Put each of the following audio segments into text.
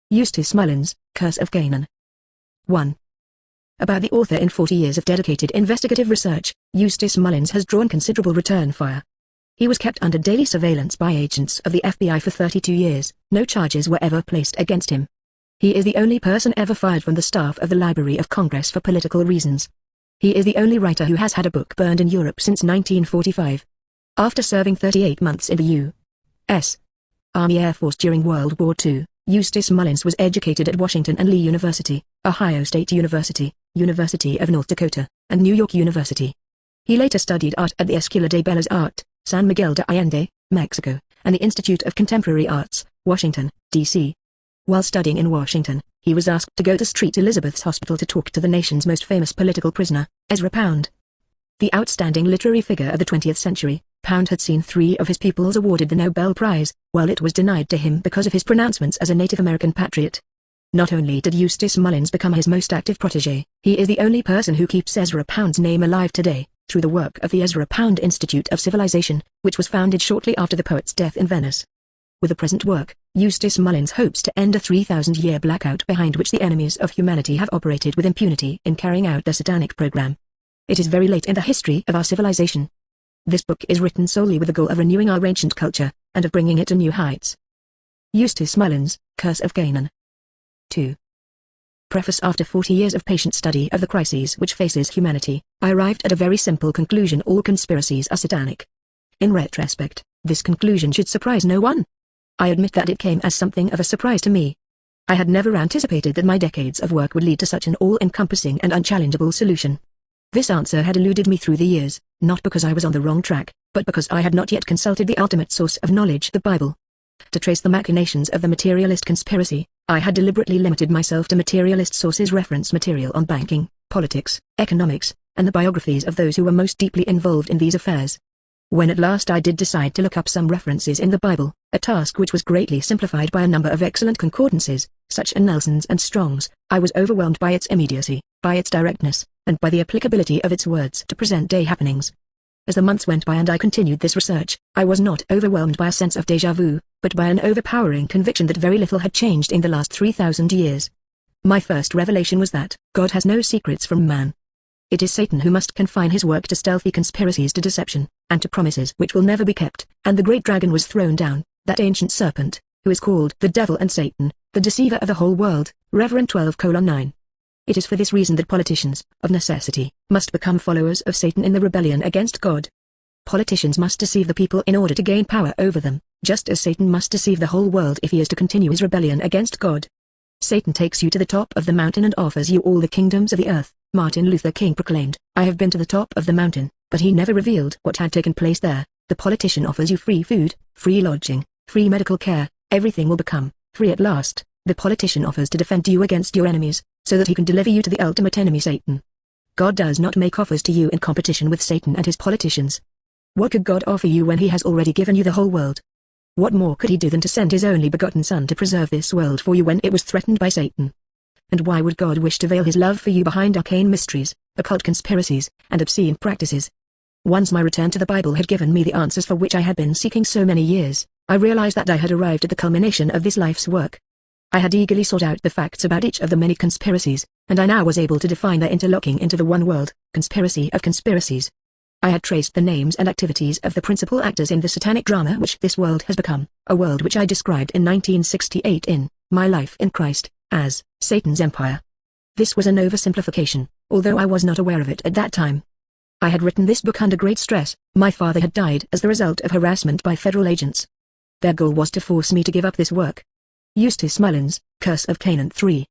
Eustace Mullins, Curse of Canaan. 1. About the author. In 40 years of dedicated investigative research, Eustace Mullins has drawn considerable return fire. He was kept under daily surveillance by agents of the FBI for 32 years, no charges were ever placed against him. He is the only person ever fired from the staff of the Library of Congress for political reasons. He is the only writer who has had a book burned in Europe since 1945. After serving 38 months in the U.S. Army Air Force during World War II, Eustace Mullins was educated at Washington and Lee University, Ohio State University, University of North Dakota, and New York University. He later studied art at the Escuela de Bellas Artes, San Miguel de Allende, Mexico, and the Institute of Contemporary Arts, Washington, D.C. While studying in Washington, he was asked to go to St. Elizabeth's Hospital to talk to the nation's most famous political prisoner, Ezra Pound. The outstanding literary figure of the 20th century, Pound had seen 3 of his pupils awarded the Nobel Prize, while it was denied to him because of his pronouncements as a Native American patriot. Not only did Eustace Mullins become his most active protégé, he is the only person who keeps Ezra Pound's name alive today, through the work of the Ezra Pound Institute of Civilization, which was founded shortly after the poet's death in Venice. With the present work, Eustace Mullins hopes to end a 3,000-year blackout behind which the enemies of humanity have operated with impunity in carrying out their satanic program. It is very late in the history of our civilization. This book is written solely with the goal of renewing our ancient culture, and of bringing it to new heights. Eustace Mullins, Curse of Canaan. 2. Preface. After 40 years of patient study of the crises which faces humanity, I arrived at a very simple conclusion: all conspiracies are satanic. In retrospect, this conclusion should surprise no one. I admit that it came as something of a surprise to me. I had never anticipated that my decades of work would lead to such an all-encompassing and unchallengeable solution. This answer had eluded me through the years, not because I was on the wrong track, but because I had not yet consulted the ultimate source of knowledge, the Bible. To trace the machinations of the materialist conspiracy, I had deliberately limited myself to materialist sources, reference material on banking, politics, economics, and the biographies of those who were most deeply involved in these affairs. When at last I did decide to look up some references in the Bible, a task which was greatly simplified by a number of excellent concordances, such as Nelson's and Strong's, I was overwhelmed by its immediacy, by its directness, and by the applicability of its words to present-day happenings. As the months went by and I continued this research, I was not overwhelmed by a sense of déjà vu, but by an overpowering conviction that very little had changed in the last 3,000 years. My first revelation was that God has no secrets from man. It is Satan who must confine his work to stealthy conspiracies, to deception, and to promises which will never be kept, and the great dragon was thrown down, that ancient serpent, who is called the devil and Satan, the deceiver of the whole world, Rev. 12:9. It is for this reason that politicians, of necessity, must become followers of Satan in the rebellion against God. Politicians must deceive the people in order to gain power over them, just as Satan must deceive the whole world if he is to continue his rebellion against God. Satan takes you to the top of the mountain and offers you all the kingdoms of the earth. Martin Luther King proclaimed, "I have been to the top of the mountain," but he never revealed what had taken place there. The politician offers you free food, free lodging, free medical care, everything will become free at last. The politician offers to defend you against your enemies, so that he can deliver you to the ultimate enemy, Satan. God does not make offers to you in competition with Satan and his politicians. What could God offer you when he has already given you the whole world? What more could he do than to send his only begotten Son to preserve this world for you when it was threatened by Satan? And why would God wish to veil his love for you behind arcane mysteries, occult conspiracies, and obscene practices? Once my return to the Bible had given me the answers for which I had been seeking so many years, I realized that I had arrived at the culmination of this life's work. I had eagerly sought out the facts about each of the many conspiracies, and I now was able to define their interlocking into the one world, conspiracy of conspiracies. I had traced the names and activities of the principal actors in the satanic drama which this world has become, a world which I described in 1968 in My Life in Christ as Satan's Empire. This was an oversimplification, although I was not aware of it at that time. I had written this book under great stress. My father had died as the result of harassment by federal agents. Their goal was to force me to give up this work. Eustace Mullins, Curse of Canaan. 3.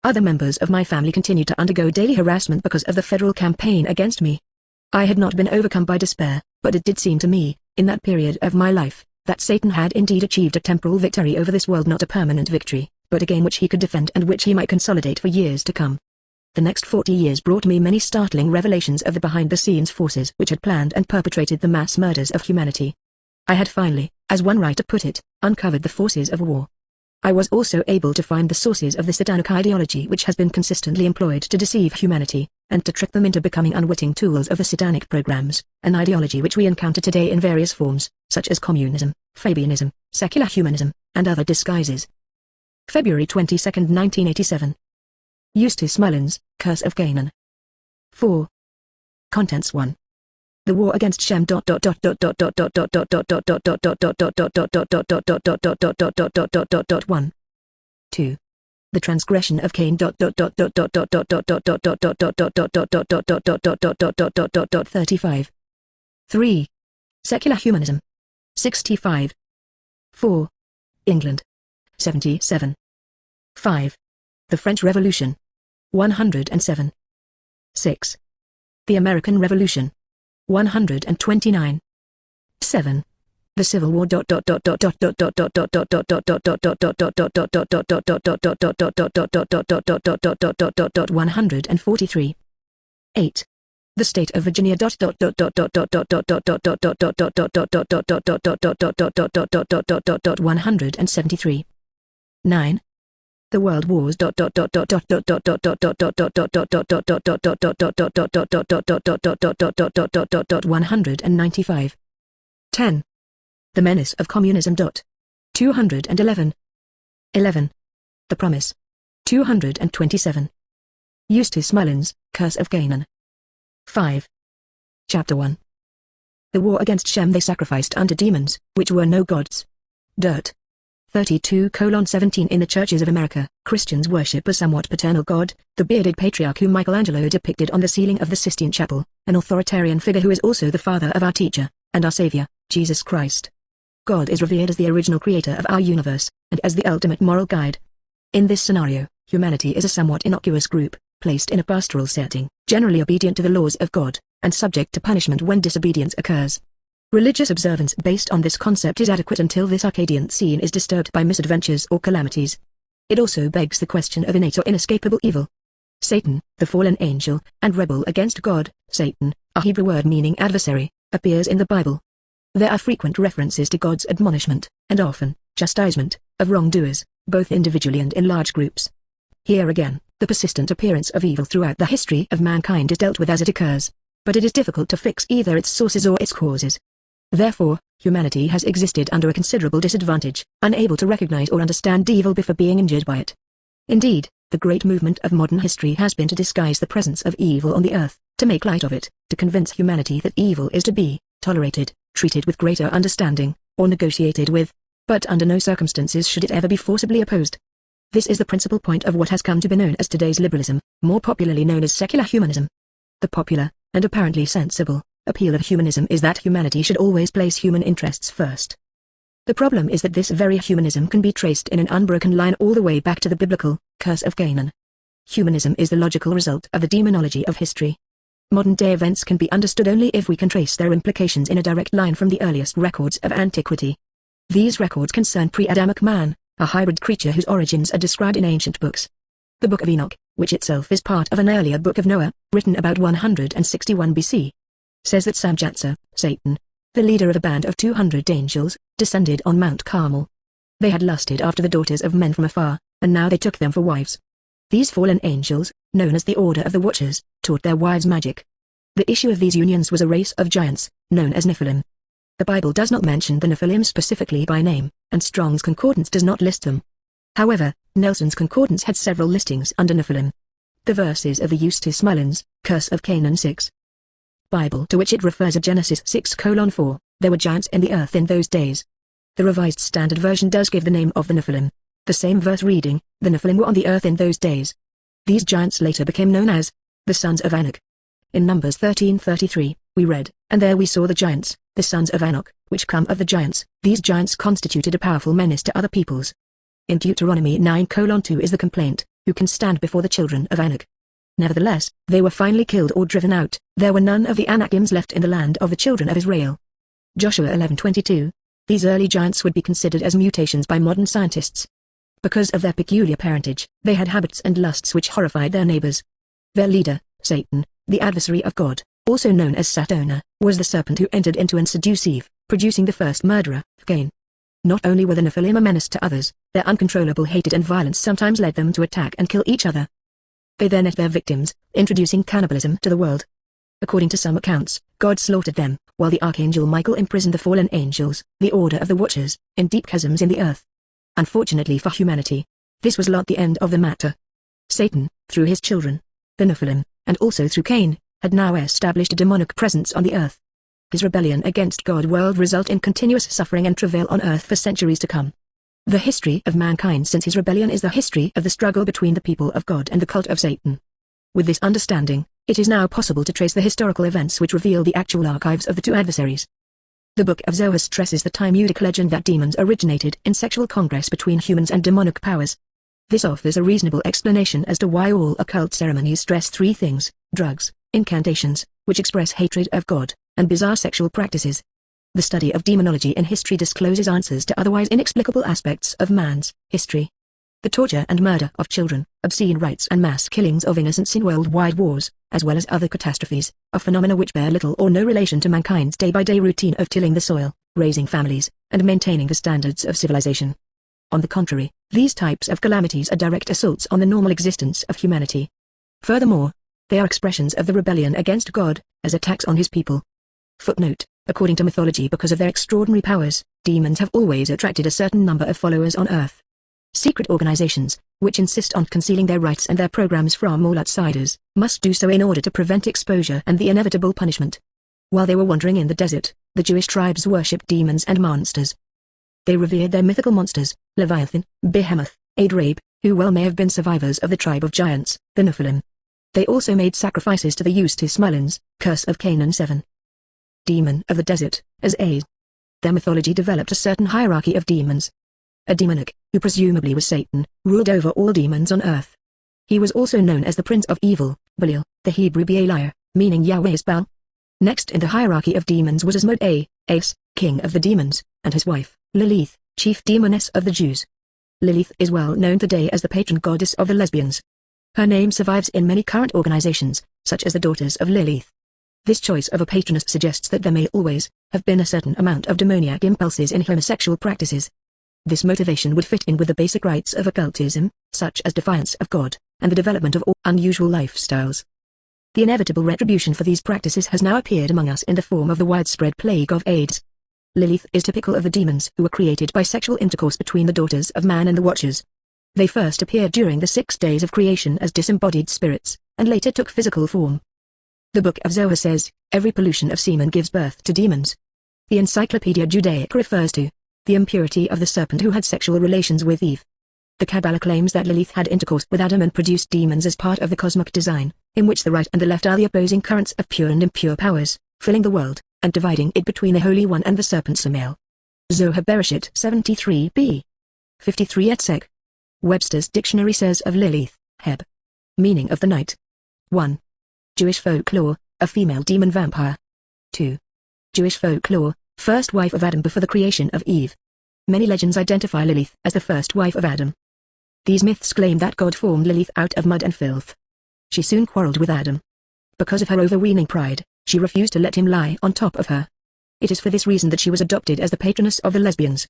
Other members of my family continued to undergo daily harassment because of the federal campaign against me. I had not been overcome by despair, but it did seem to me, in that period of my life, that Satan had indeed achieved a temporal victory over this world, not a permanent victory, but a game which he could defend and which he might consolidate for years to come. The next 40 years brought me many startling revelations of the behind-the-scenes forces which had planned and perpetrated the mass murders of humanity. I had finally, as one writer put it, uncovered the forces of war. I was also able to find the sources of the satanic ideology which has been consistently employed to deceive humanity, and to trick them into becoming unwitting tools of the satanic programs, an ideology which we encounter today in various forms, such as communism, Fabianism, secular humanism, and other disguises. February 22, 1987. Eustace Mullins, Curse of Canaan. 4. Contents 1. The War Against Shem. 1. Two. The Transgression of Cain. 35. 3. Secular Humanism. 65. 4. England. 77. 5. The French Revolution. 107. 6. The American Revolution. 129. 7. The Civil War. 143. 8. The State of Virginia. 173. 9. The World Wars. 195. 10. The Menace of Communism. 211. 11. The Promise. 227. Eustace Mullins, Curse of Canaan. 5. Chapter 1. The War Against Shem. They sacrificed unto demons, which were no gods. Dirt. 32:17. In the churches of America, Christians worship a somewhat paternal god, the bearded patriarch whom Michelangelo depicted on the ceiling of the Sistine Chapel, an authoritarian figure who is also the father of our teacher, and our Savior, Jesus Christ. God is revered as the original creator of our universe, and as the ultimate moral guide. In this scenario, humanity is a somewhat innocuous group, placed in a pastoral setting, generally obedient to the laws of God, and subject to punishment when disobedience occurs. Religious observance based on this concept is adequate until this Arcadian scene is disturbed by misadventures or calamities. It also begs the question of innate or inescapable evil. Satan, the fallen angel, and rebel against God, Satan, a Hebrew word meaning adversary, appears in the Bible. There are frequent references to God's admonishment, and often, chastisement, of wrongdoers, both individually and in large groups. Here again, the persistent appearance of evil throughout the history of mankind is dealt with as it occurs, but it is difficult to fix either its sources or its causes. Therefore, humanity has existed under a considerable disadvantage, unable to recognize or understand evil before being injured by it. Indeed, the great movement of modern history has been to disguise the presence of evil on the earth, to make light of it, to convince humanity that evil is to be tolerated, treated with greater understanding, or negotiated with, but under no circumstances should it ever be forcibly opposed. This is the principal point of what has come to be known as today's liberalism, more popularly known as secular humanism. The popular, and apparently sensible, appeal of humanism is that humanity should always place human interests first. The problem is that this very humanism can be traced in an unbroken line all the way back to the biblical curse of Canaan. Humanism is the logical result of the demonology of history. Modern-day events can be understood only if we can trace their implications in a direct line from the earliest records of antiquity. These records concern pre-Adamic man, a hybrid creature whose origins are described in ancient books. The Book of Enoch, which itself is part of an earlier Book of Noah, written about 161 BC. Says that Samjatsa, Satan, the leader of a band of 200 angels, descended on Mount Carmel. They had lusted after the daughters of men from afar, and now they took them for wives. These fallen angels, known as the Order of the Watchers, taught their wives magic. The issue of these unions was a race of giants, known as Nephilim. The Bible does not mention the Nephilim specifically by name, and Strong's Concordance does not list them. However, Nelson's Concordance had several listings under Nephilim. The verses of the Eustace Mullins, Curse of Canaan 6. Bible to which it refers at Genesis 6:4, there were giants in the earth in those days. The Revised Standard Version does give the name of the Nephilim. The same verse reading, the Nephilim were on the earth in those days. These giants later became known as the sons of Anak. In Numbers 13:33, we read, "And there we saw the giants, the sons of Anak, which come of the giants. These giants constituted a powerful menace to other peoples." In Deuteronomy 9:2 is the complaint, "Who can stand before the children of Anak?" Nevertheless, they were finally killed or driven out. There were none of the Anakims left in the land of the children of Israel. Joshua 11:22. These early giants would be considered as mutations by modern scientists. Because of their peculiar parentage, they had habits and lusts which horrified their neighbors. Their leader, Satan, the adversary of God, also known as Satana, was the serpent who entered into and seduced Eve, producing the first murderer, Cain. Not only were the Nephilim a menace to others, their uncontrollable hatred and violence sometimes led them to attack and kill each other. They then ate their victims, introducing cannibalism to the world. According to some accounts, God slaughtered them, while the Archangel Michael imprisoned the fallen angels, the Order of the Watchers, in deep chasms in the earth. Unfortunately for humanity, This was not the end of the matter. Satan, through his children, the Nephilim, and also through Cain, had now established a demonic presence on the earth. His rebellion against God would result in continuous suffering and travail on earth for centuries to come. The history of mankind since his rebellion is the history of the struggle between the people of God and the cult of Satan. With this understanding, it is now possible to trace the historical events which reveal the actual archives of the two adversaries. The Book of Zohar stresses the Talmudic legend that demons originated in sexual congress between humans and demonic powers. This offers a reasonable explanation as to why all occult ceremonies stress three things: drugs, incantations, which express hatred of God, and bizarre sexual practices. The study of demonology in history discloses answers to otherwise inexplicable aspects of man's history. The torture and murder of children, obscene rites and mass killings of innocents in worldwide wars, as well as other catastrophes, are phenomena which bear little or no relation to mankind's day-by-day routine of tilling the soil, raising families, and maintaining the standards of civilization. On the contrary, these types of calamities are direct assaults on the normal existence of humanity. Furthermore, they are expressions of the rebellion against God, as attacks on his people. Footnote: according to mythology, because of their extraordinary powers, demons have always attracted a certain number of followers on earth. Secret organizations, which insist on concealing their rites and their programs from all outsiders, must do so in order to prevent exposure and the inevitable punishment. While they were wandering in the desert, the Jewish tribes worshipped demons and monsters. They revered their mythical monsters, Leviathan, Behemoth, Adrab, who well may have been survivors of the tribe of giants, the Nephilim. They also made sacrifices to the Eustace Mullins, curse of Canaan 7. Demon of the desert, as Aid. Their mythology developed a certain hierarchy of demons. A demonic, who presumably was Satan, ruled over all demons on earth. He was also known as the Prince of Evil, Belial, the Hebrew Bealiah, meaning Yahweh's Baal. Next in the hierarchy of demons was Asmodai, Ace, king of the demons, and his wife, Lilith, chief demoness of the Jews. Lilith is well known today as the patron goddess of the lesbians. Her name survives in many current organizations, such as the Daughters of Lilith. This choice of a patroness suggests that there may always have been a certain amount of demoniac impulses in homosexual practices. This motivation would fit in with the basic rites of occultism, such as defiance of God, and the development of all unusual lifestyles. The inevitable retribution for these practices has now appeared among us in the form of the widespread plague of AIDS. Lilith is typical of the demons who were created by sexual intercourse between the daughters of man and the Watchers. They first appeared during the 6 days of creation as disembodied spirits, and later took physical form. The Book of Zohar says, every pollution of semen gives birth to demons. The Encyclopedia Judaica refers to the impurity of the serpent who had sexual relations with Eve. The Kabbalah claims that Lilith had intercourse with Adam and produced demons as part of the cosmic design, in which the right and the left are the opposing currents of pure and impure powers, filling the world, and dividing it between the Holy One and the serpent Samael. Zohar Bereshit 73b. 53 et sec. Webster's Dictionary says of Lilith, Heb. Meaning of the night. 1. Jewish folklore, a female demon vampire. 2. Jewish folklore, first wife of Adam before the creation of Eve. Many legends identify Lilith as the first wife of Adam. These myths claim that God formed Lilith out of mud and filth. She soon quarreled with Adam. Because of her overweening pride, she refused to let him lie on top of her. It is for this reason that she was adopted as the patroness of the lesbians.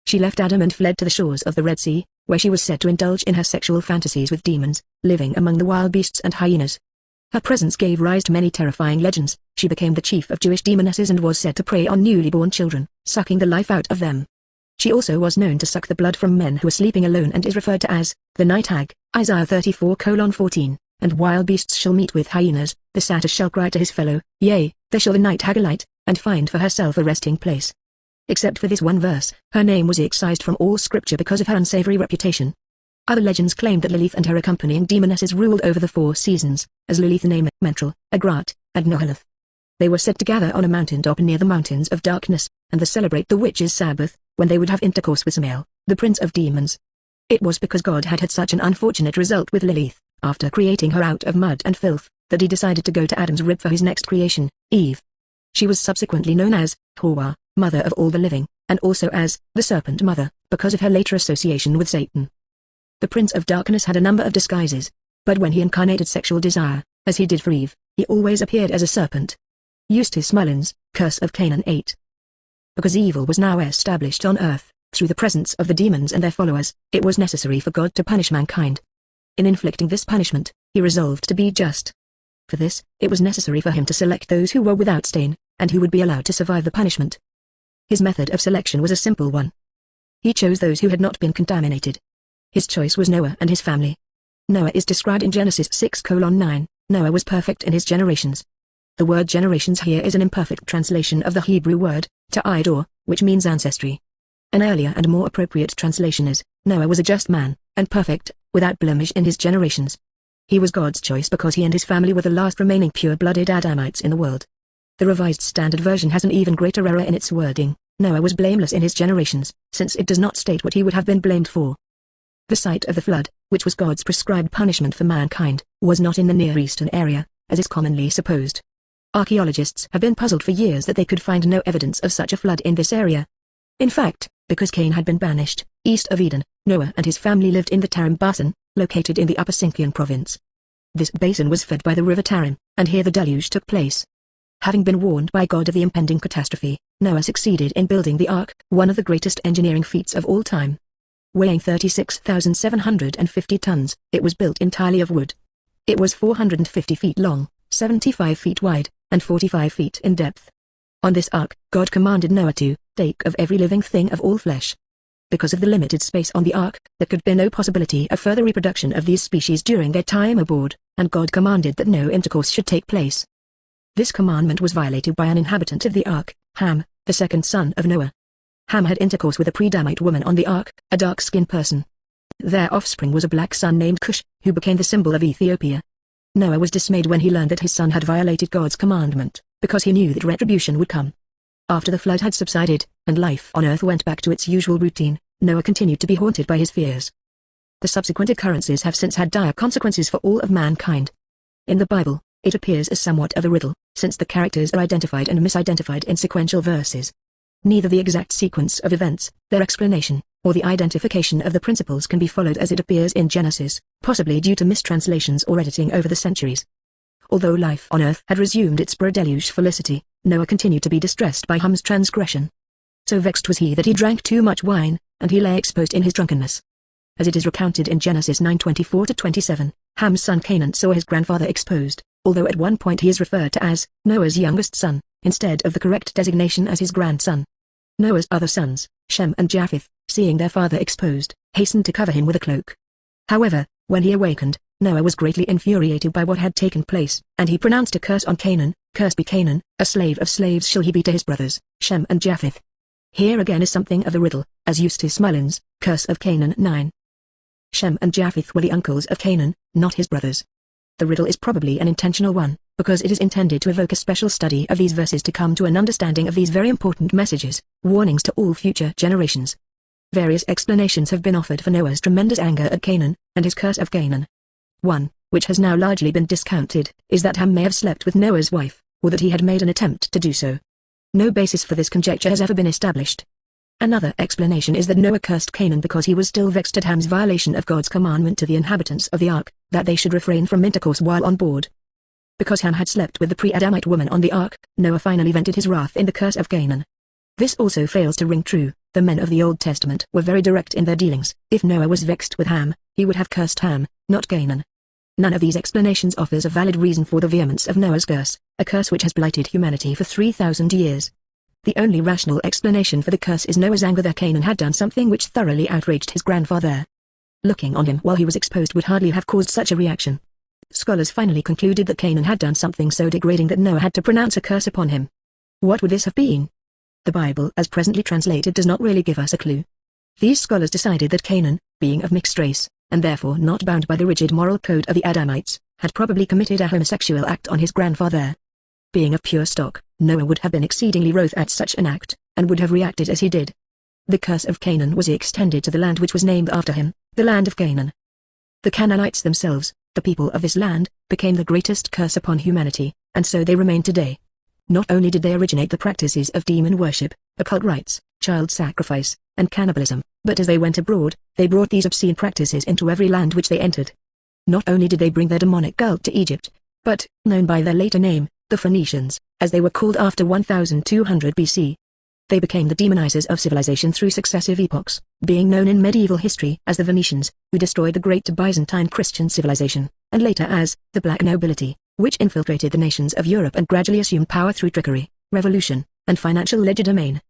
She left Adam and fled to the shores of the Red Sea, where she was said to indulge in her sexual fantasies with demons, living among the wild beasts and hyenas. Her presence gave rise to many terrifying legends. She became the chief of Jewish demonesses and was said to prey on newly born children, sucking the life out of them. She also was known to suck the blood from men who were sleeping alone and is referred to as the night hag, Isaiah 34:14, and wild beasts shall meet with hyenas, the satyr shall cry to his fellow, yea, there shall the night hag alight, and find for herself a resting place. Except for this one verse, her name was excised from all scripture because of her unsavory reputation. Other legends claim that Lilith and her accompanying demonesses ruled over the 4 seasons, as Lilith named Mentrel, Agrat, and Nohaleth. They were said to gather on a mountaintop near the mountains of darkness, and to celebrate the witches' Sabbath, when they would have intercourse with Samael, the prince of demons. It was because God had had such an unfortunate result with Lilith, after creating her out of mud and filth, that he decided to go to Adam's rib for his next creation, Eve. She was subsequently known as Hawa, mother of all the living, and also as the serpent mother, because of her later association with Satan. The Prince of Darkness had a number of disguises, but when he incarnated sexual desire, as he did for Eve, he always appeared as a serpent. Eustace Mullins, Curse of Canaan 8. Because evil was now established on earth, through the presence of the demons and their followers, it was necessary for God to punish mankind. In inflicting this punishment, he resolved to be just. For this, it was necessary for him to select those who were without stain, and who would be allowed to survive the punishment. His method of selection was a simple one. He chose those who had not been contaminated. His choice was Noah and his family. Noah is described in Genesis 6:9. Noah was perfect in his generations. The word generations here is an imperfect translation of the Hebrew word, ta'idor, which means ancestry. An earlier and more appropriate translation is, Noah was a just man, and perfect, without blemish in his generations. He was God's choice because he and his family were the last remaining pure-blooded Adamites in the world. The Revised Standard Version has an even greater error in its wording. Noah was blameless in his generations, since it does not state what he would have been blamed for. The site of the flood, which was God's prescribed punishment for mankind, was not in the Near Eastern area, as is commonly supposed. Archaeologists have been puzzled for years that they could find no evidence of such a flood in this area. In fact, because Cain had been banished, east of Eden, Noah and his family lived in the Tarim Basin, located in the Upper Sinkian province. This basin was fed by the river Tarim, and here the deluge took place. Having been warned by God of the impending catastrophe, Noah succeeded in building the ark, one of the greatest engineering feats of all time. Weighing 36,750 tons, it was built entirely of wood. It was 450 feet long, 75 feet wide, and 45 feet in depth. On this ark, God commanded Noah to take of every living thing of all flesh. Because of the limited space on the ark, there could be no possibility of further reproduction of these species during their time aboard, and God commanded that no intercourse should take place. This commandment was violated by an inhabitant of the ark, Ham, the second son of Noah. Ham had intercourse with a pre-Adamite woman on the ark, a dark-skinned person. Their offspring was a black son named Cush, who became the symbol of Ethiopia. Noah was dismayed when he learned that his son had violated God's commandment, because he knew that retribution would come. After the flood had subsided, and life on earth went back to its usual routine, Noah continued to be haunted by his fears. The subsequent occurrences have since had dire consequences for all of mankind. In the Bible, it appears as somewhat of a riddle, since the characters are identified and misidentified in sequential verses. Neither the exact sequence of events, their explanation, or the identification of the principles can be followed as it appears in Genesis, possibly due to mistranslations or editing over the centuries. Although life on earth had resumed its pre-deluge felicity, Noah continued to be distressed by Ham's transgression. So vexed was he that he drank too much wine, and he lay exposed in his drunkenness. As it is recounted in Genesis 9:24-27, Ham's son Canaan saw his grandfather exposed, although at one point he is referred to as Noah's youngest son, instead of the correct designation as his grandson. Noah's other sons, Shem and Japheth, seeing their father exposed, hastened to cover him with a cloak. However, when he awakened, Noah was greatly infuriated by what had taken place, and he pronounced a curse on Canaan. "Cursed be Canaan, a slave of slaves shall he be to his brothers, Shem and Japheth." Here again is something of a riddle, as Eustace Mullins, Curse of Canaan 9. Shem and Japheth were the uncles of Canaan, not his brothers. The riddle is probably an intentional one, because it is intended to evoke a special study of these verses to come to an understanding of these very important messages, warnings to all future generations. Various explanations have been offered for Noah's tremendous anger at Canaan, and his curse of Canaan. One, which has now largely been discounted, is that Ham may have slept with Noah's wife, or that he had made an attempt to do so. No basis for this conjecture has ever been established. Another explanation is that Noah cursed Canaan because he was still vexed at Ham's violation of God's commandment to the inhabitants of the ark, that they should refrain from intercourse while on board. Because Ham had slept with the pre-Adamite woman on the ark, Noah finally vented his wrath in the curse of Canaan. This also fails to ring true. The men of the Old Testament were very direct in their dealings. If Noah was vexed with Ham, he would have cursed Ham, not Canaan. None of these explanations offers a valid reason for the vehemence of Noah's curse, a curse which has blighted humanity for 3,000 years. The only rational explanation for the curse is Noah's anger that Canaan had done something which thoroughly outraged his grandfather. Looking on him while he was exposed would hardly have caused such a reaction. Scholars finally concluded that Canaan had done something so degrading that Noah had to pronounce a curse upon him. What would this have been? The Bible as presently translated does not really give us a clue. These scholars decided that Canaan, being of mixed race, and therefore not bound by the rigid moral code of the Adamites, had probably committed a homosexual act on his grandfather. Being of pure stock, Noah would have been exceedingly wroth at such an act, and would have reacted as he did. The curse of Canaan was extended to the land which was named after him, the land of Canaan. The Canaanites themselves, the people of this land, became the greatest curse upon humanity, and so they remain today. Not only did they originate the practices of demon worship, occult rites, child sacrifice, and cannibalism, but as they went abroad, they brought these obscene practices into every land which they entered. Not only did they bring their demonic cult to Egypt, but, known by their later name, the Phoenicians, as they were called after 1200 BC. They became the demonizers of civilization through successive epochs, being known in medieval history as the Venetians, who destroyed the great Byzantine Christian civilization, and later as the Black Nobility, which infiltrated the nations of Europe and gradually assumed power through trickery, revolution, and financial legerdemain.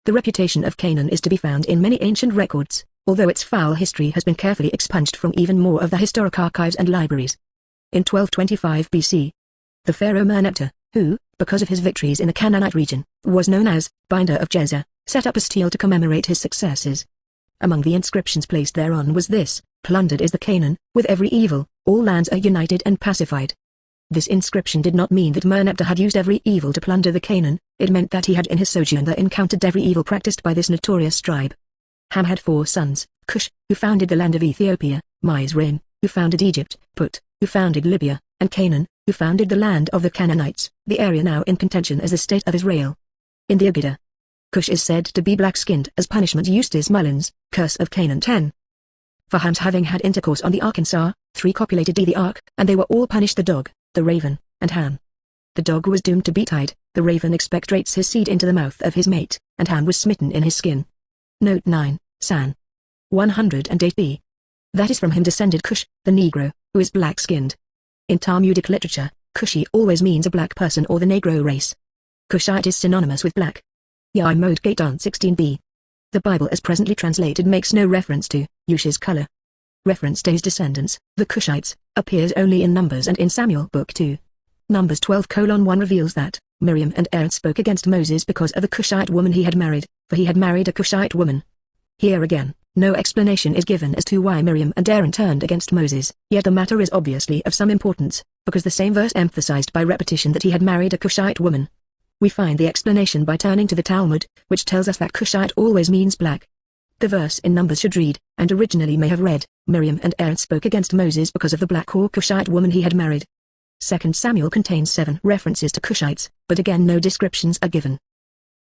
The reputation of Canaan is to be found in many ancient records, although its foul history has been carefully expunged from even more of the historic archives and libraries. In 1225 BC, the pharaoh Merneptah, who, because of his victories in the Canaanite region, was known as Binder of Jezza, set up a stele to commemorate his successes. Among the inscriptions placed thereon was this: "Plundered is the Canaan, with every evil, all lands are united and pacified." This inscription did not mean that Merneptah had used every evil to plunder the Canaan, it meant that he had in his sojourn there encountered every evil practiced by this notorious tribe. Ham had 4 sons: Cush, who founded the land of Ethiopia; Mizraim, who founded Egypt; Put, who founded Libya; and Canaan, who founded the land of the Canaanites, the area now in contention as the state of Israel. In the Aggadah, Cush is said to be black-skinned as punishment. Eustace Mullins, Curse of Canaan 10. For Ham's having had intercourse on the Arkansas, 3 copulated the ark, and they were all punished: the dog, the raven, and Ham. The dog was doomed to be tied, the raven expectorates his seed into the mouth of his mate, and Ham was smitten in his skin. Note 9, San. 108b. That is from him descended Cush, the Negro, who is black-skinned. In Talmudic literature, Cushi always means a black person or the Negro race. Cushite is synonymous with black. Yai-Mode Gatan 16b. The Bible as presently translated makes no reference to Cush's color. Reference to his descendants, the Cushites, appears only in Numbers and in Samuel Book 2. Numbers 12:1 reveals that Miriam and Aaron spoke against Moses because of the Cushite woman he had married, for he had married a Cushite woman. Here again, no explanation is given as to why Miriam and Aaron turned against Moses, yet the matter is obviously of some importance, because the same verse emphasized by repetition that he had married a Cushite woman. We find the explanation by turning to the Talmud, which tells us that Cushite always means black. The verse in Numbers should read, and originally may have read, Miriam and Aaron spoke against Moses because of the black or Cushite woman he had married. 2 Samuel contains 7 references to Cushites, but again no descriptions are given.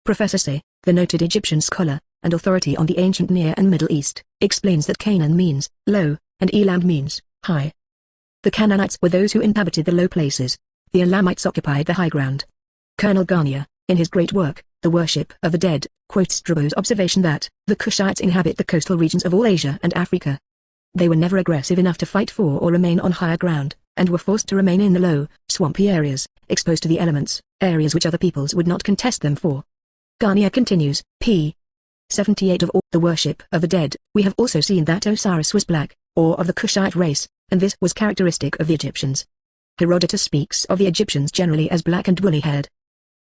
Professor Say, the noted Egyptian scholar, and authority on the ancient Near and Middle East, explains that Canaan means low, and Elam means high. The Canaanites were those who inhabited the low places. The Elamites occupied the high ground. Colonel Garnier, in his great work, The Worship of the Dead, quotes Strabo's observation that the Cushites inhabit the coastal regions of all Asia and Africa. They were never aggressive enough to fight for or remain on higher ground, and were forced to remain in the low, swampy areas, exposed to the elements, areas which other peoples would not contest them for. Garnier continues, p. 78 of all The Worship of the Dead, we have also seen that Osiris was black, or of the Cushite race, and this was characteristic of the Egyptians. Herodotus speaks of the Egyptians generally as black and woolly-haired.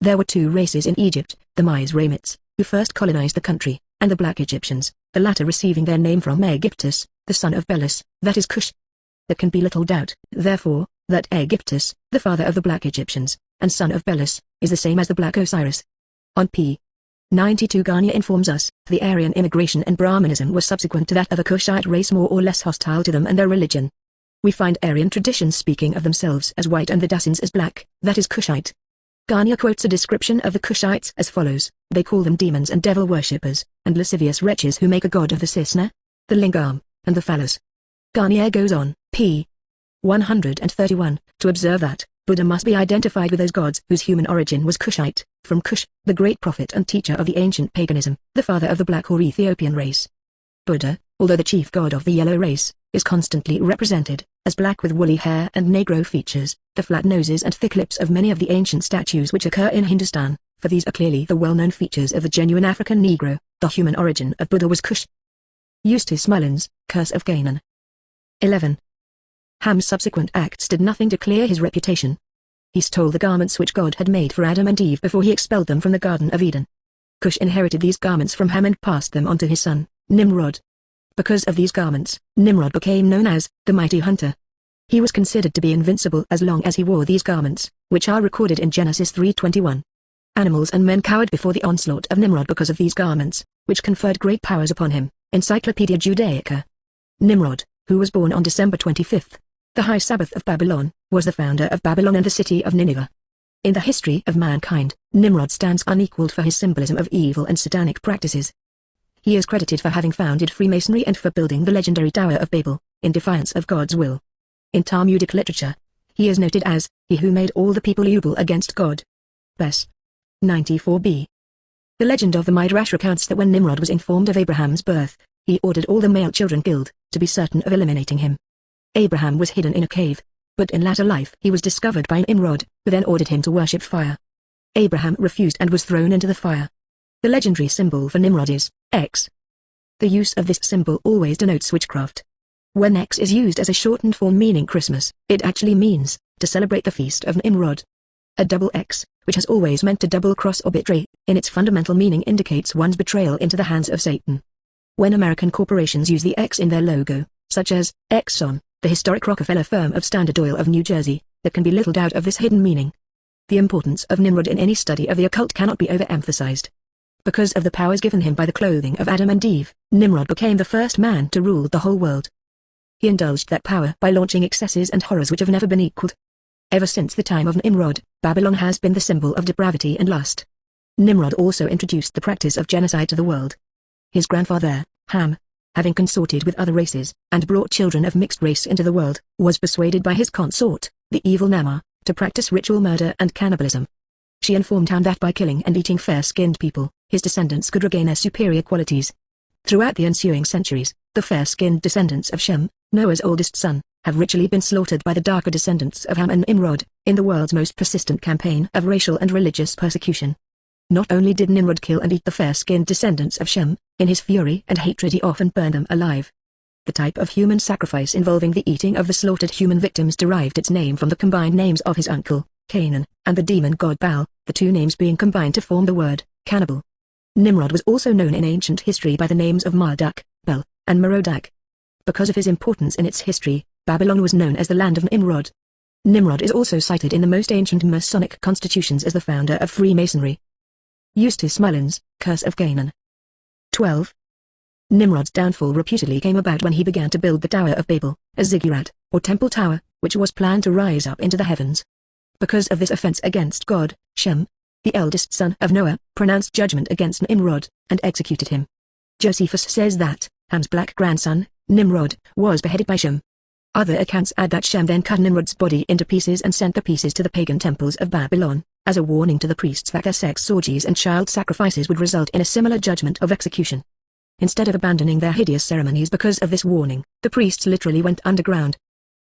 There were 2 races in Egypt, the Mizraimites, who first colonized the country, and the black Egyptians, the latter receiving their name from Aegyptus, the son of Belus, that is Cush. There can be little doubt, therefore, that Aegyptus, the father of the black Egyptians, and son of Belus, is the same as the black Osiris. On p. 92 Garnier informs us, the Aryan immigration and Brahmanism was subsequent to that of a Cushite race more or less hostile to them and their religion. We find Aryan traditions speaking of themselves as white and the Dacians as black, that is Cushite. Garnier quotes a description of the Cushites as follows: they call them demons and devil worshippers, and lascivious wretches who make a god of the Cisne, the lingam, and the phallus. Garnier goes on, p. 131, to observe that Buddha must be identified with those gods whose human origin was Cushite, from Cush, the great prophet and teacher of the ancient paganism, the father of the black or Ethiopian race. Buddha, although the chief god of the yellow race, is constantly represented as black with woolly hair and Negro features, the flat noses and thick lips of many of the ancient statues which occur in Hindustan, for these are clearly the well-known features of the genuine African Negro. The human origin of Buddha was Cush. Eustace Mullins, Curse of Canaan. 11. Ham's subsequent acts did nothing to clear his reputation. He stole the garments which God had made for Adam and Eve before he expelled them from the Garden of Eden. Cush inherited these garments from Ham and passed them on to his son, Nimrod. Because of these garments, Nimrod became known as the Mighty Hunter. He was considered to be invincible as long as he wore these garments, which are recorded in Genesis 3:21. Animals and men cowered before the onslaught of Nimrod because of these garments, which conferred great powers upon him. Encyclopedia Judaica. Nimrod, who was born on December 25, the high Sabbath of Babylon, was the founder of Babylon and the city of Nineveh. In the history of mankind, Nimrod stands unequaled for his symbolism of evil and satanic practices. He is credited for having founded Freemasonry and for building the legendary Tower of Babel, in defiance of God's will. In Talmudic literature, he is noted as, he who made all the people rebel against God. Bes. 94b. The legend of the Midrash recounts that when Nimrod was informed of Abraham's birth, he ordered all the male children killed, to be certain of eliminating him. Abraham was hidden in a cave, but in latter life he was discovered by Nimrod, who then ordered him to worship fire. Abraham refused and was thrown into the fire. The legendary symbol for Nimrod is X. The use of this symbol always denotes witchcraft. When X is used as a shortened form meaning Christmas, it actually means to celebrate the feast of Nimrod. A double X, which has always meant to double-cross or betray, in its fundamental meaning indicates one's betrayal into the hands of Satan. When American corporations use the X in their logo, such as Exxon, the historic Rockefeller firm of Standard Oil of New Jersey, there can be little doubt of this hidden meaning. The importance of Nimrod in any study of the occult cannot be overemphasized. Because of the powers given him by the clothing of Adam and Eve, Nimrod became the first man to rule the whole world. He indulged that power by launching excesses and horrors which have never been equaled. Ever since the time of Nimrod, Babylon has been the symbol of depravity and lust. Nimrod also introduced the practice of genocide to the world. His grandfather, Ham, having consorted with other races, and brought children of mixed race into the world, was persuaded by his consort, the evil Nama, to practice ritual murder and cannibalism. She informed Ham that by killing and eating fair-skinned people, his descendants could regain their superior qualities. Throughout the ensuing centuries, the fair-skinned descendants of Shem, Noah's oldest son, have ritually been slaughtered by the darker descendants of Ham and Nimrod, in the world's most persistent campaign of racial and religious persecution. Not only did Nimrod kill and eat the fair-skinned descendants of Shem, in his fury and hatred he often burned them alive. The type of human sacrifice involving the eating of the slaughtered human victims derived its name from the combined names of his uncle, Canaan, and the demon god Baal, the two names being combined to form the word, cannibal. Nimrod was also known in ancient history by the names of Marduk, Bel, and Merodach. Because of his importance in its history, Babylon was known as the land of Nimrod. Nimrod is also cited in the most ancient Masonic constitutions as the founder of Freemasonry. Eustace Mullins, Curse of Canaan. 12. Nimrod's downfall reputedly came about when he began to build the Tower of Babel, a ziggurat, or temple tower, which was planned to rise up into the heavens. Because of this offense against God, Shem, the eldest son of Noah, pronounced judgment against Nimrod, and executed him. Josephus says that Ham's black grandson, Nimrod, was beheaded by Shem. Other accounts add that Shem then cut Nimrod's body into pieces and sent the pieces to the pagan temples of Babylon, as a warning to the priests that their sex orgies and child sacrifices would result in a similar judgment of execution. Instead of abandoning their hideous ceremonies because of this warning, the priests literally went underground.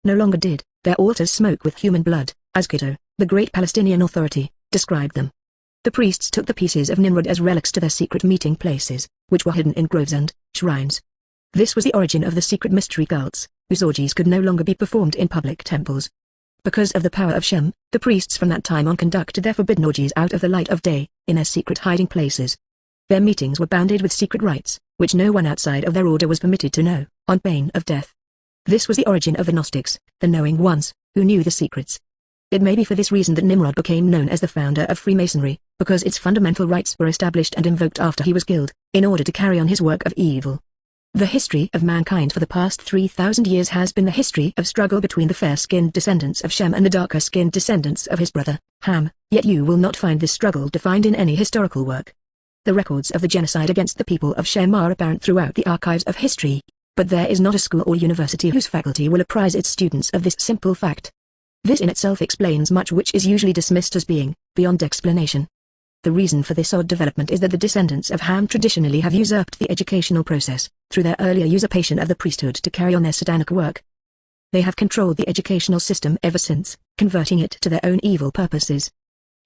No longer did their altars smoke with human blood, as Cato, the great Palestinian authority, described them. The priests took the pieces of Nimrod as relics to their secret meeting places, which were hidden in groves and shrines. This was the origin of the secret mystery cults, whose orgies could no longer be performed in public temples. Because of the power of Shem, the priests from that time on conducted their forbidden orgies out of the light of day, in their secret hiding places. Their meetings were bounded with secret rites, which no one outside of their order was permitted to know, on pain of death. This was the origin of the Gnostics, the knowing ones, who knew the secrets. It may be for this reason that Nimrod became known as the founder of Freemasonry, because its fundamental rites were established and invoked after he was killed, in order to carry on his work of evil. The history of mankind for the past 3,000 years has been the history of struggle between the fair-skinned descendants of Shem and the darker-skinned descendants of his brother, Ham, yet you will not find this struggle defined in any historical work. The records of the genocide against the people of Shem are apparent throughout the archives of history, but there is not a school or university whose faculty will apprise its students of this simple fact. This in itself explains much which is usually dismissed as being beyond explanation. The reason for this odd development is that the descendants of Ham traditionally have usurped the educational process, through their earlier usurpation of the priesthood to carry on their satanic work. They have controlled the educational system ever since, converting it to their own evil purposes.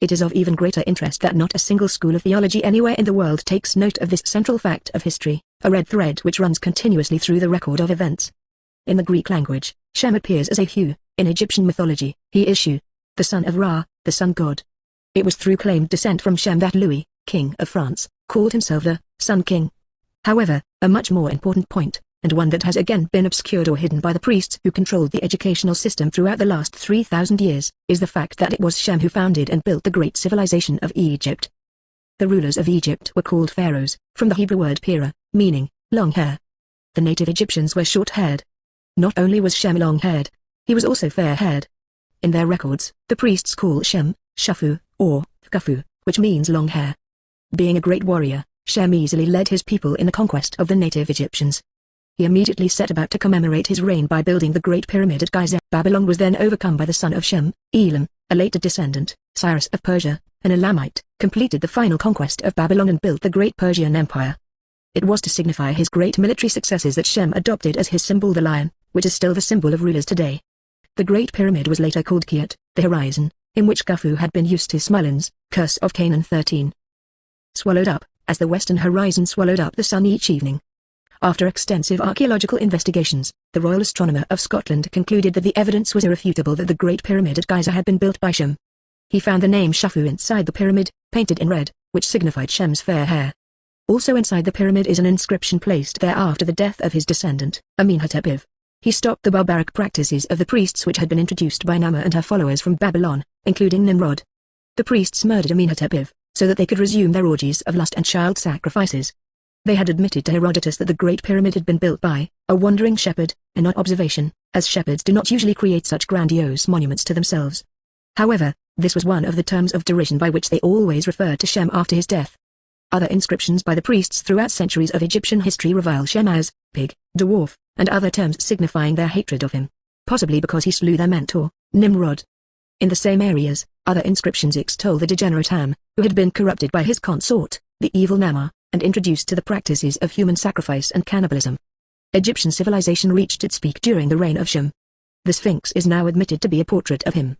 It is of even greater interest that not a single school of theology anywhere in the world takes note of this central fact of history, a red thread which runs continuously through the record of events. In the Greek language, Shem appears as a Hu. In Egyptian mythology, he is Shu, the son of Ra, the sun god. It was through claimed descent from Shem that Louis, king of France, called himself the Sun King. However, a much more important point, and one that has again been obscured or hidden by the priests who controlled the educational system throughout the last 3,000 years, is the fact that it was Shem who founded and built the great civilization of Egypt. The rulers of Egypt were called pharaohs, from the Hebrew word pira, meaning long hair. The native Egyptians were short-haired. Not only was Shem long-haired, he was also fair-haired. In their records, the priests call Shem, Shufu, or Khufu, which means long hair. Being a great warrior, Shem easily led his people in the conquest of the native Egyptians. He immediately set about to commemorate his reign by building the Great Pyramid at Gizeh. Babylon was then overcome by the son of Shem, Elam, a later descendant, Cyrus of Persia, an Elamite, completed the final conquest of Babylon and built the Great Persian Empire. It was to signify his great military successes that Shem adopted as his symbol the lion, which is still the symbol of rulers today. The Great Pyramid was later called Kiat, the horizon, in which Khufu had been Eustace Mullins, Curse of Canaan 13. Swallowed up, as the western horizon swallowed up the sun each evening. After extensive archaeological investigations, the Royal Astronomer of Scotland concluded that the evidence was irrefutable that the Great Pyramid at Giza had been built by Shem. He found the name Shufu inside the pyramid, painted in red, which signified Shem's fair hair. Also inside the pyramid is an inscription placed there after the death of his descendant, Amenhotep. He stopped the barbaric practices of the priests which had been introduced by Nama and her followers from Babylon, including Nimrod. The priests murdered Amenhotep, so that they could resume their orgies of lust and child sacrifices. They had admitted to Herodotus that the Great Pyramid had been built by a wandering shepherd, and on observation, as shepherds do not usually create such grandiose monuments to themselves. However, this was one of the terms of derision by which they always referred to Shem after his death. Other inscriptions by the priests throughout centuries of Egyptian history revile Shem as pig, dwarf, and other terms signifying their hatred of him, possibly because he slew their mentor, Nimrod. In the same areas, other inscriptions extol the degenerate Ham, who had been corrupted by his consort, the evil Nama, and introduced to the practices of human sacrifice and cannibalism. Egyptian civilization reached its peak during the reign of Shem. The Sphinx is now admitted to be a portrait of him.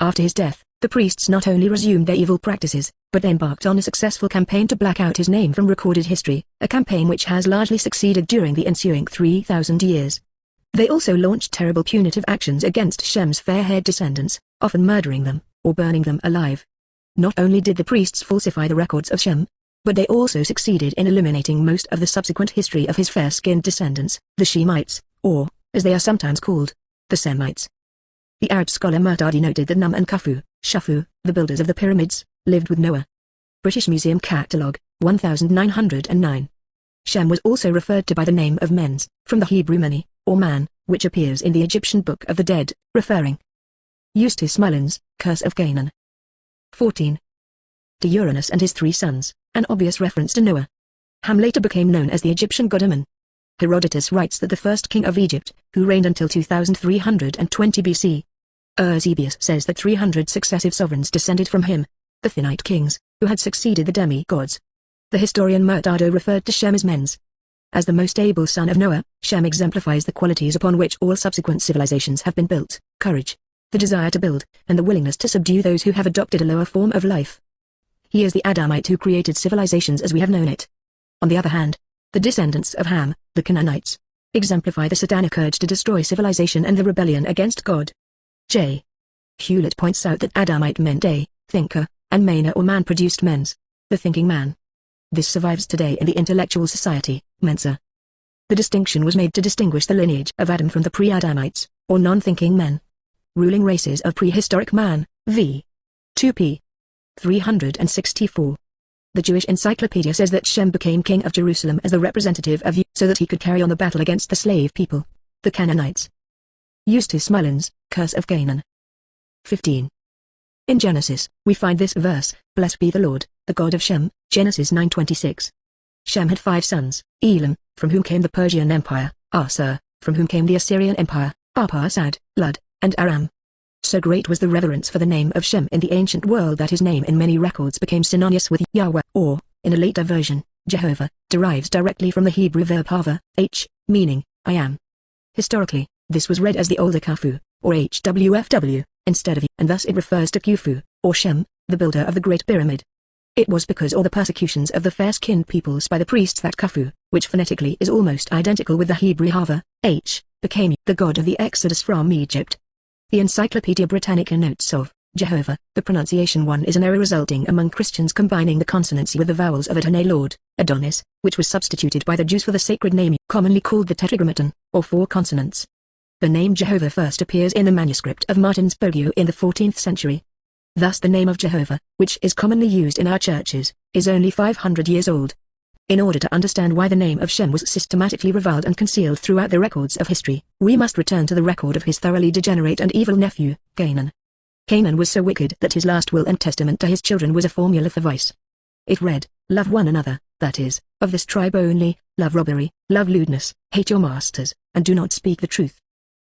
After his death, the priests not only resumed their evil practices, but they embarked on a successful campaign to black out his name from recorded history, a campaign which has largely succeeded during the ensuing 3,000 years. They also launched terrible punitive actions against Shem's fair-haired descendants, often murdering them, or burning them alive. Not only did the priests falsify the records of Shem, but they also succeeded in eliminating most of the subsequent history of his fair-skinned descendants, the Shemites, or, as they are sometimes called, the Semites. The Arab scholar Murtadi noted that Num and Khufu, Shufu, the builders of the pyramids, lived with Noah. British Museum Catalogue, 1909. Shem was also referred to by the name of Mens, from the Hebrew meni, or man, which appears in the Egyptian Book of the Dead, referring Eustace Mullins, Curse of Canaan. 14. To Uranus and his 3 sons, an obvious reference to Noah. Ham later became known as the Egyptian god Amun. Herodotus writes that the first king of Egypt, who reigned until 2320 BC. Eusebius says that 300 successive sovereigns descended from him, the Thinite kings, who had succeeded the demi-gods. The historian Murtado referred to Shem as Mens. As the most able son of Noah, Shem exemplifies the qualities upon which all subsequent civilizations have been built: courage, the desire to build, and the willingness to subdue those who have adopted a lower form of life. He is the Adamite who created civilizations as we have known it. On the other hand, the descendants of Ham, the Canaanites, exemplify the satanic urge to destroy civilization and the rebellion against God. J. Hewlett points out that Adamite meant a thinker, and Mena or man produced Mens, the thinking man. This survives today in the intellectual society, Mensa. The distinction was made to distinguish the lineage of Adam from the pre-Adamites, or non-thinking men. Ruling races of prehistoric man, v. 2p. 364. The Jewish Encyclopedia says that Shem became king of Jerusalem as the representative of so that he could carry on the battle against the slave people, the Canaanites. Eustace Mullins, Curse of Canaan. 15. In Genesis, we find this verse, Blessed be the Lord, the God of Shem, Genesis 9:26. Shem had 5 sons, Elam, from whom came the Persian Empire, Asur, from whom came the Assyrian Empire, Arphaxad, Lud, and Aram. So great was the reverence for the name of Shem in the ancient world that his name in many records became synonymous with Yahweh, or, in a later version, Jehovah, derives directly from the Hebrew verb hava, meaning, I am. Historically, this was read as the older Khufu, or Hwfw, instead of and thus it refers to Khufu, or Shem, the builder of the Great Pyramid. It was because all the persecutions of the fair-skinned peoples by the priests that Khufu, which phonetically is almost identical with the Hebrew hava, became the god of the Exodus from Egypt. The Encyclopaedia Britannica notes of Jehovah, the pronunciation one is an error resulting among Christians combining the consonancy with the vowels of Adonai Lord, Adonis, which was substituted by the Jews for the sacred name commonly called the Tetragrammaton, or 4 consonants. The name Jehovah first appears in the manuscript of Martin's Poggio in the 14th century. Thus the name of Jehovah, which is commonly used in our churches, is only 500 years old. In order to understand why the name of Shem was systematically reviled and concealed throughout the records of history, we must return to the record of his thoroughly degenerate and evil nephew, Canaan. Canaan was so wicked that his last will and testament to his children was a formula for vice. It read, love one another, that is, of this tribe only, love robbery, love lewdness, hate your masters, and do not speak the truth.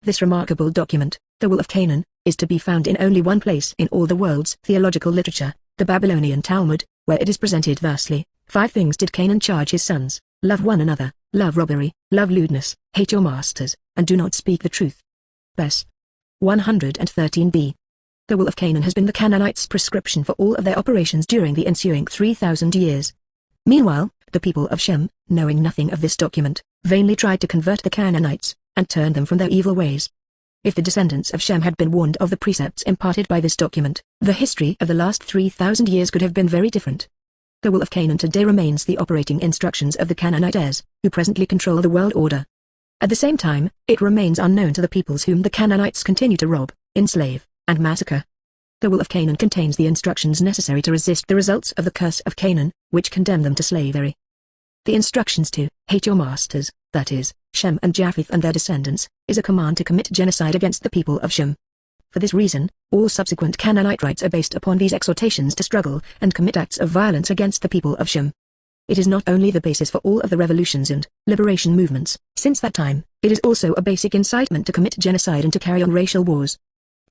This remarkable document, the Will of Canaan, is to be found in only one place in all the world's theological literature, the Babylonian Talmud, where it is presented thusly. 5 things did Canaan charge his sons: love one another, love robbery, love lewdness, hate your masters, and do not speak the truth. Bess. 113b. The Will of Canaan has been the Canaanites' prescription for all of their operations during the ensuing 3,000 years. Meanwhile, The people of Shem, knowing nothing of this document, vainly tried to convert the Canaanites, and turn them from their evil ways. If the descendants of Shem had been warned of the precepts imparted by this document, the history of the last 3,000 years could have been very different. The will of Canaan today remains the operating instructions of the Canaanites, who presently control the world order. At the same time, it remains unknown to the peoples whom the Canaanites continue to rob, enslave, and massacre. The will of Canaan contains the instructions necessary to resist the results of the curse of Canaan, which condemn them to slavery. The instructions to hate your masters, that is, Shem and Japheth and their descendants, is a command to commit genocide against the people of Shem. For this reason, all subsequent Canaanite rites are based upon these exhortations to struggle and commit acts of violence against the people of Shem. It is not only the basis for all of the revolutions and liberation movements since that time, it is also a basic incitement to commit genocide and to carry on racial wars.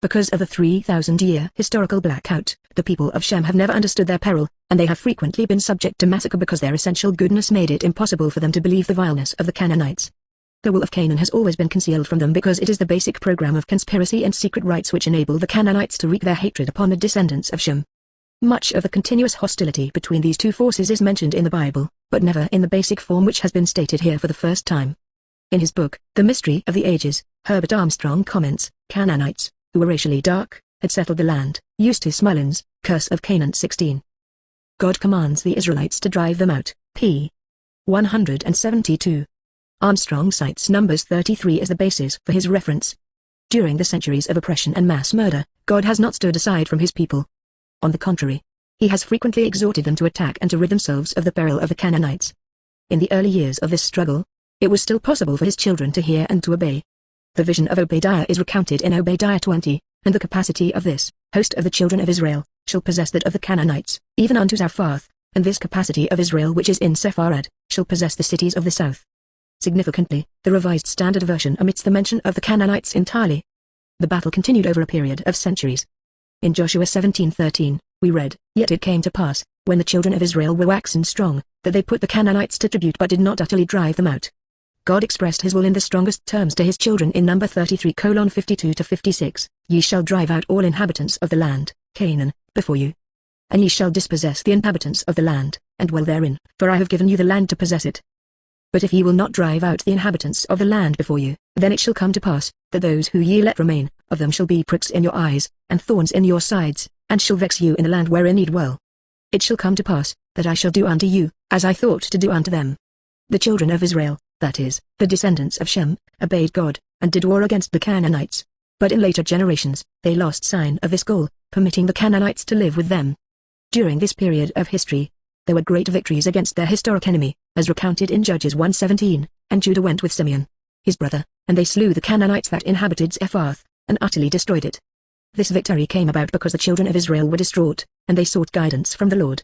Because of the 3,000-year historical blackout, the people of Shem have never understood their peril, and they have frequently been subject to massacre because their essential goodness made it impossible for them to believe the vileness of the Canaanites. The will of Canaan has always been concealed from them because it is the basic program of conspiracy and secret rites which enable the Canaanites to wreak their hatred upon the descendants of Shem. Much of the continuous hostility between these two forces is mentioned in the Bible, but never in the basic form which has been stated here for the first time. In his book, The Mystery of the Ages, Herbert Armstrong comments, Canaanites, who were racially dark, had settled the land. Eustace Mullins, Curse of Canaan 16. God commands the Israelites to drive them out, p. 172. Armstrong cites Numbers 33 as the basis for his reference. During the centuries of oppression and mass murder, God has not stood aside from his people. On the contrary, he has frequently exhorted them to attack and to rid themselves of the peril of the Canaanites. In the early years of this struggle, it was still possible for his children to hear and to obey. The vision of Obadiah is recounted in Obadiah 20, and the capacity of this host of the children of Israel shall possess that of the Canaanites, even unto Zarephath, and this capacity of Israel which is in Sepharad shall possess the cities of the south. Significantly, the Revised Standard Version omits the mention of the Canaanites entirely. The battle continued over a period of centuries. In Joshua 17:13, we read, Yet it came to pass, when the children of Israel were waxen strong, that they put the Canaanites to tribute but did not utterly drive them out. God expressed his will in the strongest terms to his children in Number 33:52-56, Ye shall drive out all inhabitants of the land, Canaan, before you. And ye shall dispossess the inhabitants of the land, and dwell therein, for I have given you the land to possess it. But if ye will not drive out the inhabitants of the land before you, then it shall come to pass, that those who ye let remain, of them shall be pricks in your eyes, and thorns in your sides, and shall vex you in the land wherein ye dwell. It shall come to pass, that I shall do unto you, as I thought to do unto them. The children of Israel, that is, the descendants of Shem, obeyed God, and did war against the Canaanites. But in later generations, they lost sign of this goal, permitting the Canaanites to live with them. During this period of history, there were great victories against their historic enemy, as recounted in Judges 1:17, and Judah went with Simeon, his brother, and they slew the Canaanites that inhabited Sepharth, and utterly destroyed it. This victory came about because the children of Israel were distraught, and they sought guidance from the Lord.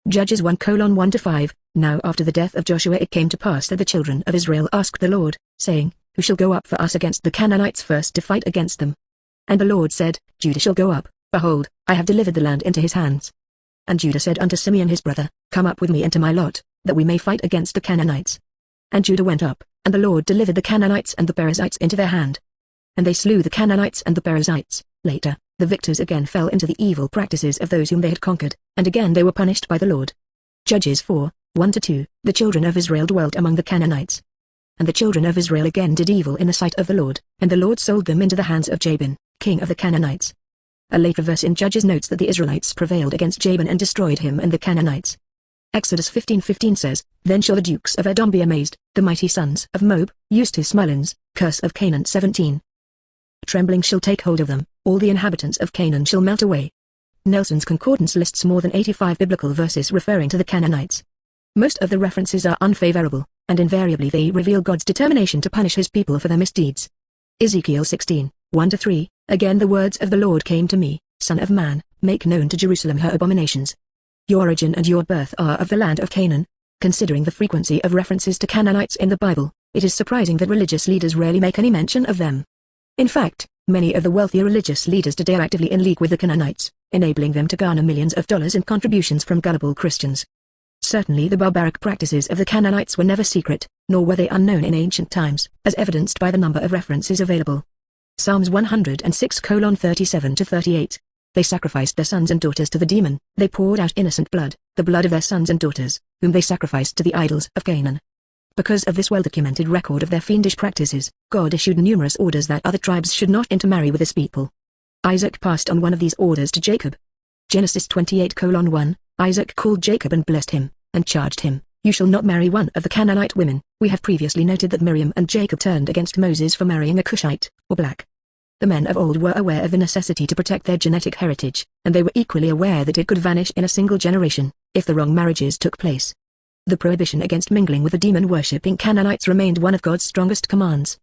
Judges 1:1-5, Now after the death of Joshua it came to pass that the children of Israel asked the Lord, saying, Who shall go up for us against the Canaanites first to fight against them? And the Lord said, Judah shall go up, behold, I have delivered the land into his hands. And Judah said unto Simeon his brother, Come up with me into my lot, that we may fight against the Canaanites. And Judah went up, and the Lord delivered the Canaanites and the Perizzites into their hand. And they slew the Canaanites and the Perizzites. Later, the victors again fell into the evil practices of those whom they had conquered, and again they were punished by the Lord. Judges 4:1-2, The children of Israel dwelt among the Canaanites. And the children of Israel again did evil in the sight of the Lord, and the Lord sold them into the hands of Jabin, king of the Canaanites. A later verse in Judges notes that the Israelites prevailed against Jabin and destroyed him and the Canaanites. Exodus 15:15 says, Then shall the dukes of Edom be amazed, the mighty sons of Moab. Eustace Mullins, Curse of Canaan 17. Trembling shall take hold of them, all the inhabitants of Canaan shall melt away. Nelson's Concordance lists more than 85 biblical verses referring to the Canaanites. Most of the references are unfavorable, and invariably they reveal God's determination to punish his people for their misdeeds. Ezekiel 16:1-3, Again the words of the Lord came to me, Son of man, make known to Jerusalem her abominations. Your origin and your birth are of the land of Canaan. Considering the frequency of references to Canaanites in the Bible, it is surprising that religious leaders rarely make any mention of them. In fact, many of the wealthier religious leaders today are actively in league with the Canaanites, enabling them to garner millions of dollars in contributions from gullible Christians. Certainly the barbaric practices of the Canaanites were never secret, nor were they unknown in ancient times, as evidenced by the number of references available. Psalms 106:37-38. They sacrificed their sons and daughters to the demon, they poured out innocent blood, the blood of their sons and daughters, whom they sacrificed to the idols of Canaan. Because of this well-documented record of their fiendish practices, God issued numerous orders that other tribes should not intermarry with this people. Isaac passed on one of these orders to Jacob. Genesis 28:1, Isaac called Jacob and blessed him, and charged him, "You shall not marry one of the Canaanite women." We have previously noted that Miriam and Jacob turned against Moses for marrying a Cushite, or black. The men of old were aware of the necessity to protect their genetic heritage, and they were equally aware that it could vanish in a single generation, if the wrong marriages took place. The prohibition against mingling with the demon-worshipping Canaanites remained one of God's strongest commands.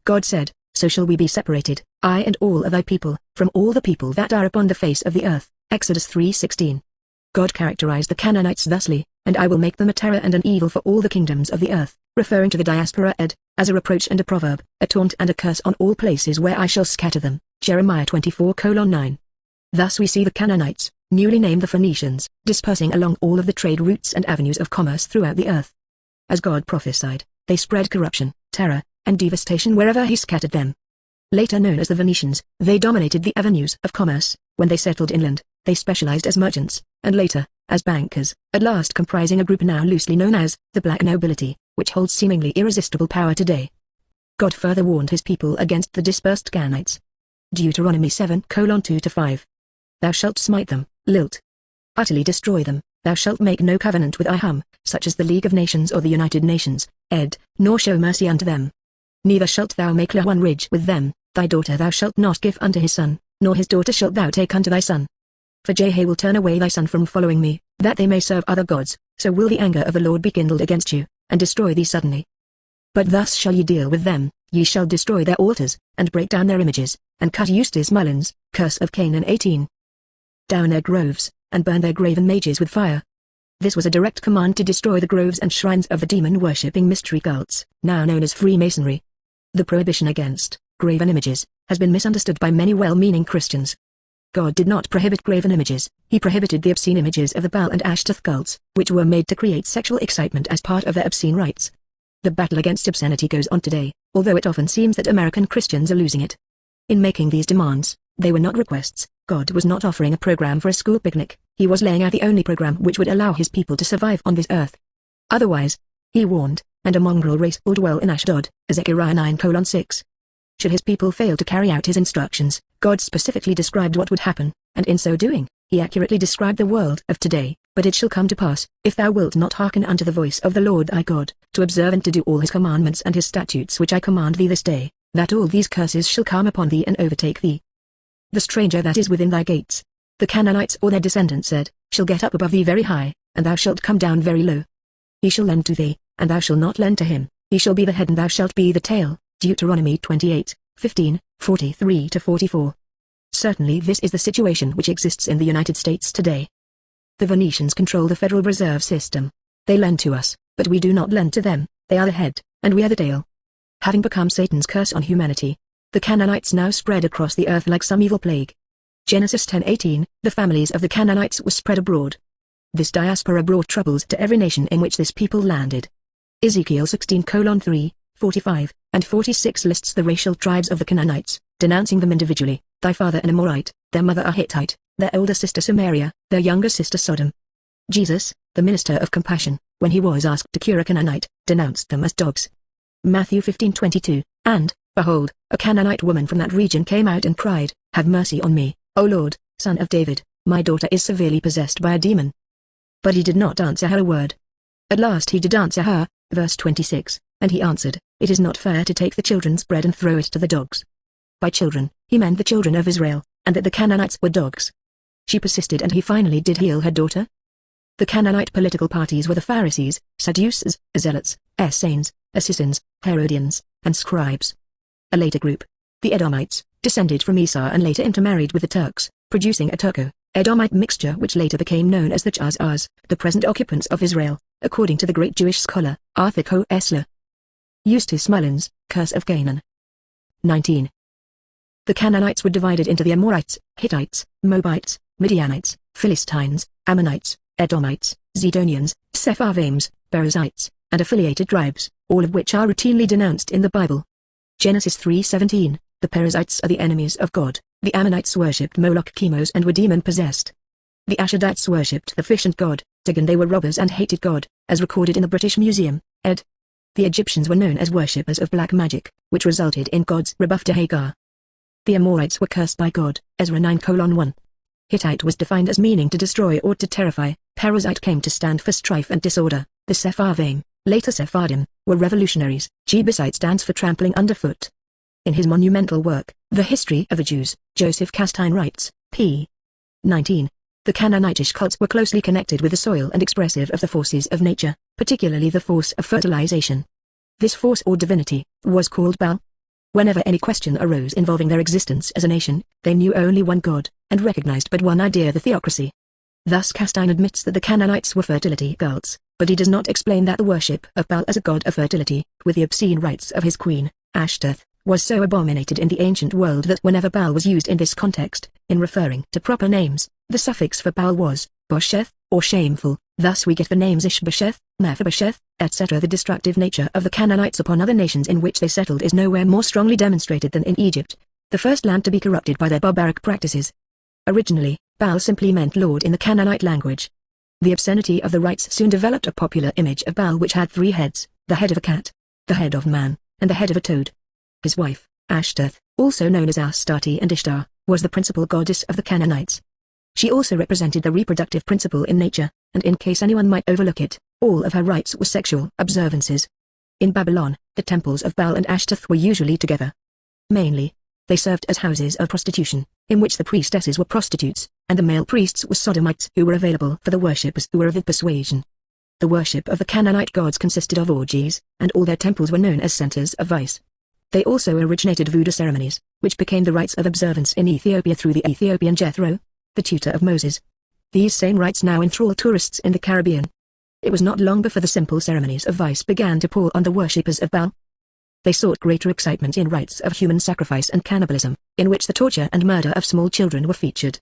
God said, "So shall we be separated, I and all of thy people, from all the people that are upon the face of the earth." Exodus 3:16. God characterized the Canaanites thusly, "And I will make them a terror and an evil for all the kingdoms of the earth," referring to the diaspora as a reproach and a proverb, a taunt and a curse on all places where I shall scatter them. Jeremiah 24:9. Thus we see the Canaanites, newly named the Phoenicians, dispersing along all of the trade routes and avenues of commerce throughout the earth. As God prophesied, they spread corruption, terror, and devastation wherever he scattered them. Later known as the Venetians, they dominated the avenues of commerce. When they settled inland, they specialized as merchants, and later, as bankers, at last comprising a group now loosely known as the Black Nobility, which holds seemingly irresistible power today. God further warned his people against the dispersed Canaanites. Deuteronomy 7:2-5. Thou shalt smite them, lilt. Utterly destroy them. Thou shalt make no covenant with Iham, such as the League of Nations or the United Nations, nor show mercy unto them. Neither shalt thou make one ridge with them. Thy daughter thou shalt not give unto his son, nor his daughter shalt thou take unto thy son. For Jehovah will turn away thy son from following me, that they may serve other gods, so will the anger of the Lord be kindled against you, and destroy thee suddenly. But thus shall ye deal with them, ye shall destroy their altars, and break down their images, and cut Eustace Mullins, Curse of Canaan 18. Down their groves, and burn their graven images with fire. This was a direct command to destroy the groves and shrines of the demon-worshipping mystery cults, now known as Freemasonry. The prohibition against graven images has been misunderstood by many well-meaning Christians. God did not prohibit graven images, he prohibited the obscene images of the Baal and Ashtaroth cults, which were made to create sexual excitement as part of their obscene rites. The battle against obscenity goes on today, although it often seems that American Christians are losing it. In making these demands, they were not requests. God was not offering a program for a school picnic, he was laying out the only program which would allow his people to survive on this earth. Otherwise, he warned, and a mongrel race will dwell in Ashdod, Zechariah 9:6. Should his people fail to carry out his instructions, God specifically described what would happen, and in so doing, he accurately described the world of today. But it shall come to pass, if thou wilt not hearken unto the voice of the Lord thy God, to observe and to do all his commandments and his statutes which I command thee this day, that all these curses shall come upon thee and overtake thee. The stranger that is within thy gates, the Canaanites or their descendants said, shall get up above thee very high, and thou shalt come down very low. He shall lend to thee, and thou shalt not lend to him, he shall be the head and thou shalt be the tail. Deuteronomy 28:15, 43-44. Certainly this is the situation which exists in the United States today. The Venetians control the Federal Reserve System. They lend to us, but we do not lend to them. They are the head, and we are the tail. Having become Satan's curse on humanity, the Canaanites now spread across the earth like some evil plague. Genesis 10:18, the families of the Canaanites were spread abroad. This diaspora brought troubles to every nation in which this people landed. Ezekiel 16:3, 45, and 46 lists the racial tribes of the Canaanites, denouncing them individually: thy father an Amorite, their mother a Hittite, their older sister Samaria, their younger sister Sodom. Jesus, the minister of compassion, when he was asked to cure a Canaanite, denounced them as dogs. Matthew 15:22, and, behold, a Canaanite woman from that region came out and cried, have mercy on me, O Lord, Son of David, my daughter is severely possessed by a demon. But he did not answer her a word. At last he did answer her, verse 26, and he answered, it is not fair to take the children's bread and throw it to the dogs. By children, he meant the children of Israel, and that the Canaanites were dogs. She persisted and he finally did heal her daughter. The Canaanite political parties were the Pharisees, Sadducees, Zealots, Essenes, Essenes, Herodians, and Scribes. A later group, the Edomites, descended from Esau and later intermarried with the Turks, producing a Turco-Edomite mixture which later became known as the Chazars, the present occupants of Israel, according to the great Jewish scholar, Arthur Koestler. Eustace Mullins, Curse of Canaan. 19. The Canaanites were divided into the Amorites, Hittites, Moabites, Midianites, Philistines, Ammonites, Edomites, Zidonians, Sepharvaims, Perizzites, and affiliated tribes, all of which are routinely denounced in the Bible. Genesis 3:17, the Perizzites are the enemies of God, the Ammonites worshipped Moloch Chemos and were demon-possessed. The Ashdodites worshipped the fish and god, Dagon. They were robbers and hated God, as recorded in the British Museum, ed. The Egyptians were known as worshippers of black magic, which resulted in God's rebuff to Hagar. The Amorites were cursed by God, Ezra 9:1. Hittite was defined as meaning to destroy or to terrify. Perizzite came to stand for strife and disorder. The Sepharvaim, later Sephardim, were revolutionaries. Jebusite stands for trampling underfoot. In his monumental work, The History of the Jews, Joseph Castine writes, p. 19. The Canaanitish cults were closely connected with the soil and expressive of the forces of nature, particularly the force of fertilization. This force or divinity was called Baal. Whenever any question arose involving their existence as a nation, they knew only one God, and recognized but one idea: the theocracy. Thus Castine admits that the Canaanites were fertility cults, but he does not explain that the worship of Baal as a god of fertility, with the obscene rites of his queen, Ashtoreth, was so abominated in the ancient world that whenever Baal was used in this context, in referring to proper names, the suffix for Baal was bosheth, or shameful. Thus we get the names Ishbosheth, Mephibosheth, etc. The destructive nature of the Canaanites upon other nations in which they settled is nowhere more strongly demonstrated than in Egypt, the first land to be corrupted by their barbaric practices. Originally, Baal simply meant Lord in the Canaanite language. The obscenity of the rites soon developed a popular image of Baal which had three heads: the head of a cat, the head of man, and the head of a toad. His wife, Ashtoreth, also known as Astarte and Ishtar, was the principal goddess of the Canaanites. She also represented the reproductive principle in nature, and in case anyone might overlook it, all of her rites were sexual observances. In Babylon, the temples of Baal and Ashtoreth were usually together. Mainly, they served as houses of prostitution, in which the priestesses were prostitutes, and the male priests were sodomites who were available for the worshippers who were of the persuasion. The worship of the Canaanite gods consisted of orgies, and all their temples were known as centers of vice. They also originated voodoo ceremonies, which became the rites of observance in Ethiopia through the Ethiopian Jethro, the tutor of Moses. These same rites now enthrall tourists in the Caribbean. It was not long before the simple ceremonies of vice began to pall on the worshippers of Baal. They sought greater excitement in rites of human sacrifice and cannibalism, in which the torture and murder of small children were featured.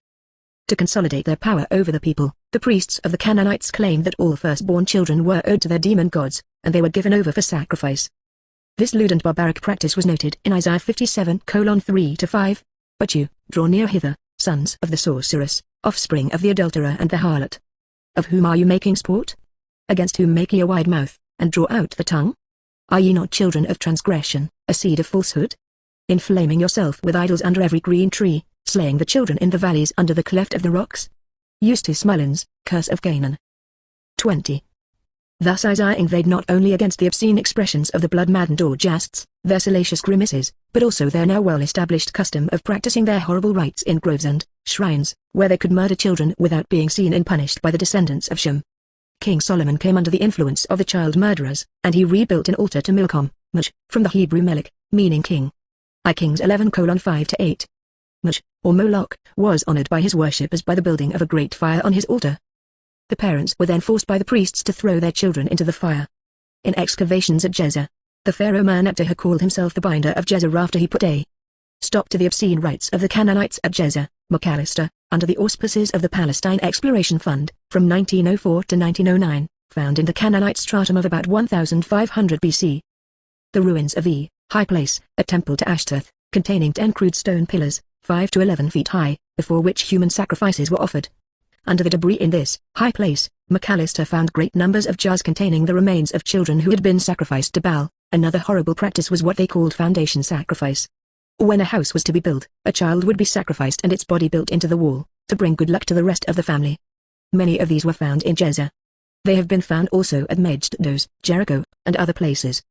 To consolidate their power over the people, the priests of the Canaanites claimed that all firstborn children were owed to their demon gods, and they were given over for sacrifice. This lewd and barbaric practice was noted in Isaiah 57:3-5. But you, draw near hither, sons of the sorceress, offspring of the adulterer and the harlot. Of whom are you making sport? Against whom make ye a wide mouth, and draw out the tongue? Are ye not children of transgression, a seed of falsehood? Inflaming yourself with idols under every green tree, slaying the children in the valleys under the cleft of the rocks? Eustace Mullins, Curse of Canaan. 20. Thus Isaiah inveighed not only against the obscene expressions of the blood-maddened orgiasts, their salacious grimaces, but also their now well-established custom of practicing their horrible rites in groves and shrines, where they could murder children without being seen and punished by the descendants of Shem. King Solomon came under the influence of the child murderers, and he rebuilt an altar to Milcom, from the Hebrew Melech, meaning king. I Kings 11:5-8. Or Moloch, was honored by his worshippers by the building of a great fire on his altar. The parents were then forced by the priests to throw their children into the fire. In excavations at Gezer, the pharaoh Merneptah called himself the binder of Gezer after he put a stop to the obscene rites of the Canaanites at Gezer, McAllister, under the auspices of the Palestine Exploration Fund, from 1904 to 1909, found in the Canaanite stratum of about 1500 BC. The ruins of the high place, a temple to Ashtoreth, containing 10 crude stone pillars, 5 to 11 feet high, before which human sacrifices were offered. Under the debris in this high place, McAllister found great numbers of jars containing the remains of children who had been sacrificed to Baal. Another horrible practice was what they called foundation sacrifice. When a house was to be built, a child would be sacrificed and its body built into the wall, to bring good luck to the rest of the family. Many of these were found in Gezer. They have been found also at Megiddo, Jericho, and other places.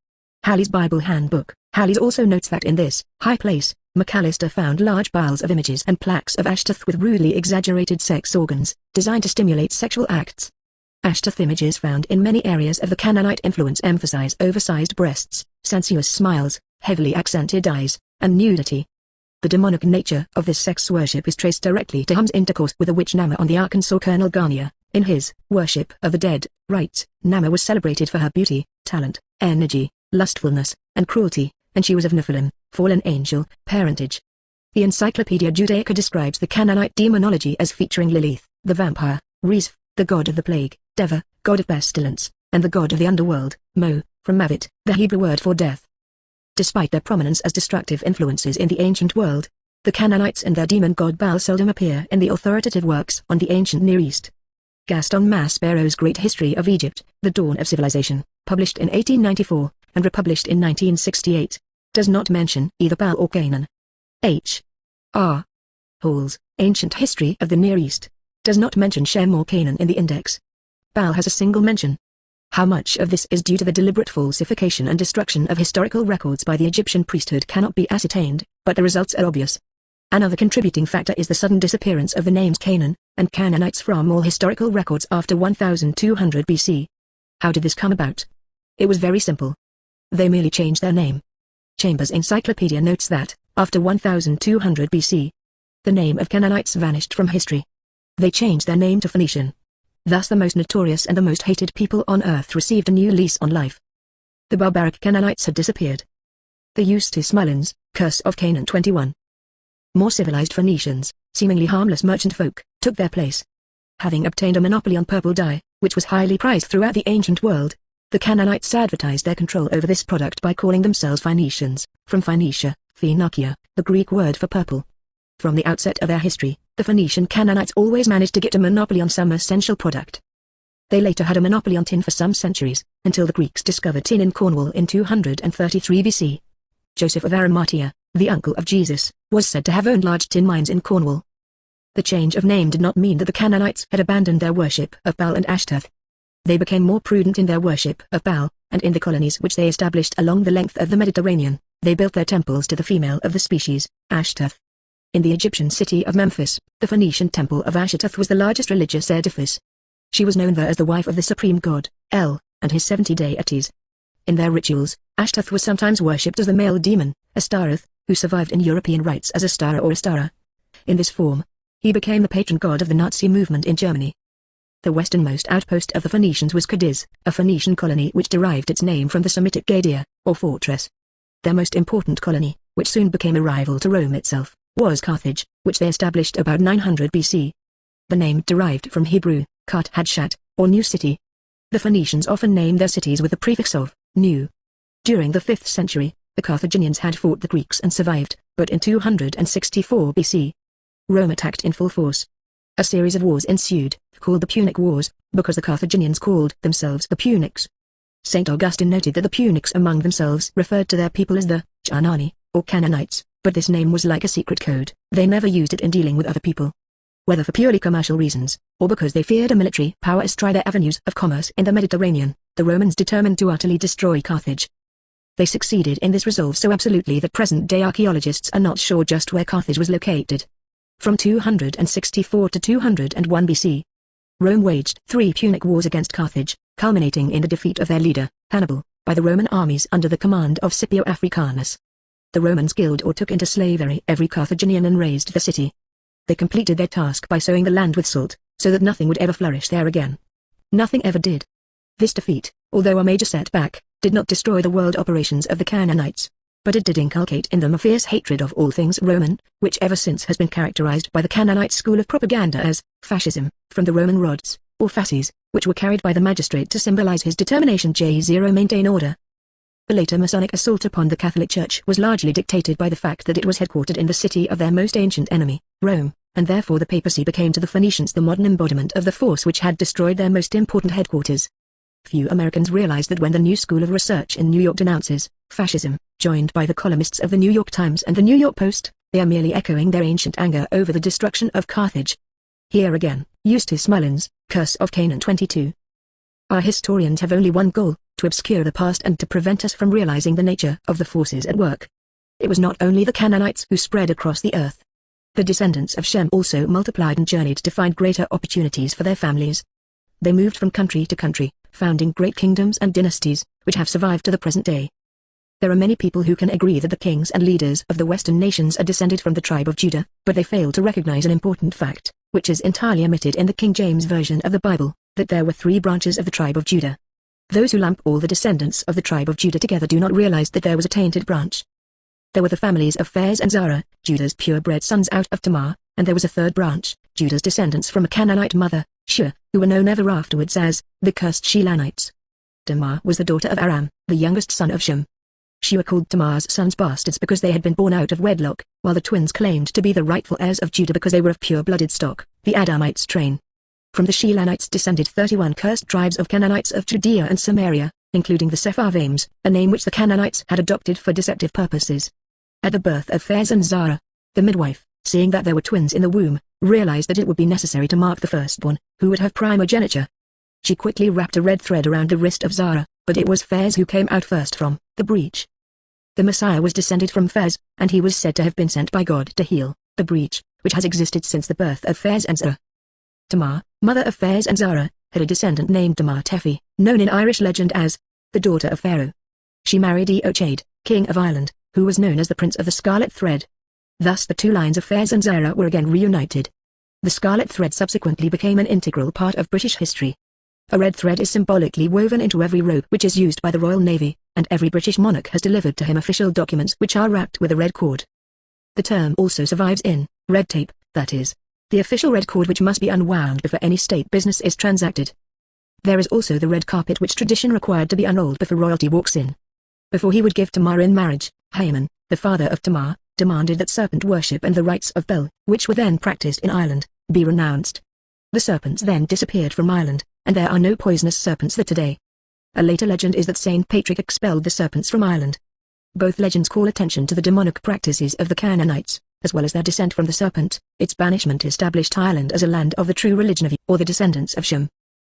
Halley's Bible Handbook. Halley also notes that in this high place, McAllister found large piles of images and plaques of Ashtoreth with rudely exaggerated sex organs, designed to stimulate sexual acts. Ashtoreth images found in many areas of the Canaanite influence emphasize oversized breasts, sensuous smiles, heavily accented eyes, and nudity. The demonic nature of this sex worship is traced directly to Ham's intercourse with the witch Nama on the Arkansas Colonel Garnier. In his Worship of the Dead rites, Nama was celebrated for her beauty, talent, energy, lustfulness, and cruelty, and she was of Nephilim, fallen angel, parentage. The Encyclopedia Judaica describes the Canaanite demonology as featuring Lilith, the vampire, Rezph, the god of the plague, Deva, god of pestilence, and the god of the underworld, Mo, from Mavit, the Hebrew word for death. Despite their prominence as destructive influences in the ancient world, The Canaanites and their demon god Baal seldom appear in the authoritative works on the ancient Near East. Gaston Maspero's Great History of Egypt, The Dawn of Civilization, published in 1894, and republished in 1968, does not mention either Baal or Canaan. H. R. Hall's Ancient History of the Near East does not mention Shem or Canaan in the index. Baal has a single mention. How much of this is due to the deliberate falsification and destruction of historical records by the Egyptian priesthood cannot be ascertained, but the results are obvious. Another contributing factor is the sudden disappearance of the names Canaan and Canaanites from all historical records after 1200 BC. How did this come about? It was very simple. They merely changed their name. Chambers' Encyclopedia notes that, after 1200 BC, the name of Canaanites vanished from history. They changed their name to Phoenician. Thus the most notorious and the most hated people on earth received a new lease on life. The barbaric Canaanites had disappeared. The Eustace Mullins, Curse of Canaan 21. More civilized Phoenicians, seemingly harmless merchant folk, took their place. Having obtained a monopoly on purple dye, which was highly prized throughout the ancient world, the Canaanites advertised their control over this product by calling themselves Phoenicians, from Phoenicia, Phoenicia, the Greek word for purple. From the outset of their history, the Phoenician Canaanites always managed to get a monopoly on some essential product. They later had a monopoly on tin for some centuries, until the Greeks discovered tin in Cornwall in 233 BC. Joseph of Arimathea, the uncle of Jesus, was said to have owned large tin mines in Cornwall. The change of name did not mean that the Canaanites had abandoned their worship of Baal and Ashtaroth. They became more prudent in their worship of Baal, and in the colonies which they established along the length of the Mediterranean, they built their temples to the female of the species, Ashtaroth. In the Egyptian city of Memphis, the Phoenician temple of Ashtaroth was the largest religious edifice. She was known there as the wife of the supreme god, El, and his 70 deities. In their rituals, Ashtaroth was sometimes worshipped as the male demon, Astaroth, who survived in European rites as Astara or Astara. In this form, he became the patron god of the Nazi movement in Germany. The westernmost outpost of the Phoenicians was Cadiz, a Phoenician colony which derived its name from the Semitic Gadia, or fortress. Their most important colony, which soon became a rival to Rome itself, was Carthage, which they established about 900 BC. The name derived from Hebrew, Kart Hadshat, or New City. The Phoenicians often named their cities with the prefix of new. During the 5th century, the Carthaginians had fought the Greeks and survived, but in 264 BC, Rome attacked in full force. A series of wars ensued, called the Punic Wars, because the Carthaginians called themselves the Punics. St. Augustine noted that the Punics among themselves referred to their people as the Chanani, or Canaanites, but this name was like a secret code. They never used it in dealing with other people. Whether for purely commercial reasons, or because they feared a military power astride their avenues of commerce in the Mediterranean, the Romans determined to utterly destroy Carthage. They succeeded in this resolve so absolutely that present-day archaeologists are not sure just where Carthage was located. From 264 to 201 BC, Rome waged 3 Punic Wars against Carthage, culminating in the defeat of their leader, Hannibal, by the Roman armies under the command of Scipio Africanus. The Romans killed or took into slavery every Carthaginian and razed the city. They completed their task by sowing the land with salt, so that nothing would ever flourish there again. Nothing ever did. This defeat, although a major setback, did not destroy the world operations of the Canaanites, but it did inculcate in them a fierce hatred of all things Roman, which ever since has been characterized by the Canaanite school of propaganda as fascism, from the Roman rods, or fasces, which were carried by the magistrate to symbolize his determination to maintain order. The later Masonic assault upon the Catholic Church was largely dictated by the fact that it was headquartered in the city of their most ancient enemy, Rome, and therefore the papacy became to the Phoenicians the modern embodiment of the force which had destroyed their most important headquarters. Few Americans realize that when the New School of Research in New York denounces fascism, joined by the columnists of the New York Times and the New York Post, they are merely echoing their ancient anger over the destruction of Carthage. Here again, Eustace Mullins, Curse of Canaan 22. Our historians have only one goal, to obscure the past and to prevent us from realizing the nature of the forces at work. It was not only the Canaanites who spread across the earth. The descendants of Shem also multiplied and journeyed to find greater opportunities for their families. They moved from country to country, founding great kingdoms and dynasties, which have survived to the present day. There are many people who can agree that the kings and leaders of the Western nations are descended from the tribe of Judah, but they fail to recognize an important fact, which is entirely omitted in the King James Version of the Bible, that there were 3 branches of the tribe of Judah. Those who lump all the descendants of the tribe of Judah together do not realize that there was a tainted branch. There were the families of Pharez and Zara, Judah's purebred sons out of Tamar, and there was a 3rd branch, Judah's descendants from a Canaanite mother, Shua, who were known ever afterwards as the cursed Shelanites. Tamar was the daughter of Aram, the youngest son of Shem. Shua called Tamar's sons bastards because they had been born out of wedlock, while the twins claimed to be the rightful heirs of Judah because they were of pure-blooded stock, the Adamites' train. From the Shelanites descended 31 cursed tribes of Canaanites of Judea and Samaria, including the Sepharvaims, a name which the Canaanites had adopted for deceptive purposes. At the birth of Pharez and Zara, the midwife, seeing that there were twins in the womb, realized that it would be necessary to mark the firstborn, who would have primogeniture. She quickly wrapped a red thread around the wrist of Zara, but it was Pharez who came out first from the breach. The Messiah was descended from Pharez, and he was said to have been sent by God to heal the breach, which has existed since the birth of Pharez and Zara. Tamar, mother of Pharez and Zara, had a descendant named Tamar Tefi, known in Irish legend as the daughter of Pharaoh. She married Eochaid, king of Ireland, who was known as the Prince of the Scarlet Thread. Thus the two lines of Pharez and Zara were again reunited. The scarlet thread subsequently became an integral part of British history. A red thread is symbolically woven into every robe which is used by the Royal Navy, and every British monarch has delivered to him official documents which are wrapped with a red cord. The term also survives in red tape, that is, the official red cord which must be unwound before any state business is transacted. There is also the red carpet which tradition required to be unrolled before royalty walks in. Before he would give Tamar in marriage, Haman, the father of Tamar, demanded that serpent worship and the rites of Bel, which were then practiced in Ireland, be renounced. The serpents then disappeared from Ireland, and there are no poisonous serpents there today. A later legend is that Saint Patrick expelled the serpents from Ireland. Both legends call attention to the demonic practices of the Canaanites, as well as their descent from the serpent. Its banishment established Ireland as a land of the true religion of or the descendants of Shem.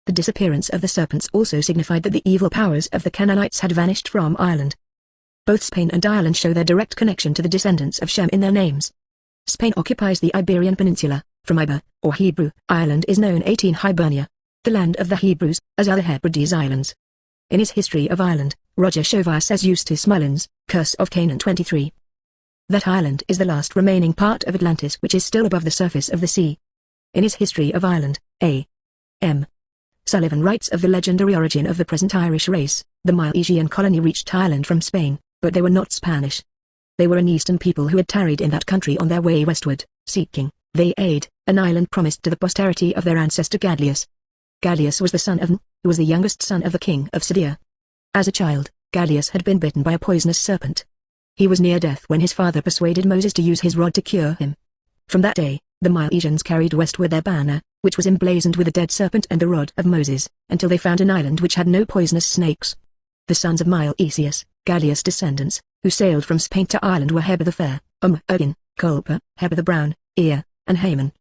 The disappearance of the serpents also signified that the evil powers of the Canaanites had vanished from Ireland. Both Spain and Ireland show their direct connection to the descendants of Shem in their names. Spain occupies the Iberian Peninsula, from Iber, or Hebrew. Ireland is known 18 Hibernia, the land of the Hebrews, as are the Hebrides Islands. In his History of Ireland, Roger Chauvin says Eustace Mullins, Curse of Canaan 23. That Ireland is the last remaining part of Atlantis which is still above the surface of the sea. In his History of Ireland, A. M. Sullivan writes of the legendary origin of the present Irish race. The Milesian colony reached Ireland from Spain, but they were not Spanish. They were an eastern people who had tarried in that country on their way westward, seeking, they aid, an island promised to the posterity of their ancestor Gadlius. Gadlius was the son of N, who was the youngest son of the king of Sidea. As a child, Gadlius had been bitten by a poisonous serpent. He was near death when his father persuaded Moses to use his rod to cure him. From that day, the Milesians carried westward their banner, which was emblazoned with a dead serpent and the rod of Moses, until they found an island which had no poisonous snakes. The sons of Milesius, Gadlius' descendants, who sailed from Spain to Ireland were Heber the Fair, Urgin, Culper, Heber the Brown, Ea, and Haman.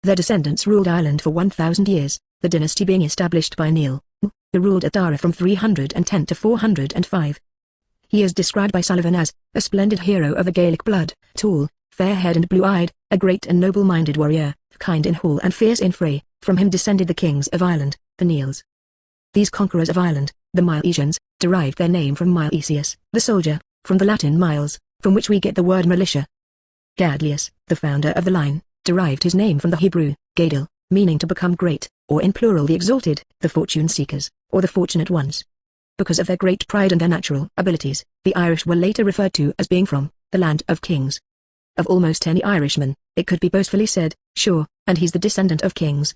Their descendants ruled Ireland for 1,000 years, the dynasty being established by Neil, who ruled at Dara from 310 to 405. He is described by Sullivan as a splendid hero of the Gaelic blood, tall, fair-haired and blue-eyed, a great and noble-minded warrior, kind in hall and fierce in fray. From him descended the kings of Ireland, the Neils. These conquerors of Ireland, the Milesians, derived their name from Milesius, the soldier, from the Latin miles, from which we get the word militia. Gadlius, the founder of the line, derived his name from the Hebrew, Gadil, meaning to become great, or in plural the exalted, the fortune-seekers, or the fortunate ones. Because of their great pride and their natural abilities, the Irish were later referred to as being from the land of kings. Of almost any Irishman, it could be boastfully said, sure, and he's the descendant of kings.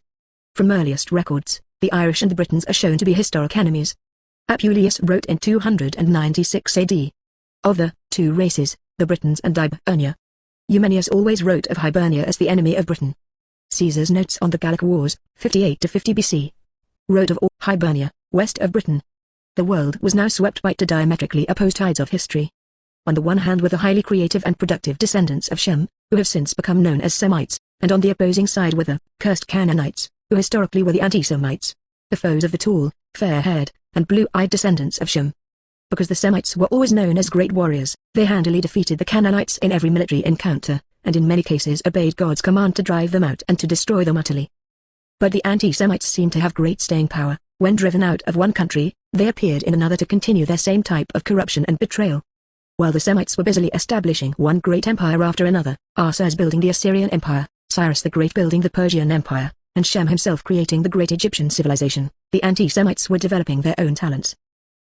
From earliest records, the Irish and the Britons are shown to be historic enemies. Apuleius wrote in 296 AD. Of the two races, the Britons and Hibernia. Eumenius always wrote of Hibernia as the enemy of Britain. Caesar's notes on the Gallic Wars, 58 to 50 BC, wrote of all Hibernia, west of Britain. The world was now swept by two diametrically opposed tides of history. On the one hand were the highly creative and productive descendants of Shem, who have since become known as Semites, and on the opposing side were the cursed Canaanites, who historically were the anti-Semites, the foes of the tall, fair-haired, and blue-eyed descendants of Shem. Because the Semites were always known as great warriors, they handily defeated the Canaanites in every military encounter, and in many cases obeyed God's command to drive them out and to destroy them utterly. But the anti-Semites seemed to have great staying power. When driven out of one country, they appeared in another to continue their same type of corruption and betrayal. While the Semites were busily establishing one great empire after another, Asa building the Assyrian Empire, Cyrus the Great building the Persian Empire, and Shem himself creating the great Egyptian civilization, the anti-Semites were developing their own talents.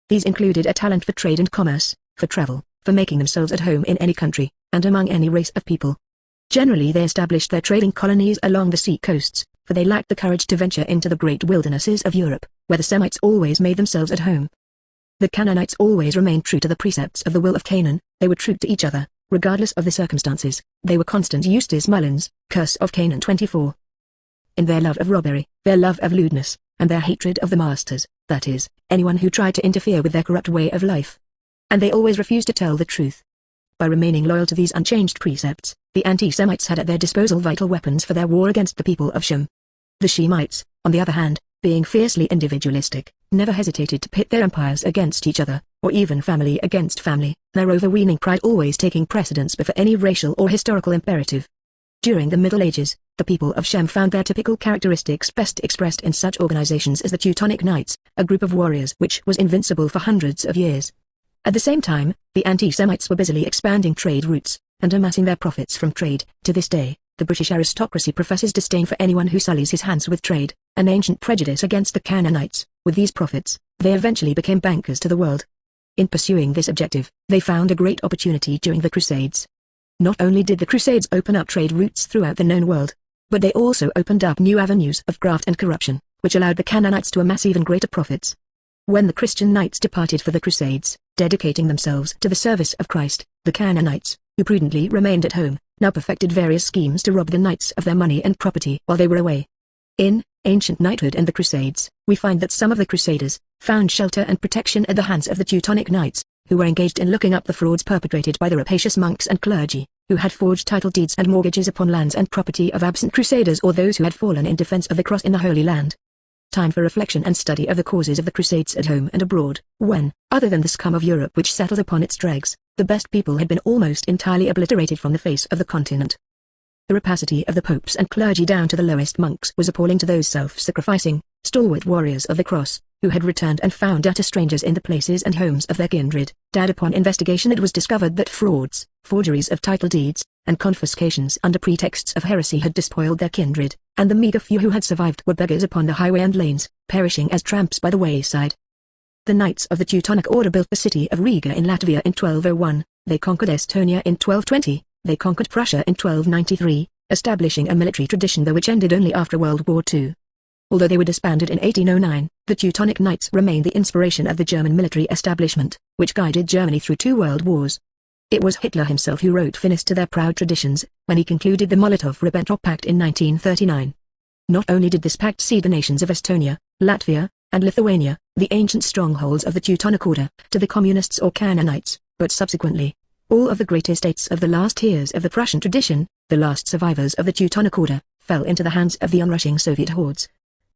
These included a talent for trade and commerce, for travel, for making themselves at home in any country, and among any race of people. Generally they established their trading colonies along the sea coasts, for they lacked the courage to venture into the great wildernesses of Europe, where the Semites always made themselves at home. The Canaanites always remained true to the precepts of the will of Canaan. They were true to each other, regardless of the circumstances. They were constant. Eustace Mullins, Curse of Canaan 24. In their love of robbery, their love of lewdness, and their hatred of the masters, that is, anyone who tried to interfere with their corrupt way of life. And they always refused to tell the truth. By remaining loyal to these unchanged precepts, the anti-Semites had at their disposal vital weapons for their war against the people of Shem. The Shemites, on the other hand, being fiercely individualistic, never hesitated to pit their empires against each other, or even family against family, their overweening pride always taking precedence before any racial or historical imperative. During the Middle Ages, the people of Shem found their typical characteristics best expressed in such organizations as the Teutonic Knights, a group of warriors which was invincible for hundreds of years. At the same time, the anti-Semites were busily expanding trade routes, and amassing their profits from trade. To this day, the British aristocracy professes disdain for anyone who sullies his hands with trade, an ancient prejudice against the Canaanites. With these profits, they eventually became bankers to the world. In pursuing this objective, they found a great opportunity during the Crusades. Not only did the Crusades open up trade routes throughout the known world, but they also opened up new avenues of graft and corruption, which allowed the Canaanites to amass even greater profits. When the Christian knights departed for the Crusades, dedicating themselves to the service of Christ, the Canaanites, who prudently remained at home, now perfected various schemes to rob the knights of their money and property while they were away. In Ancient Knighthood and the Crusades, we find that some of the Crusaders found shelter and protection at the hands of the Teutonic Knights, who were engaged in looking up the frauds perpetrated by the rapacious monks and clergy, who had forged title deeds and mortgages upon lands and property of absent Crusaders or those who had fallen in defense of the cross in the Holy Land. Time for reflection and study of the causes of the Crusades at home and abroad, when, other than the scum of Europe which settled upon its dregs, the best people had been almost entirely obliterated from the face of the continent. The rapacity of the popes and clergy down to the lowest monks was appalling to those self-sacrificing, stalwart warriors of the cross, who had returned and found utter strangers in the places and homes of their kindred. Upon investigation it was discovered that frauds, forgeries of title deeds, and confiscations under pretexts of heresy had despoiled their kindred, and the meager few who had survived were beggars upon the highway and lanes, perishing as tramps by the wayside. The Knights of the Teutonic Order built the city of Riga in Latvia in 1201, they conquered Estonia in 1220, they conquered Prussia in 1293, establishing a military tradition though which ended only after World War II. Although they were disbanded in 1809, the Teutonic Knights remained the inspiration of the German military establishment, which guided Germany through 2 world wars. It was Hitler himself who wrote finis to their proud traditions, when he concluded the Molotov-Ribbentrop Pact in 1939. Not only did this pact cede the nations of Estonia, Latvia, and Lithuania, the ancient strongholds of the Teutonic Order, to the Communists or Canaanites, but subsequently, all of the great estates of the last tiers of the Prussian tradition, the last survivors of the Teutonic Order, fell into the hands of the onrushing Soviet hordes.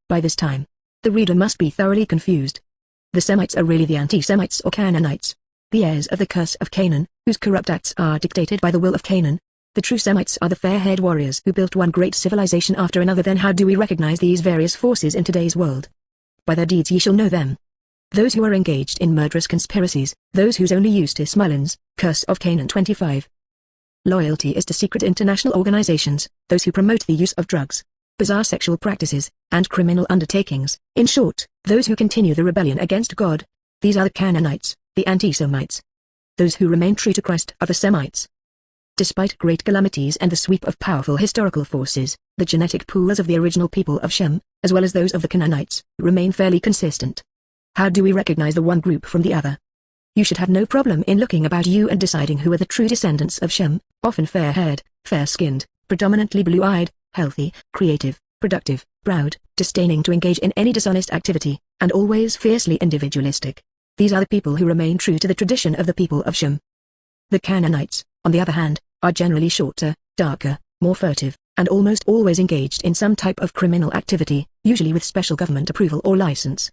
By this time, the reader must be thoroughly confused. The Semites are really the anti-Semites or Canaanites, the heirs of the curse of Canaan, whose corrupt acts are dictated by the will of Canaan. The true Semites are the fair-haired warriors who built one great civilization after another. Then how do we recognize these various forces in today's world? By their deeds ye shall know them. Those who are engaged in murderous conspiracies, those whose only Eustace Mullins, Curse of Canaan 25. Loyalty is to secret international organizations, those who promote the use of drugs, bizarre sexual practices, and criminal undertakings, in short, those who continue the rebellion against God. These are the Canaanites, the anti-Semites. Those who remain true to Christ are the Semites. Despite great calamities and the sweep of powerful historical forces, the genetic pools of the original people of Shem, as well as those of the Canaanites, remain fairly consistent. How do we recognize the one group from the other? You should have no problem in looking about you and deciding who are the true descendants of Shem, often fair-haired, fair-skinned, predominantly blue-eyed, healthy, creative, productive, proud, disdaining to engage in any dishonest activity, and always fiercely individualistic. These are the people who remain true to the tradition of the people of Shem. The Canaanites, on the other hand, are generally shorter, darker, more furtive, and almost always engaged in some type of criminal activity, usually with special government approval or license.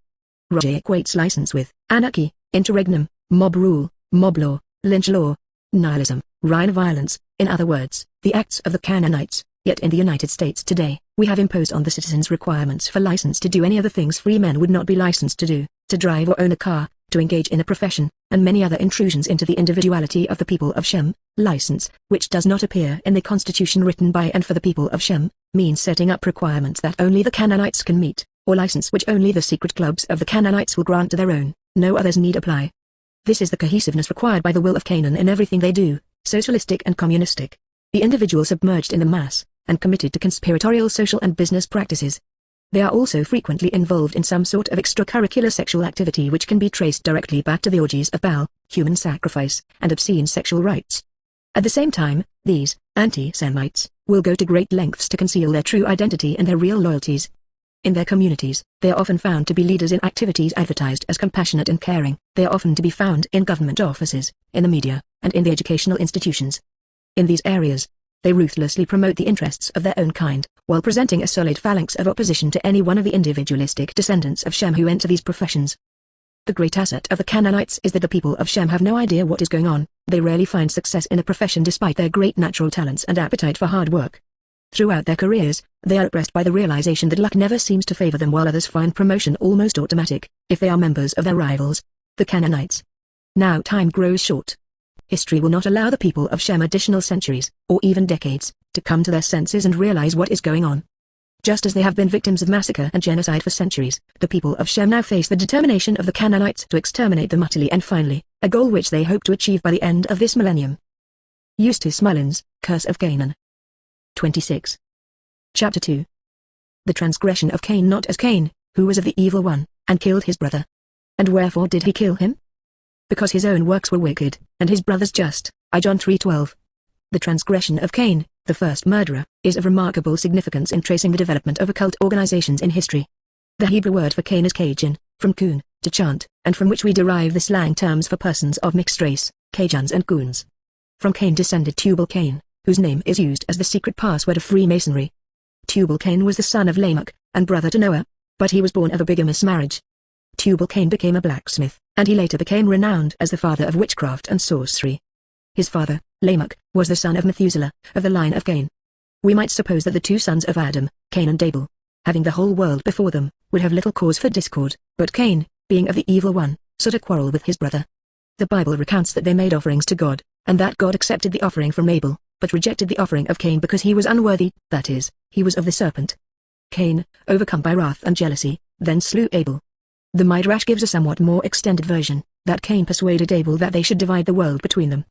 Roger equates license with anarchy, interregnum, mob rule, mob law, lynch law, nihilism, rhino violence, in other words, the acts of the Canaanites. Yet in the United States today, we have imposed on the citizens requirements for license to do any other things free men would not be licensed to do, to drive or own a car, to engage in a profession, and many other intrusions into the individuality of the people of Shem. License, which does not appear in the constitution written by and for the people of Shem, means setting up requirements that only the Canaanites can meet, or license which only the secret clubs of the Canaanites will grant to their own, no others need apply. This is the cohesiveness required by the will of Canaan in everything they do, socialistic and communistic. The individual submerged in the mass, and committed to conspiratorial social and business practices. They are also frequently involved in some sort of extracurricular sexual activity which can be traced directly back to the orgies of Baal, human sacrifice, and obscene sexual rites. At the same time, these anti-Semites will go to great lengths to conceal their true identity and their real loyalties. In their communities, they are often found to be leaders in activities advertised as compassionate and caring. They are often to be found in government offices, in the media, and in the educational institutions. In these areas, they ruthlessly promote the interests of their own kind, while presenting a solid phalanx of opposition to any one of the individualistic descendants of Shem who enter these professions. The great asset of the Canaanites is that the people of Shem have no idea what is going on. They rarely find success in a profession despite their great natural talents and appetite for hard work. Throughout their careers, they are oppressed by the realization that luck never seems to favor them while others find promotion almost automatic, if they are members of their rivals, the Canaanites. Now time grows short. History will not allow the people of Shem additional centuries, or even decades, to come to their senses and realize what is going on. Just as they have been victims of massacre and genocide for centuries, the people of Shem now face the determination of the Canaanites to exterminate them utterly and finally, a goal which they hope to achieve by the end of this millennium. Eustace Mullins, Curse of Canaan. 26. Chapter 2. The transgression of Cain. Not as Cain, who was of the evil one, and killed his brother. And wherefore did he kill him? Because his own works were wicked, and his brother's just. John 3:12. The transgression of Cain, the first murderer, is of remarkable significance in tracing the development of occult organizations in history. The Hebrew word for Cain is Cajun, from coon, to chant, and from which we derive the slang terms for persons of mixed race, Cajuns and goons. From Cain descended Tubal-Cain, whose name is used as the secret password of Freemasonry. Tubal-Cain was the son of Lamech, and brother to Noah, but he was born of a bigamous marriage. Tubal-Cain became a blacksmith, and he later became renowned as the father of witchcraft and sorcery. His father, Lamech, was the son of Methuselah, of the line of Cain. We might suppose that the two sons of Adam, Cain and Abel, having the whole world before them, would have little cause for discord, but Cain, being of the evil one, sought a quarrel with his brother. The Bible recounts that they made offerings to God, and that God accepted the offering from Abel, but rejected the offering of Cain because he was unworthy, that is, he was of the serpent. Cain, overcome by wrath and jealousy, then slew Abel. The Midrash gives a somewhat more extended version, that Cain persuaded Abel that they should divide the world between them.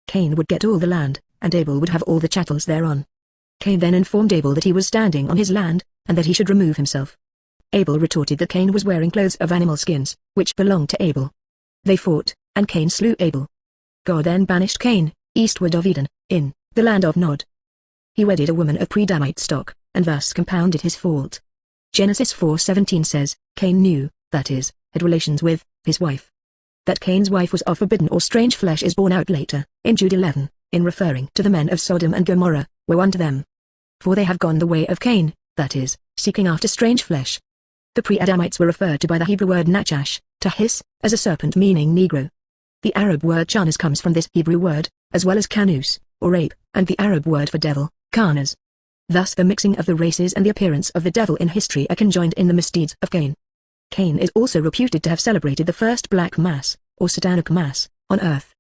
Cain would get all the land, and Abel would have all the chattels thereon. Cain then informed Abel that he was standing on his land, and that he should remove himself. Abel retorted that Cain was wearing clothes of animal skins, which belonged to Abel. They fought, and Cain slew Abel. God then banished Cain, eastward of Eden, in the land of Nod. He wedded a woman of pre-Adamite stock, and thus compounded his fault. Genesis 4:17 says, Cain knew, that is, had relations with, his wife. That Cain's wife was of forbidden or strange flesh is borne out later, in Jude 11, in referring to the men of Sodom and Gomorrah, woe unto them. For they have gone the way of Cain, that is, seeking after strange flesh. The pre-Adamites were referred to by the Hebrew word nachash, to hiss, as a serpent meaning Negro. The Arab word chanas comes from this Hebrew word, as well as canus, or ape, and the Arab word for devil, kanas. Thus the mixing of the races and the appearance of the devil in history are conjoined in the misdeeds of Cain. Cain is also reputed to have celebrated the first Black Mass, or Satanic Mass, on earth.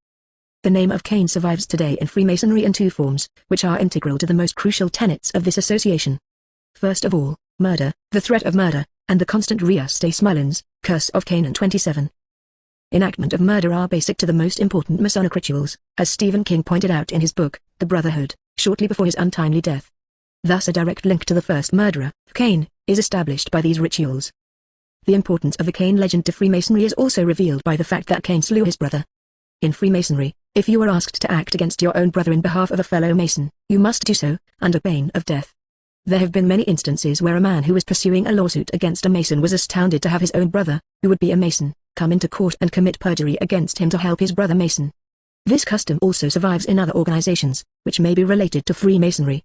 The name of Cain survives today in Freemasonry in two forms, which are integral to the most crucial tenets of this association. First of all, murder, the threat of murder, and the constant Eustace Mullins, Curse of Canaan 27. Enactment of murder are basic to the most important Masonic rituals, as Stephen King pointed out in his book, The Brotherhood, shortly before his untimely death. Thus a direct link to the first murderer, Cain, is established by these rituals. The importance of the Cain legend to Freemasonry is also revealed by the fact that Cain slew his brother. In Freemasonry, if you are asked to act against your own brother in behalf of a fellow Mason, you must do so, under pain of death. There have been many instances where a man who was pursuing a lawsuit against a Mason was astounded to have his own brother, who would be a Mason, come into court and commit perjury against him to help his brother Mason. This custom also survives in other organizations, which may be related to Freemasonry.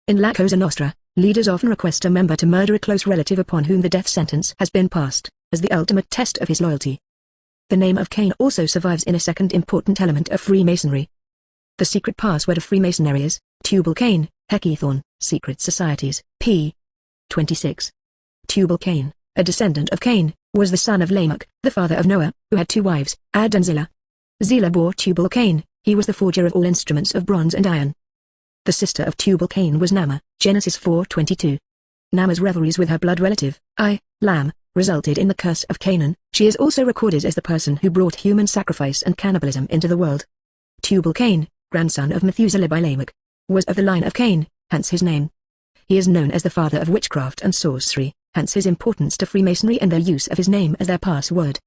In La Cosa Nostra, leaders often request a member to murder a close relative upon whom the death sentence has been passed, as the ultimate test of his loyalty. The name of Cain also survives in a second important element of Freemasonry. The secret password of Freemasonry is Tubal-Cain, Hecathon, Secret Societies, p. 26. Tubal-Cain, a descendant of Cain, was the son of Lamech, the father of Noah, who had two wives, Ad and Zillah. Zillah bore Tubal-Cain, he was the forger of all instruments of bronze and iron. The sister of Tubal-Cain was Naamah, Genesis 4:22. Naamah's revelries with her blood relative, Lam, resulted in the curse of Canaan. She is also recorded as the person who brought human sacrifice and cannibalism into the world. Tubal-Cain, grandson of Methuselah by Lamech, was of the line of Cain, hence his name. He is known as the father of witchcraft and sorcery, hence his importance to Freemasonry and their use of his name as their password.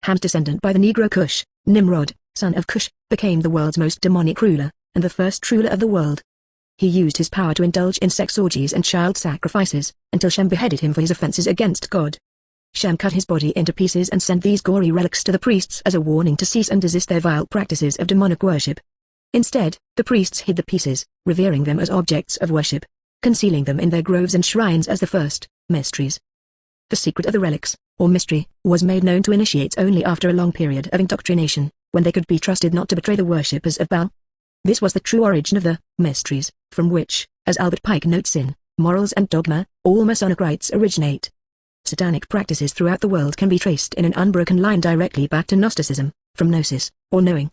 Ham's descendant by the Negro Cush, Nimrod, son of Cush, became the world's most demonic ruler, and the first ruler of the world. He used his power to indulge in sex orgies and child sacrifices, until Shem beheaded him for his offenses against God. Shem cut his body into pieces and sent these gory relics to the priests as a warning to cease and desist their vile practices of demonic worship. Instead, the priests hid the pieces, revering them as objects of worship, concealing them in their groves and shrines as the first mysteries. The secret of the relics, or mystery, was made known to initiates only after a long period of indoctrination, when they could be trusted not to betray the worshippers of Baal. This was the true origin of the mysteries, from which, as Albert Pike notes in Morals and Dogma, all Masonic rites originate. Satanic practices throughout the world can be traced in an unbroken line directly back to Gnosticism, from gnosis, or knowing.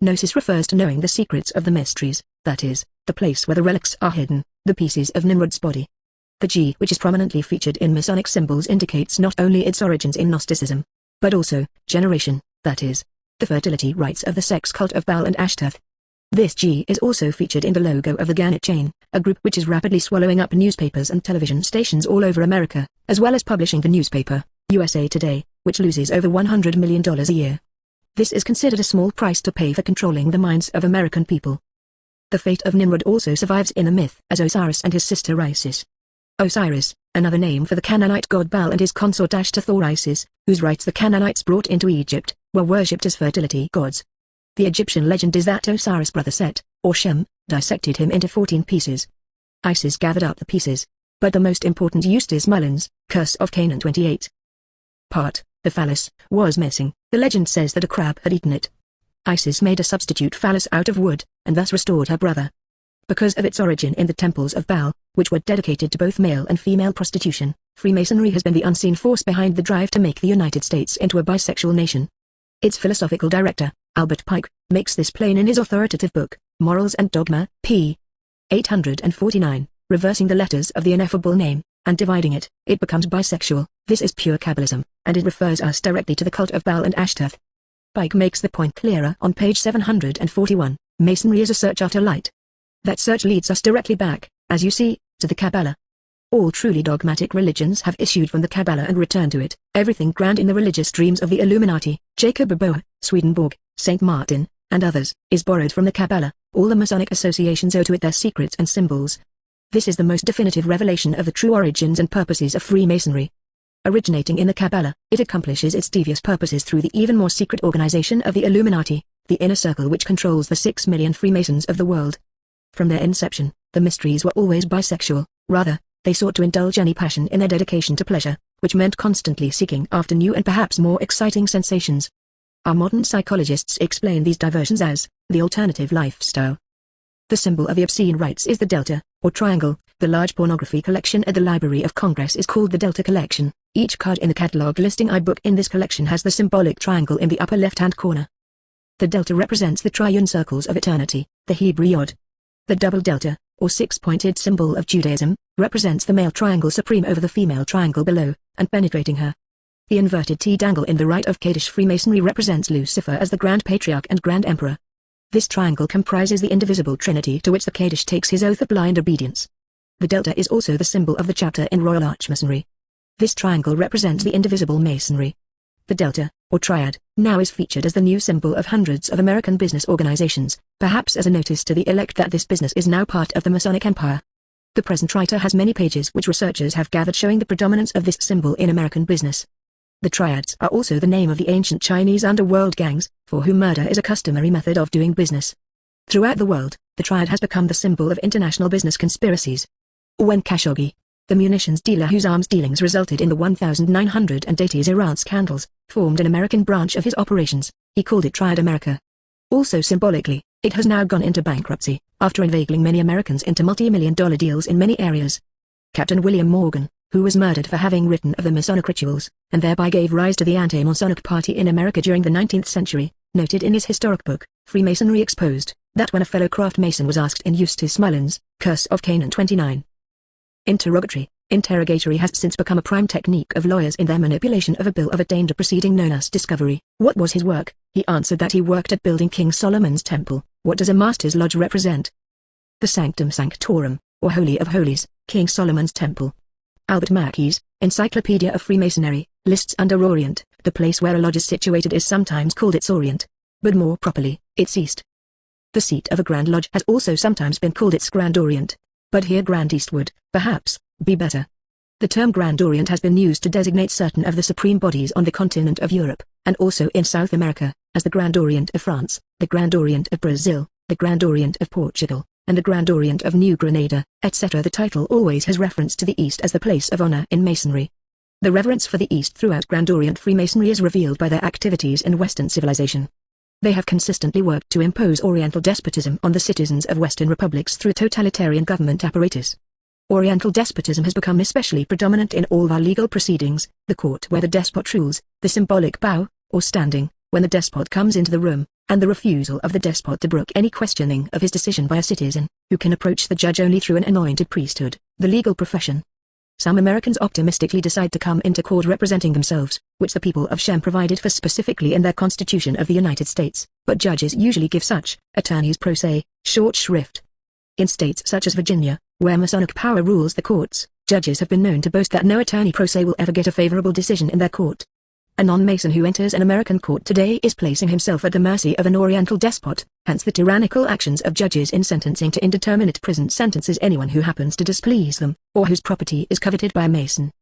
Gnosis refers to knowing the secrets of the mysteries, that is, the place where the relics are hidden, the pieces of Nimrod's body. The G, which is prominently featured in Masonic symbols, indicates not only its origins in Gnosticism, but also generation, that is, the fertility rites of the sex cult of Baal and Ashtaroth. This G is also featured in the logo of the Gannett chain, a group which is rapidly swallowing up newspapers and television stations all over America, as well as publishing the newspaper, USA Today, which loses over $100 million a year. This is considered a small price to pay for controlling the minds of American people. The fate of Nimrod also survives in the myth as Osiris and his sister Isis. Osiris, another name for the Canaanite god Baal, and his consort Ashtaroth or Isis, whose rites the Canaanites brought into Egypt, were worshipped as fertility gods. The Egyptian legend is that Osiris' brother Set, or Shem, dissected him into 14 pieces. Isis gathered up the pieces, but the most important Eustace Mullins, Curse of Canaan 28. Part, the phallus, was missing. The legend says that a crab had eaten it. Isis made a substitute phallus out of wood, and thus restored her brother. Because of its origin in the temples of Baal, which were dedicated to both male and female prostitution, Freemasonry has been the unseen force behind the drive to make the United States into a bisexual nation. Its philosophical director, Albert Pike, makes this plain in his authoritative book, Morals and Dogma, p. 849, reversing the letters of the ineffable name, and dividing it, it becomes bisexual. This is pure Kabbalism, and it refers us directly to the cult of Baal and Ashtaroth. Pike makes the point clearer on page 741, Masonry is a search after light. That search leads us directly back, as you see, to the Kabbalah. All truly dogmatic religions have issued from the Kabbalah and returned to it. Everything grand in the religious dreams of the Illuminati, Jacob Boer, Swedenborg, St. Martin, and others, is borrowed from the Kabbalah. All the Masonic associations owe to it their secrets and symbols. This is the most definitive revelation of the true origins and purposes of Freemasonry. Originating in the Kabbalah, it accomplishes its devious purposes through the even more secret organization of the Illuminati, the inner circle which controls the 6 million Freemasons of the world. From their inception, the mysteries were always bisexual. Rather, they sought to indulge any passion in their dedication to pleasure, which meant constantly seeking after new and perhaps more exciting sensations. Our modern psychologists explain these diversions as the alternative lifestyle. The symbol of the obscene rites is the delta, or triangle. The large pornography collection at the Library of Congress is called the Delta Collection. Each card in the catalog listing iBook in this collection has the symbolic triangle in the upper left-hand corner. The delta represents the triune circles of eternity, the Hebrew Yod. The double delta, or six-pointed symbol of Judaism, represents the male triangle supreme over the female triangle below, and penetrating her. The inverted T-dangle in the right of Kaddish Freemasonry represents Lucifer as the Grand Patriarch and Grand Emperor. This triangle comprises the indivisible Trinity to which the Kaddish takes his oath of blind obedience. The delta is also the symbol of the chapter in Royal Archmasonry. This triangle represents the indivisible Masonry. The delta, or triad, now is featured as the new symbol of hundreds of American business organizations, perhaps as a notice to the elect that this business is now part of the Masonic Empire. The present writer has many pages which researchers have gathered showing the predominance of this symbol in American business. The triads are also the name of the ancient Chinese underworld gangs, for whom murder is a customary method of doing business. Throughout the world, the triad has become the symbol of international business conspiracies. When Khashoggi, the munitions dealer whose arms dealings resulted in the 1980s Iran scandals, formed an American branch of his operations, he called it Triad America. Also symbolically, it has now gone into bankruptcy, after inveigling many Americans into multi-million-dollar deals in many areas. Captain William Morgan, who was murdered for having written of the Masonic rituals, and thereby gave rise to the anti-Masonic party in America during the 19th century, noted in his historic book, Freemasonry Exposed, that when a fellow craft mason was asked in Eustace Mullins' Curse of Canaan 29. Interrogatory has since become a prime technique of lawyers in their manipulation of a bill of attainder proceeding known as discovery. What was his work? He answered that he worked at building King Solomon's temple. What does a master's lodge represent? The Sanctum Sanctorum, or Holy of Holies, King Solomon's temple. Albert Mackey's Encyclopedia of Freemasonry lists under Orient, the place where a lodge is situated is sometimes called its Orient, but more properly, its East. The seat of a Grand Lodge has also sometimes been called its Grand Orient, but here Grand East would, perhaps, be better. The term Grand Orient has been used to designate certain of the supreme bodies on the continent of Europe, and also in South America, as the Grand Orient of France, the Grand Orient of Brazil, the Grand Orient of Portugal, and the Grand Orient of New Granada, etc. The title always has reference to the East as the place of honor in Masonry. The reverence for the East throughout Grand Orient Freemasonry is revealed by their activities in Western civilization. They have consistently worked to impose Oriental despotism on the citizens of Western republics through totalitarian government apparatus. Oriental despotism has become especially predominant in all our legal proceedings, the court where the despot rules, the symbolic bow, or standing, when the despot comes into the room, and the refusal of the despot to brook any questioning of his decision by a citizen, who can approach the judge only through an anointed priesthood, the legal profession. Some Americans optimistically decide to come into court representing themselves, which the people of Shem provided for specifically in their Constitution of the United States, but judges usually give such attorneys pro se short shrift. In states such as Virginia, where Masonic power rules the courts, judges have been known to boast that no attorney pro se will ever get a favorable decision in their court. A non-Mason who enters an American court today is placing himself at the mercy of an Oriental despot, hence the tyrannical actions of judges in sentencing to indeterminate prison sentences anyone who happens to displease them, or whose property is coveted by a Mason.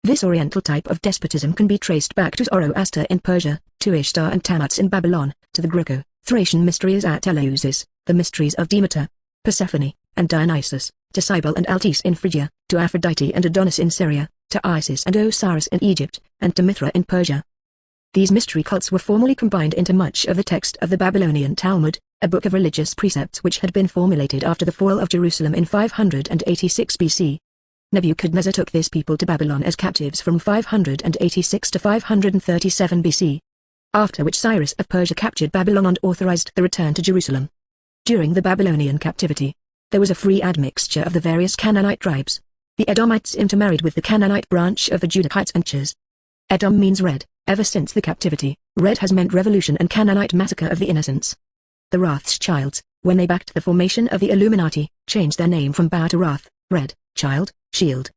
This Oriental type of despotism can be traced back to Zoroaster in Persia, to Ishtar and Tammuz in Babylon, to the Greco-Thracian mysteries at Eleusis, the mysteries of Demeter, Persephone, and Dionysus, to Cybele and Altis in Phrygia, to Aphrodite and Adonis in Syria, to Isis and Osiris in Egypt, and to Mithra in Persia. These mystery cults were formally combined into much of the text of the Babylonian Talmud, a book of religious precepts which had been formulated after the fall of Jerusalem in 586 BC. Nebuchadnezzar took this people to Babylon as captives from 586 to 537 BC. After which Cyrus of Persia captured Babylon and authorized the return to Jerusalem. During the Babylonian captivity, there was a free admixture of the various Canaanite tribes. The Edomites intermarried with the Canaanite branch of the Judahites and Chers. Edom means red. Ever since the captivity, red has meant revolution and Canaanite massacre of the innocents. The Rothschilds, when they backed the formation of the Illuminati, changed their name from Bow to Roth, red, child, shield.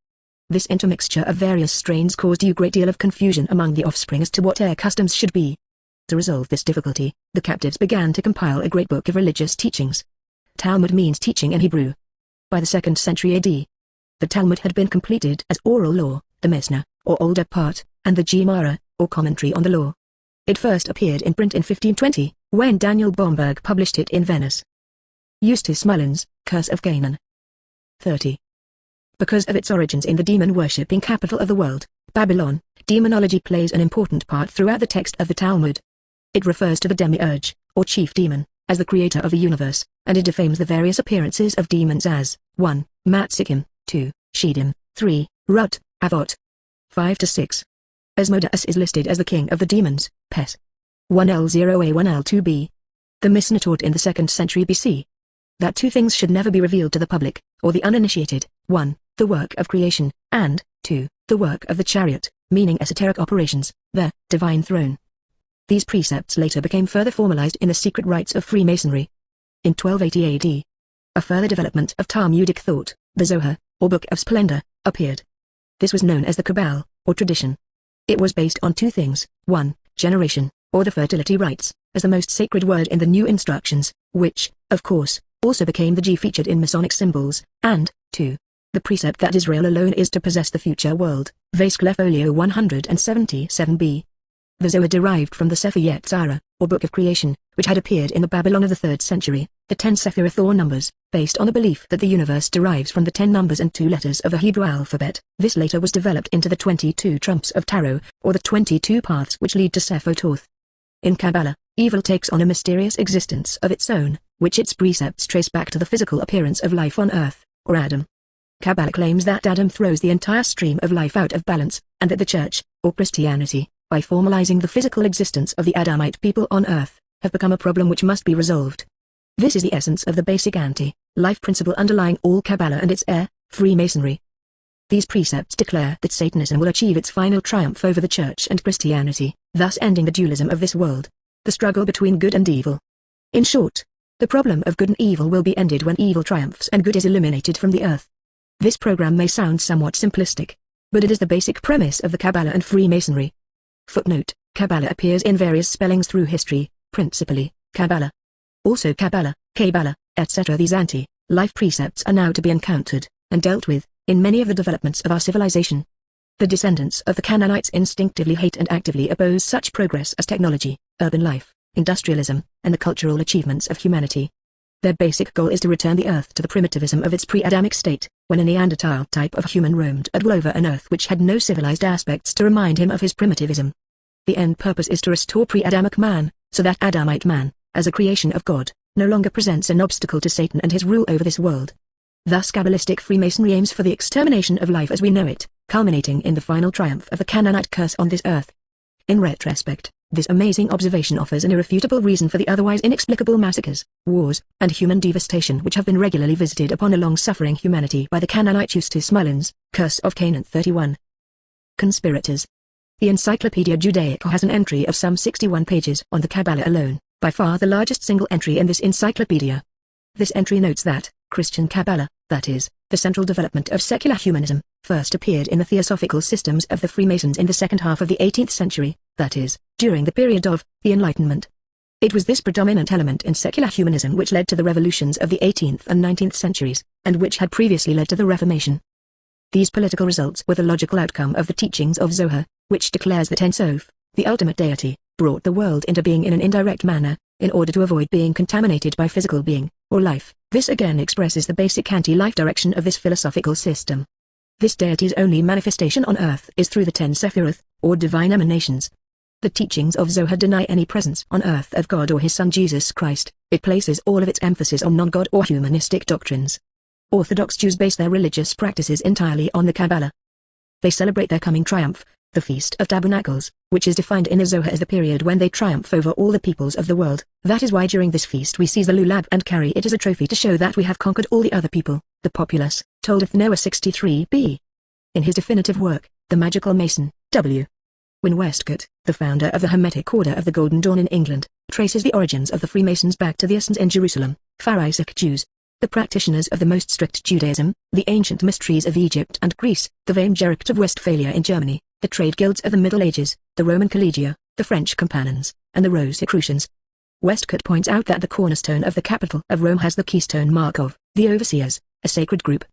This intermixture of various strains caused a great deal of confusion among the offspring as to what their customs should be. To resolve this difficulty, the captives began to compile a great book of religious teachings. Talmud means teaching in Hebrew. By the 2nd century AD, the Talmud had been completed as oral law, the Mishnah, or older part, and the Gemara, or commentary on the law. It first appeared in print in 1520, when Daniel Bomberg published it in Venice. Eustace Mullins, Curse of Canaan. 30. Because of its origins in the demon-worshipping capital of the world, Babylon, demonology plays an important part throughout the text of the Talmud. It refers to the demiurge, or chief demon, as the creator of the universe, and it defames the various appearances of demons as 1. Matsikim, 2. Shedim, 3. Rut, Avot. 5-6. Asmodeus is listed as the king of the demons, Pes. 1L0A1L2B. The Mishnah taught in the 2nd century BC that two things should never be revealed to the public, or the uninitiated: 1. The work of creation, and 2. The work of the chariot, meaning esoteric operations, the divine throne. These precepts later became further formalized in the secret rites of Freemasonry. In 1280 AD, a further development of Talmudic thought, the Zohar, or Book of Splendor, appeared. This was known as the Kabbal, or tradition. It was based on two things: 1. Generation, or the fertility rites, as the most sacred word in the new instructions, which, of course, also became the G featured in Masonic symbols, and 2. The precept that Israel alone is to possess the future world, Vaskle Folio 177b. The Zohar derived from the Sefer Yetzirah, or Book of Creation, which had appeared in the Babylon of the 3rd century, the 10 Sephirah or numbers, based on the belief that the universe derives from the 10 numbers and 2 letters of the Hebrew alphabet. This later was developed into the 22 trumps of Tarot, or the 22 paths which lead to Sephototh. In Kabbalah, evil takes on a mysterious existence of its own, which its precepts trace back to the physical appearance of life on earth, or Adam. Kabbalah claims that Adam throws the entire stream of life out of balance, and that the Church, or Christianity, by formalizing the physical existence of the Adamite people on earth, have become a problem which must be resolved. This is the essence of the basic anti-life principle underlying all Kabbalah and its heir, Freemasonry. These precepts declare that Satanism will achieve its final triumph over the Church and Christianity, thus ending the dualism of this world, the struggle between good and evil. In short, the problem of good and evil will be ended when evil triumphs and good is eliminated from the earth. This program may sound somewhat simplistic, but it is the basic premise of the Kabbalah and Freemasonry. Footnote: Kabbalah appears in various spellings through history, principally Kabbalah. Also Kabbalah, Kabbalah, etc. These anti-life precepts are now to be encountered, and dealt with, in many of the developments of our civilization. The descendants of the Canaanites instinctively hate and actively oppose such progress as technology, urban life, industrialism, and the cultural achievements of humanity. Their basic goal is to return the earth to the primitivism of its pre-Adamic state, when a Neanderthal type of human roamed at will over an earth which had no civilized aspects to remind him of his primitivism. The end purpose is to restore pre-Adamic man, so that Adamite man, as a creation of God, no longer presents an obstacle to Satan and his rule over this world. Thus Kabbalistic Freemasonry aims for the extermination of life as we know it, culminating in the final triumph of the Canaanite curse on this earth. In retrospect, this amazing observation offers an irrefutable reason for the otherwise inexplicable massacres, wars, and human devastation which have been regularly visited upon a long-suffering humanity by the Canaanite Eustace Mullins, Curse of Canaan 31. Conspirators. The Encyclopedia Judaica has an entry of some 61 pages on the Kabbalah alone, by far the largest single entry in this encyclopedia. This entry notes that Christian Kabbalah, that is, the central development of secular humanism, first appeared in the theosophical systems of the Freemasons in the second half of the 18th century, that is, during the period of the Enlightenment. It was this predominant element in secular humanism which led to the revolutions of the 18th and 19th centuries, and which had previously led to the Reformation. These political results were the logical outcome of the teachings of Zohar, which declares that Ein Sof, the ultimate deity, brought the world into being in an indirect manner, in order to avoid being contaminated by physical being, or life. This again expresses the basic anti-life direction of this philosophical system. This deity's only manifestation on earth is through the 10 Sephiroth, or divine emanations. The teachings of Zohar deny any presence on earth of God or his Son Jesus Christ. It places all of its emphasis on non-God or humanistic doctrines. Orthodox Jews base their religious practices entirely on the Kabbalah. They celebrate their coming triumph, the Feast of Tabernacles, which is defined in the Zohar as the period when they triumph over all the peoples of the world. That is why during this feast we seize the lulab and carry it as a trophy to show that we have conquered all the other people, the populace, toldeth Noah 63b. In his definitive work, The Magical Mason, W. Wynne Westcott, the founder of the Hermetic Order of the Golden Dawn in England, traces the origins of the Freemasons back to the Essenes in Jerusalem, Pharisaic Jews, the practitioners of the most strict Judaism, the ancient mysteries of Egypt and Greece, the Weimgericht of Westphalia in Germany, the trade guilds of the Middle Ages, the Roman Collegia, the French Companons, and the Rosicrucians. Westcott points out that the cornerstone of the capital of Rome has the keystone mark of the Overseers, a sacred group.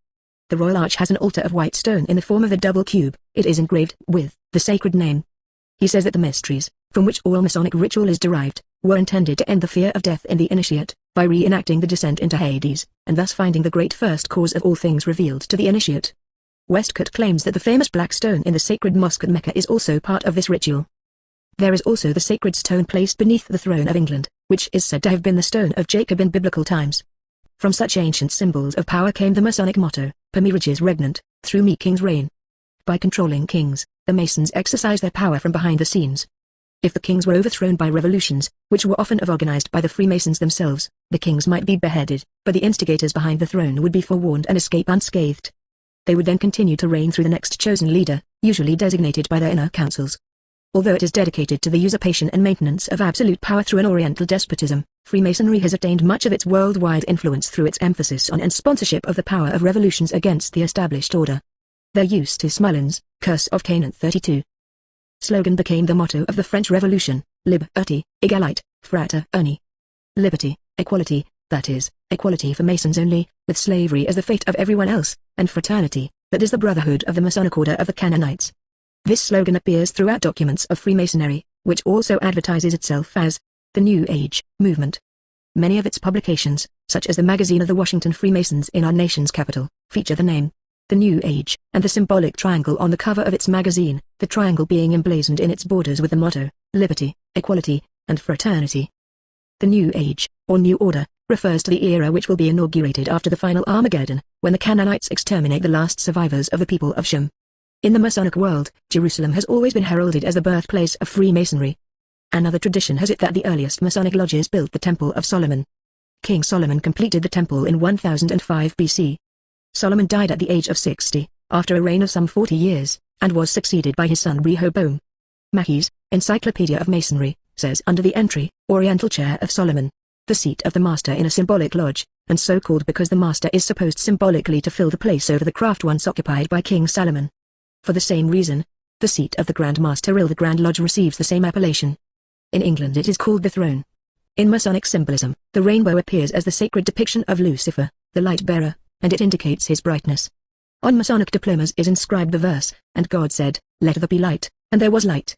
The Royal Arch has an altar of white stone in the form of a double cube. It is engraved with the sacred name. He says that the mysteries, from which all Masonic ritual is derived, were intended to end the fear of death in the initiate, by reenacting the descent into Hades, and thus finding the great first cause of all things revealed to the initiate. Westcott claims that the famous black stone in the sacred mosque at Mecca is also part of this ritual. There is also the sacred stone placed beneath the throne of England, which is said to have been the stone of Jacob in biblical times. From such ancient symbols of power came the Masonic motto, Per me regis regnant, through me kings reign. By controlling kings, the Masons exercise their power from behind the scenes. If the kings were overthrown by revolutions, which were often organized by the Freemasons themselves, the kings might be beheaded, but the instigators behind the throne would be forewarned and escape unscathed. They would then continue to reign through the next chosen leader, usually designated by their inner councils. Although it is dedicated to the usurpation and maintenance of absolute power through an Oriental despotism, Freemasonry has attained much of its worldwide influence through its emphasis on and sponsorship of the power of revolutions against the established order. Their Eustace Mullins, Curse of Canaan 32. Slogan became the motto of the French Revolution, Liberté, Égalité, Fraternité. Liberty, equality, that is, equality for Masons only, with slavery as the fate of everyone else, and fraternity, that is the brotherhood of the Masonic Order of the Canaanites. This slogan appears throughout documents of Freemasonry, which also advertises itself as the New Age movement. Many of its publications, such as the magazine of the Washington Freemasons in our nation's capital, feature the name, the New Age, and the symbolic triangle on the cover of its magazine, the triangle being emblazoned in its borders with the motto, Liberty, Equality, and Fraternity. The New Age, or New Order, refers to the era which will be inaugurated after the final Armageddon, when the Canaanites exterminate the last survivors of the people of Shem. In the Masonic world, Jerusalem has always been heralded as the birthplace of Freemasonry. Another tradition has it that the earliest Masonic lodges built the Temple of Solomon. King Solomon completed the temple in 1005 BC. Solomon died at the age of 60, after a reign of some 40 years, and was succeeded by his son Rehoboam. Mackey's Encyclopedia of Masonry says under the entry, Oriental Chair of Solomon, the seat of the master in a symbolic lodge, and so called because the master is supposed symbolically to fill the place over the craft once occupied by King Solomon. For the same reason, the seat of the Grand Master the Grand Lodge receives the same appellation. In England it is called the throne. In Masonic symbolism, the rainbow appears as the sacred depiction of Lucifer, the light-bearer, and it indicates his brightness. On Masonic diplomas is inscribed the verse, "And God said, let there be light, and there was light."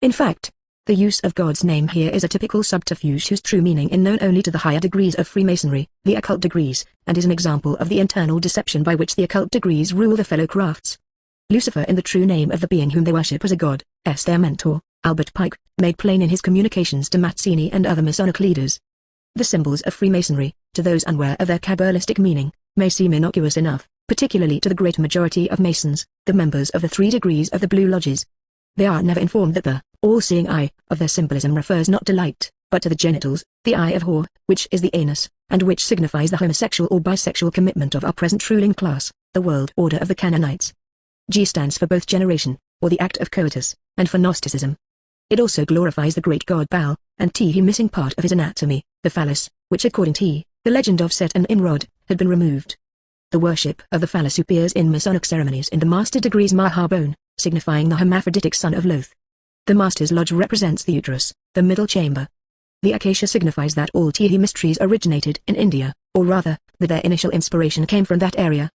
In fact, the use of God's name here is a typical subterfuge whose true meaning is known only to the higher degrees of Freemasonry, the occult degrees, and is an example of the internal deception by which the occult degrees rule the fellow crafts. Lucifer, in the true name of the being whom they worship as a god, their mentor, Albert Pike, made plain in his communications to Mazzini and other Masonic leaders. The symbols of Freemasonry, to those unaware of their Kabbalistic meaning, may seem innocuous enough, particularly to the great majority of Masons, the members of the 3 degrees of the Blue Lodges. They are never informed that the all-seeing eye of their symbolism refers not to light, but to the genitals, the eye of whore, which is the anus, and which signifies the homosexual or bisexual commitment of our present ruling class, the world order of the Canaanites. G stands for both generation, or the act of coitus, and for Gnosticism. It also glorifies the great god Baal, and T missing part of his anatomy, the phallus, which according to the legend of Set and Nimrod, had been removed. The worship of the phallus appears in Masonic ceremonies in the master degrees Maharbone, signifying the hermaphroditic son of Loth. The master's lodge represents the uterus, the middle chamber. The acacia signifies that all Tehi mysteries originated in India, or rather, that their initial inspiration came from that area.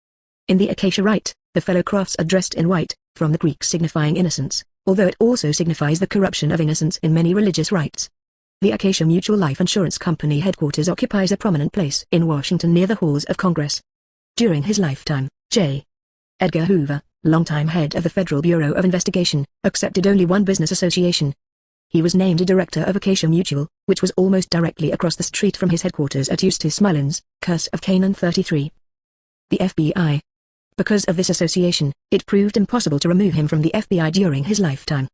In the acacia rite, the fellow crafts are dressed in white, from the Greek signifying innocence, although it also signifies the corruption of innocence in many religious rites. The Acacia Mutual Life Insurance Company headquarters occupies a prominent place in Washington near the Halls of Congress. During his lifetime, J. Edgar Hoover, longtime head of the Federal Bureau of Investigation, accepted only one business association. He was named a director of Acacia Mutual, which was almost directly across the street from his headquarters at Eustace Mullins, Curse of Canaan 33. The FBI. Because of this association, it proved impossible to remove him from the FBI during his lifetime.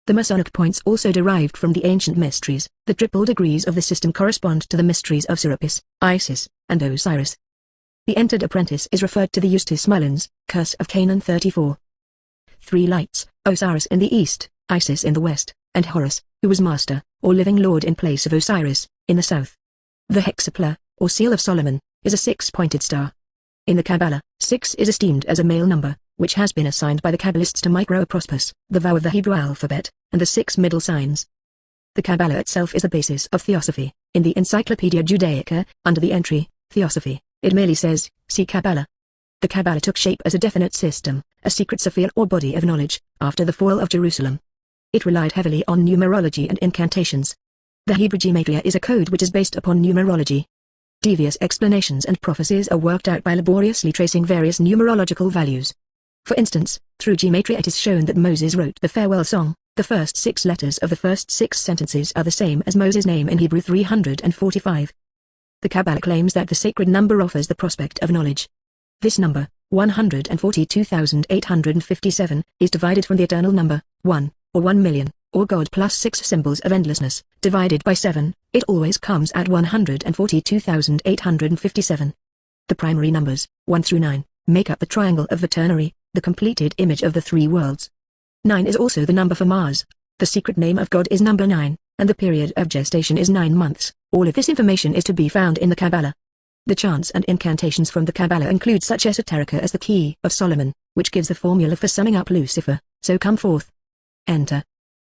The Masonic points also derived from the ancient mysteries. The triple degrees of the system correspond to the mysteries of Serapis, Isis, and Osiris. The entered apprentice is referred to the Eustace Mullins, Curse of Canaan 34. 3 lights, Osiris in the east, Isis in the west, and Horus, who was master, or living lord in place of Osiris, in the south. The hexapla, or seal of Solomon, is a 6-pointed star. In the Kabbalah, 6 is esteemed as a male number, which has been assigned by the Kabbalists to Microprospus, the vowel of the Hebrew alphabet, and the 6 middle signs. The Kabbalah itself is the basis of Theosophy. In the Encyclopedia Judaica, under the entry, Theosophy, it merely says, see Kabbalah. The Kabbalah took shape as a definite system, a secret sphere or body of knowledge, after the fall of Jerusalem. It relied heavily on numerology and incantations. The Hebrew gematria is a code which is based upon numerology. Devious explanations and prophecies are worked out by laboriously tracing various numerological values. For instance, through gematria it is shown that Moses wrote the farewell song. The first 6 letters of the first 6 sentences are the same as Moses' name in Hebrew 345. The Kabbalah claims that the sacred number offers the prospect of knowledge. This number, 142,857, is divided from the eternal number, 1, or 1 million, or God plus 6 symbols of endlessness, divided by 7, it always comes at 142,857. The primary numbers, 1 through 9, make up the triangle of the ternary, the completed image of the 3 worlds. 9 is also the number for Mars. The secret name of God is number 9, and the period of gestation is 9 months. All of this information is to be found in the Kabbalah. The chants and incantations from the Kabbalah include such esoterica as the Key of Solomon, which gives the formula for summing up Lucifer, so come forth. Enter.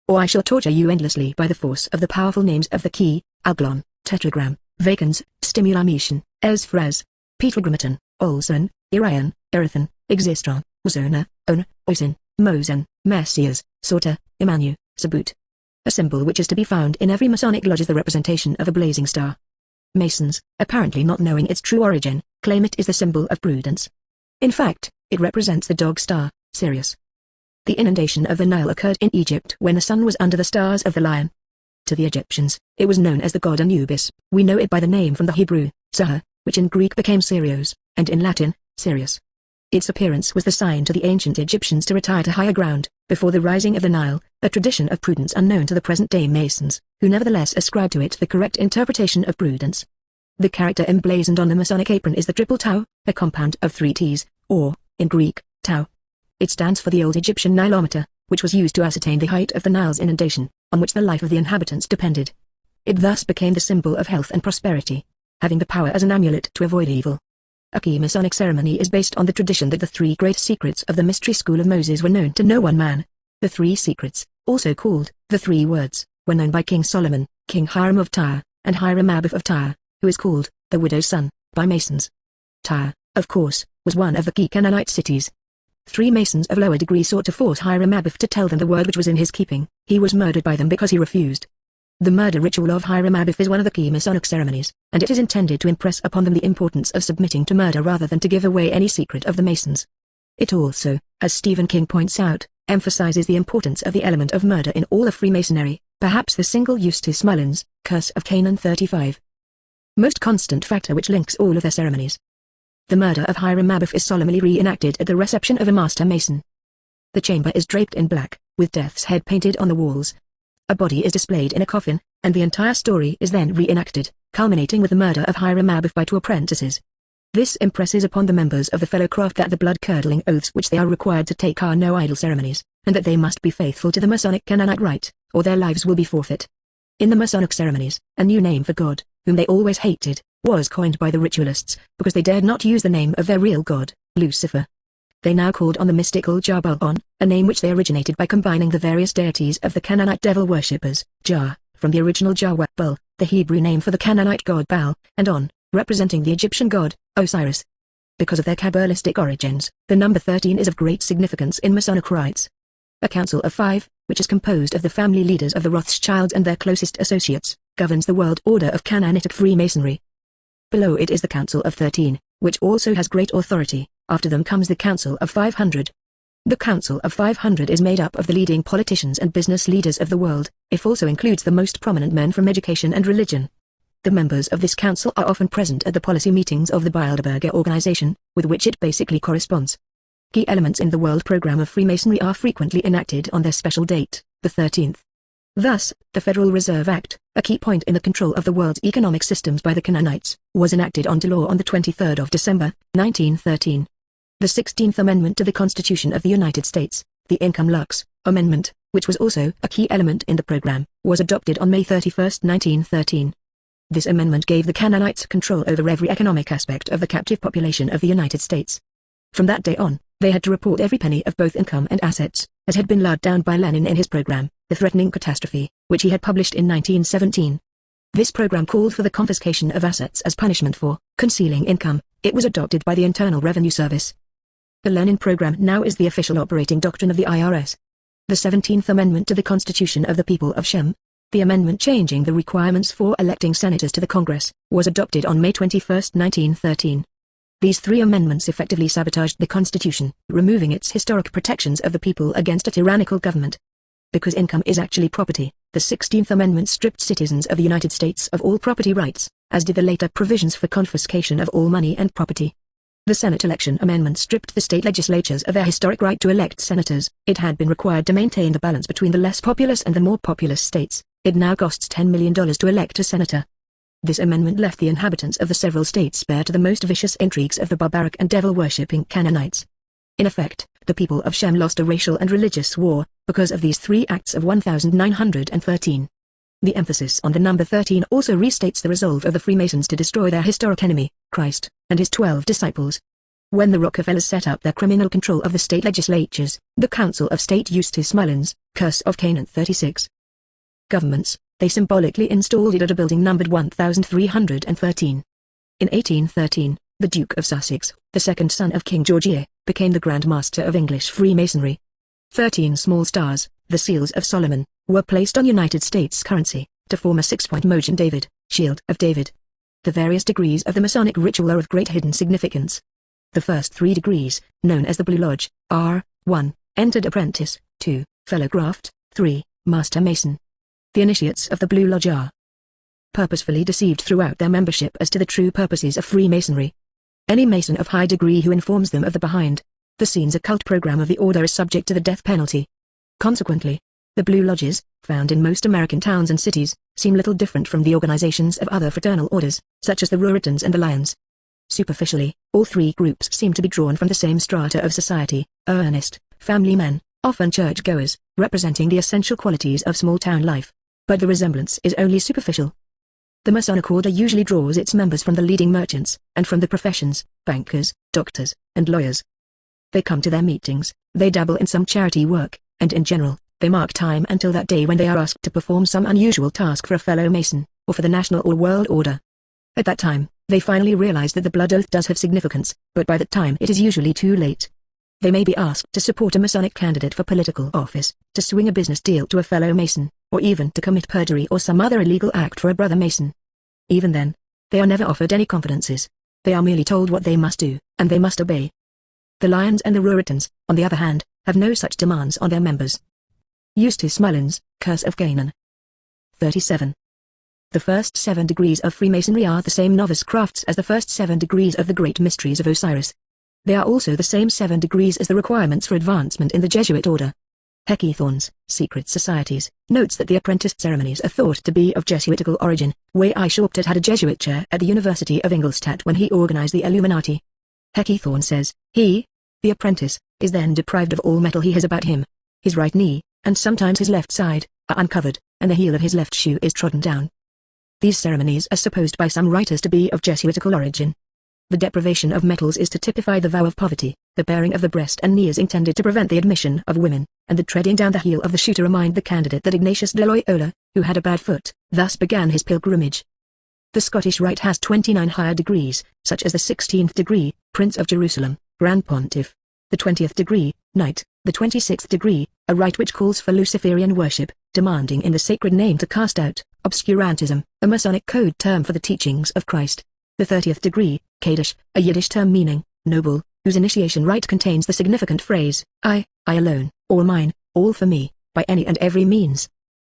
Or I shall torture you endlessly by the force of the powerful names of the key, Alglon, Tetragram, Vacans, Stimulamation, Esphras, Tetragrammaton, Olson, Irion, Erethan, Existron, Ozona, On, Oisin, Mosen, Messias, Sorta, Emanu, Sabut. A symbol which is to be found in every Masonic lodge is the representation of a blazing star. Masons, apparently not knowing its true origin, claim it is the symbol of prudence. In fact, it represents the dog star, Sirius. The inundation of the Nile occurred in Egypt when the sun was under the stars of the lion. To the Egyptians, it was known as the god Anubis. We know it by the name from the Hebrew, Sahar, which in Greek became Sirius, and in Latin, Sirius. Its appearance was the sign to the ancient Egyptians to retire to higher ground, before the rising of the Nile, a tradition of prudence unknown to the present-day Masons, who nevertheless ascribe to it the correct interpretation of prudence. The character emblazoned on the Masonic apron is the triple tau, a compound of 3 T's, or, in Greek, tau. It stands for the old Egyptian Nilometer, which was used to ascertain the height of the Nile's inundation, on which the life of the inhabitants depended. It thus became the symbol of health and prosperity, having the power as an amulet to avoid evil. A key Masonic ceremony is based on the tradition that the three great secrets of the mystery school of Moses were known to no one man. The three secrets, also called the three words, were known by King Solomon, King Hiram of Tyre, and Hiram Abiff of Tyre, who is called the widow's son by Masons. Tyre, of course, was one of the key Canaanite cities. 3 Masons of lower degree sought to force Hiram Abiff to tell them the word which was in his keeping. He was murdered by them because he refused. The murder ritual of Hiram Abiff is one of the key Masonic ceremonies, and it is intended to impress upon them the importance of submitting to murder rather than to give away any secret of the Masons. It also, as Stephen King points out, emphasizes the importance of the element of murder in all of Freemasonry, perhaps the single Eustace Mullins, Curse of Canaan 35. Most constant factor which links all of their ceremonies. The murder of Hiram Abiff is solemnly reenacted at the reception of a Master Mason. The chamber is draped in black, with Death's head painted on the walls. A body is displayed in a coffin, and the entire story is then reenacted, culminating with the murder of Hiram Abiff by 2 apprentices. This impresses upon the members of the fellow craft that the blood-curdling oaths which they are required to take are no idle ceremonies, and that they must be faithful to the Masonic Canaanite rite, or their lives will be forfeit. In the Masonic ceremonies, a new name for God, whom they always hated, was coined by the ritualists, because they dared not use the name of their real god, Lucifer. They now called on the mystical Jah-Bul-On, a name which they originated by combining the various deities of the Canaanite devil worshippers, Jah, from the original Jah-Bul, the Hebrew name for the Canaanite god Baal, and On, representing the Egyptian god, Osiris. Because of their Kabbalistic origins, the number 13 is of great significance in Masonic rites. A council of 5, which is composed of the family leaders of the Rothschilds and their closest associates, governs the world order of Canaanitic Freemasonry. Below it is the Council of 13, which also has great authority. After them comes the Council of 500. The Council of 500 is made up of the leading politicians and business leaders of the world, it also includes the most prominent men from education and religion. The members of this council are often present at the policy meetings of the Bilderberger organization, with which it basically corresponds. Key elements in the world program of Freemasonry are frequently enacted on their special date, the 13th. Thus, the Federal Reserve Act, a key point in the control of the world's economic systems by the Canaanites, was enacted onto law on the 23rd of December, 1913. The 16th Amendment to the Constitution of the United States, the Income Lux Amendment, which was also a key element in the program, was adopted on May 31, 1913. This amendment gave the Canaanites control over every economic aspect of the captive population of the United States. From that day on, they had to report every penny of both income and assets, as had been laid down by Lenin in his program, The Threatening Catastrophe, which he had published in 1917. This program called for the confiscation of assets as punishment for concealing income. It was adopted by the Internal Revenue Service. The Lenin program now is the official operating doctrine of the IRS. The 17th Amendment to the Constitution of the People of Shem, the amendment changing the requirements for electing senators to the Congress, was adopted on May 21, 1913. These 3 amendments effectively sabotaged the Constitution, removing its historic protections of the people against a tyrannical government. Because income is actually property, the 16th Amendment stripped citizens of the United States of all property rights, as did the later provisions for confiscation of all money and property. The Senate Election Amendment stripped the state legislatures of their historic right to elect senators. It had been required to maintain the balance between the less populous and the more populous states. It now costs $10 million to elect a senator. This amendment left the inhabitants of the several states spare to the most vicious intrigues of the barbaric and devil-worshipping Canaanites. In effect, the people of Shem lost a racial and religious war, because of these 3 acts of 1913. The emphasis on the number 13 also restates the resolve of the Freemasons to destroy their historic enemy, Christ, and his 12 disciples. When the Rockefellers set up their criminal control of the state legislatures, the Council of State Eustace Mullins, Curse of Canaan 36. Governments, they symbolically installed it at a building numbered 1313. In 1813, the Duke of Sussex, the second son of King George I, became the Grand Master of English Freemasonry. 13 small stars, the Seals of Solomon, were placed on United States currency, to form a 6-point Mogen David, Shield of David. The various degrees of the Masonic ritual are of great hidden significance. The first 3 degrees, known as the Blue Lodge, are 1. Entered Apprentice, 2. Fellow Graft, 3. Master Mason. The initiates of the Blue Lodge are purposefully deceived throughout their membership as to the true purposes of Freemasonry. Any Mason of high degree who informs them of the behind-the-scenes occult program of the order is subject to the death penalty. Consequently, the Blue Lodges, found in most American towns and cities, seem little different from the organizations of other fraternal orders, such as the Ruritans and the Lions. Superficially, all 3 groups seem to be drawn from the same strata of society, earnest, family men, often church-goers, representing the essential qualities of small-town life. But the resemblance is only superficial. The Masonic Order usually draws its members from the leading merchants, and from the professions, bankers, doctors, and lawyers. They come to their meetings, they dabble in some charity work, and in general, they mark time until that day when they are asked to perform some unusual task for a fellow Mason, or for the national or world order. At that time, they finally realize that the blood oath does have significance, but by that time it is usually too late. They may be asked to support a Masonic candidate for political office, to swing a business deal to a fellow Mason, or even to commit perjury or some other illegal act for a brother Mason. Even then, they are never offered any confidences. They are merely told what they must do, and they must obey. The Lions and the Ruritans, on the other hand, have no such demands on their members. Eustace Mullins, Curse of Canaan. 37. The first 7 degrees of Freemasonry are the same novice crafts as the first 7 degrees of the Great Mysteries of Osiris. They are also the same 7 degrees as the requirements for advancement in the Jesuit order. Heckethorn's Secret Societies notes that the apprentice ceremonies are thought to be of Jesuitical origin. I. Shortett had a Jesuit chair at the University of Ingolstadt when he organized the Illuminati. Heckethorn says, he, the apprentice, is then deprived of all metal he has about him. His right knee, and sometimes his left side, are uncovered, and the heel of his left shoe is trodden down. These ceremonies are supposed by some writers to be of Jesuitical origin. The deprivation of metals is to typify the vow of poverty. The baring of the breast and knee is intended to prevent the admission of women, and the treading down the heel of the shoe to remind the candidate that Ignatius de Loyola, who had a bad foot, thus began his pilgrimage. The Scottish Rite has 29 higher degrees, such as the 16th degree, Prince of Jerusalem, Grand Pontiff; the 20th degree, Knight; the 26th degree, a rite which calls for Luciferian worship, demanding in the sacred name to cast out obscurantism, a Masonic code term for the teachings of Christ; the 30th degree, Kaddish, a Yiddish term meaning noble, whose initiation rite contains the significant phrase, I alone, all mine, all for me, by any and every means.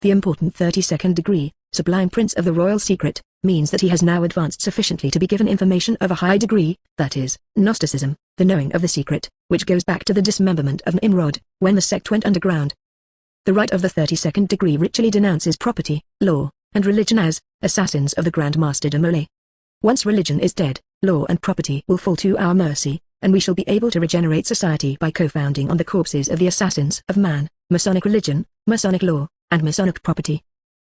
The important 32nd degree, Sublime Prince of the Royal Secret, means that he has now advanced sufficiently to be given information of a high degree, that is, Gnosticism, the knowing of the secret, which goes back to the dismemberment of Nimrod, when the sect went underground. The rite of the 32nd degree ritually denounces property, law, and religion as assassins of the Grand Master de Molay. Once religion is dead, law and property will fall to our mercy, and we shall be able to regenerate society by co-founding on the corpses of the assassins of man, Masonic religion, Masonic law, and Masonic property.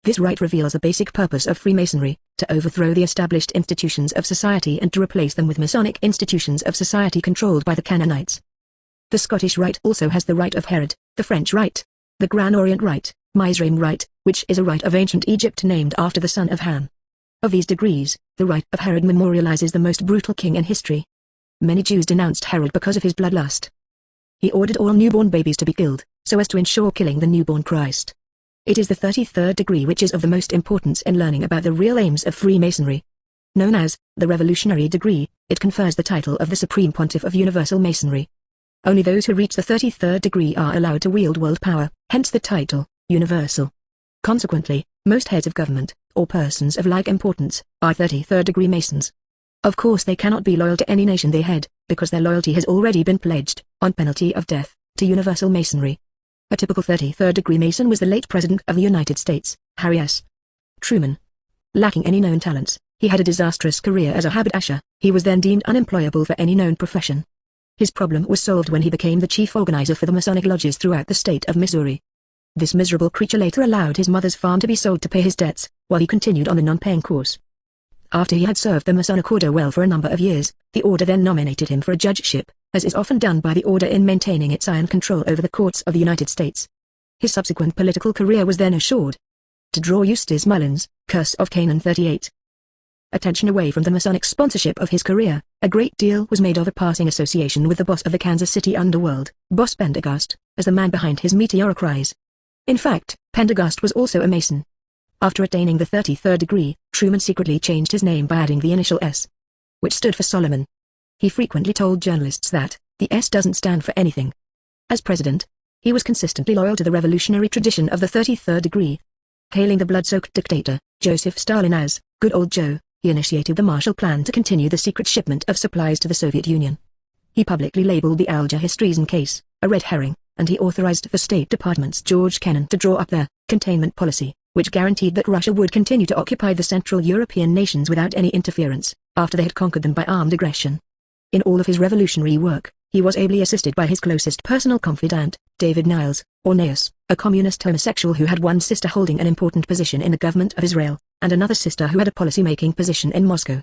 This rite reveals the basic purpose of Freemasonry, to overthrow the established institutions of society and to replace them with Masonic institutions of society controlled by the Canaanites. The Scottish Rite also has the Rite of Herod, the French Rite, the Grand Orient Rite, Mizraim Rite, which is a rite of ancient Egypt named after the son of Ham. Of these degrees, the Rite of Herod memorializes the most brutal king in history. Many Jews denounced Herod because of his bloodlust. He ordered all newborn babies to be killed, so as to ensure killing the newborn Christ. It is the 33rd degree which is of the most importance in learning about the real aims of Freemasonry. Known as the Revolutionary Degree, it confers the title of the Supreme Pontiff of Universal Masonry. Only those who reach the 33rd degree are allowed to wield world power, hence the title, Universal. Consequently, most heads of government, or persons of like importance, are 33rd degree Masons. Of course they cannot be loyal to any nation they head, because their loyalty has already been pledged, on penalty of death, to Universal Masonry. A typical 33rd degree Mason was the late President of the United States, Harry S. Truman. Lacking any known talents, he had a disastrous career as a haberdasher. He was then deemed unemployable for any known profession. His problem was solved when he became the chief organizer for the Masonic lodges throughout the state of Missouri. This miserable creature later allowed his mother's farm to be sold to pay his debts, while he continued on the non-paying course. After he had served the Masonic order well for a number of years, the order then nominated him for a judgeship, as is often done by the order in maintaining its iron control over the courts of the United States. His subsequent political career was then assured. To draw Eustace Mullins, Curse of Canaan 38. Attention away from the Masonic sponsorship of his career, a great deal was made of a passing association with the boss of the Kansas City underworld, Boss Pendergast, as the man behind his meteoric rise. In fact, Pendergast was also a Mason. After attaining the 33rd degree, Truman secretly changed his name by adding the initial S, which stood for Solomon. He frequently told journalists that the S doesn't stand for anything. As president, he was consistently loyal to the revolutionary tradition of the 33rd degree. Hailing the blood-soaked dictator, Joseph Stalin as Good Old Joe, he initiated the Marshall Plan to continue the secret shipment of supplies to the Soviet Union. He publicly labeled the Alger-Hiss treason case a red herring, and he authorized the State Department's George Kennan to draw up their containment policy, which guaranteed that Russia would continue to occupy the Central European nations without any interference, after they had conquered them by armed aggression. In all of his revolutionary work, he was ably assisted by his closest personal confidant, David Niles, or Naus, a communist homosexual who had one sister holding an important position in the government of Israel, and another sister who had a policy-making position in Moscow.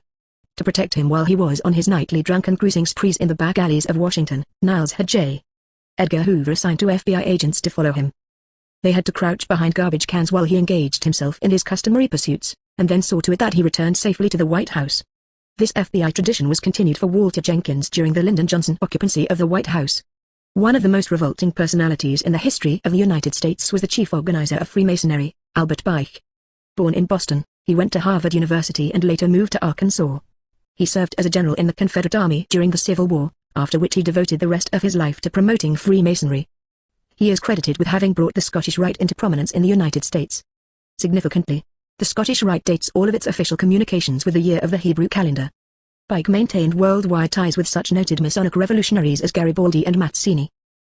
To protect him while he was on his nightly drunken cruising sprees in the back alleys of Washington, Niles had J. Edgar Hoover assigned to FBI agents to follow him. They had to crouch behind garbage cans while he engaged himself in his customary pursuits, and then saw to it that he returned safely to the White House. This FBI tradition was continued for Walter Jenkins during the Lyndon Johnson occupancy of the White House. One of the most revolting personalities in the history of the United States was the chief organizer of Freemasonry, Albert Pike. Born in Boston, he went to Harvard University and later moved to Arkansas. He served as a general in the Confederate Army during the Civil War, after which he devoted the rest of his life to promoting Freemasonry. He is credited with having brought the Scottish Rite into prominence in the United States. Significantly, the Scottish Rite dates all of its official communications with the year of the Hebrew calendar. Pike maintained worldwide ties with such noted Masonic revolutionaries as Garibaldi and Mazzini.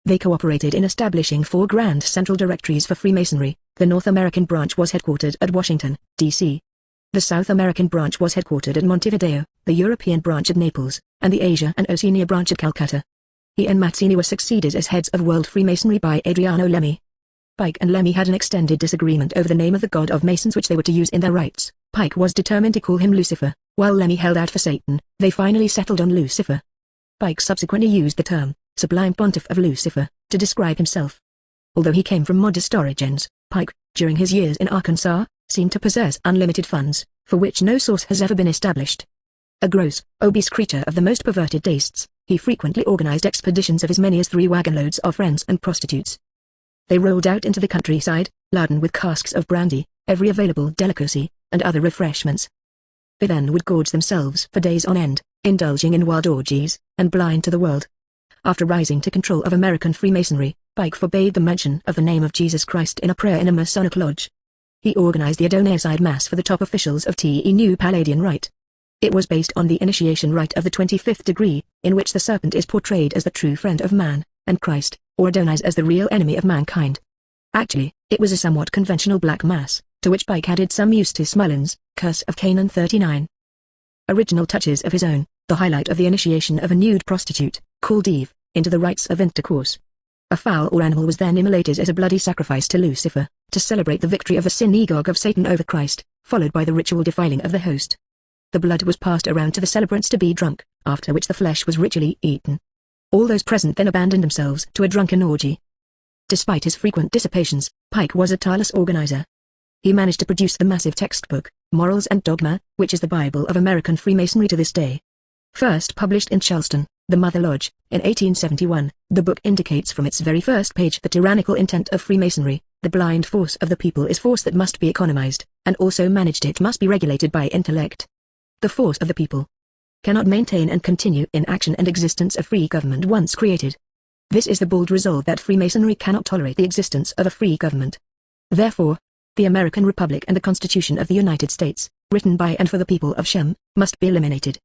They cooperated in establishing 4 grand central directories for Freemasonry. The North American branch was headquartered at Washington, D.C. The South American branch was headquartered at Montevideo, the European branch at Naples, and the Asia and Oceania branch at Calcutta. He and Mazzini were succeeded as heads of World Freemasonry by Adriano Lemmy. Pike and Lemmy had an extended disagreement over the name of the god of Masons which they were to use in their rites. Pike was determined to call him Lucifer, while Lemmy held out for Satan. They finally settled on Lucifer. Pike subsequently used the term, Sublime Pontiff of Lucifer, to describe himself. Although he came from modest origins, Pike, during his years in Arkansas, seemed to possess unlimited funds, for which no source has ever been established. A gross, obese creature of the most perverted tastes, he frequently organized expeditions of as many as 3 wagon-loads of friends and prostitutes. They rolled out into the countryside, laden with casks of brandy, every available delicacy, and other refreshments. They then would gorge themselves for days on end, indulging in wild orgies, and blind to the world. After rising to control of American Freemasonry, Pike forbade the mention of the name of Jesus Christ in a prayer in a Masonic lodge. He organized the Adonai-side Mass for the top officials of the New Palladian Rite. It was based on the initiation rite of the 25th degree, in which the serpent is portrayed as the true friend of man, and Christ, or Adonis as the real enemy of mankind. Actually, it was a somewhat conventional black mass, to which Pike added some Eustace Mullins, Curse of Canaan 39. Original touches of his own, the highlight of the initiation of a nude prostitute, called Eve, into the rites of intercourse. A fowl or animal was then immolated as a bloody sacrifice to Lucifer, to celebrate the victory of the synagogue of Satan over Christ, followed by the ritual defiling of the host. The blood was passed around to the celebrants to be drunk, after which the flesh was ritually eaten. All those present then abandoned themselves to a drunken orgy. Despite his frequent dissipations, Pike was a tireless organizer. He managed to produce the massive textbook, Morals and Dogma, which is the Bible of American Freemasonry to this day. First published in Charleston, the Mother Lodge, in 1871, the book indicates from its very first page the tyrannical intent of Freemasonry. The blind force of the people is force that must be economized, and also managed it must be regulated by intellect. The force of the people cannot maintain and continue in action and existence a free government once created. This is the bold resolve that Freemasonry cannot tolerate the existence of a free government. Therefore, the American Republic and the Constitution of the United States, written by and for the people of Shem, must be eliminated.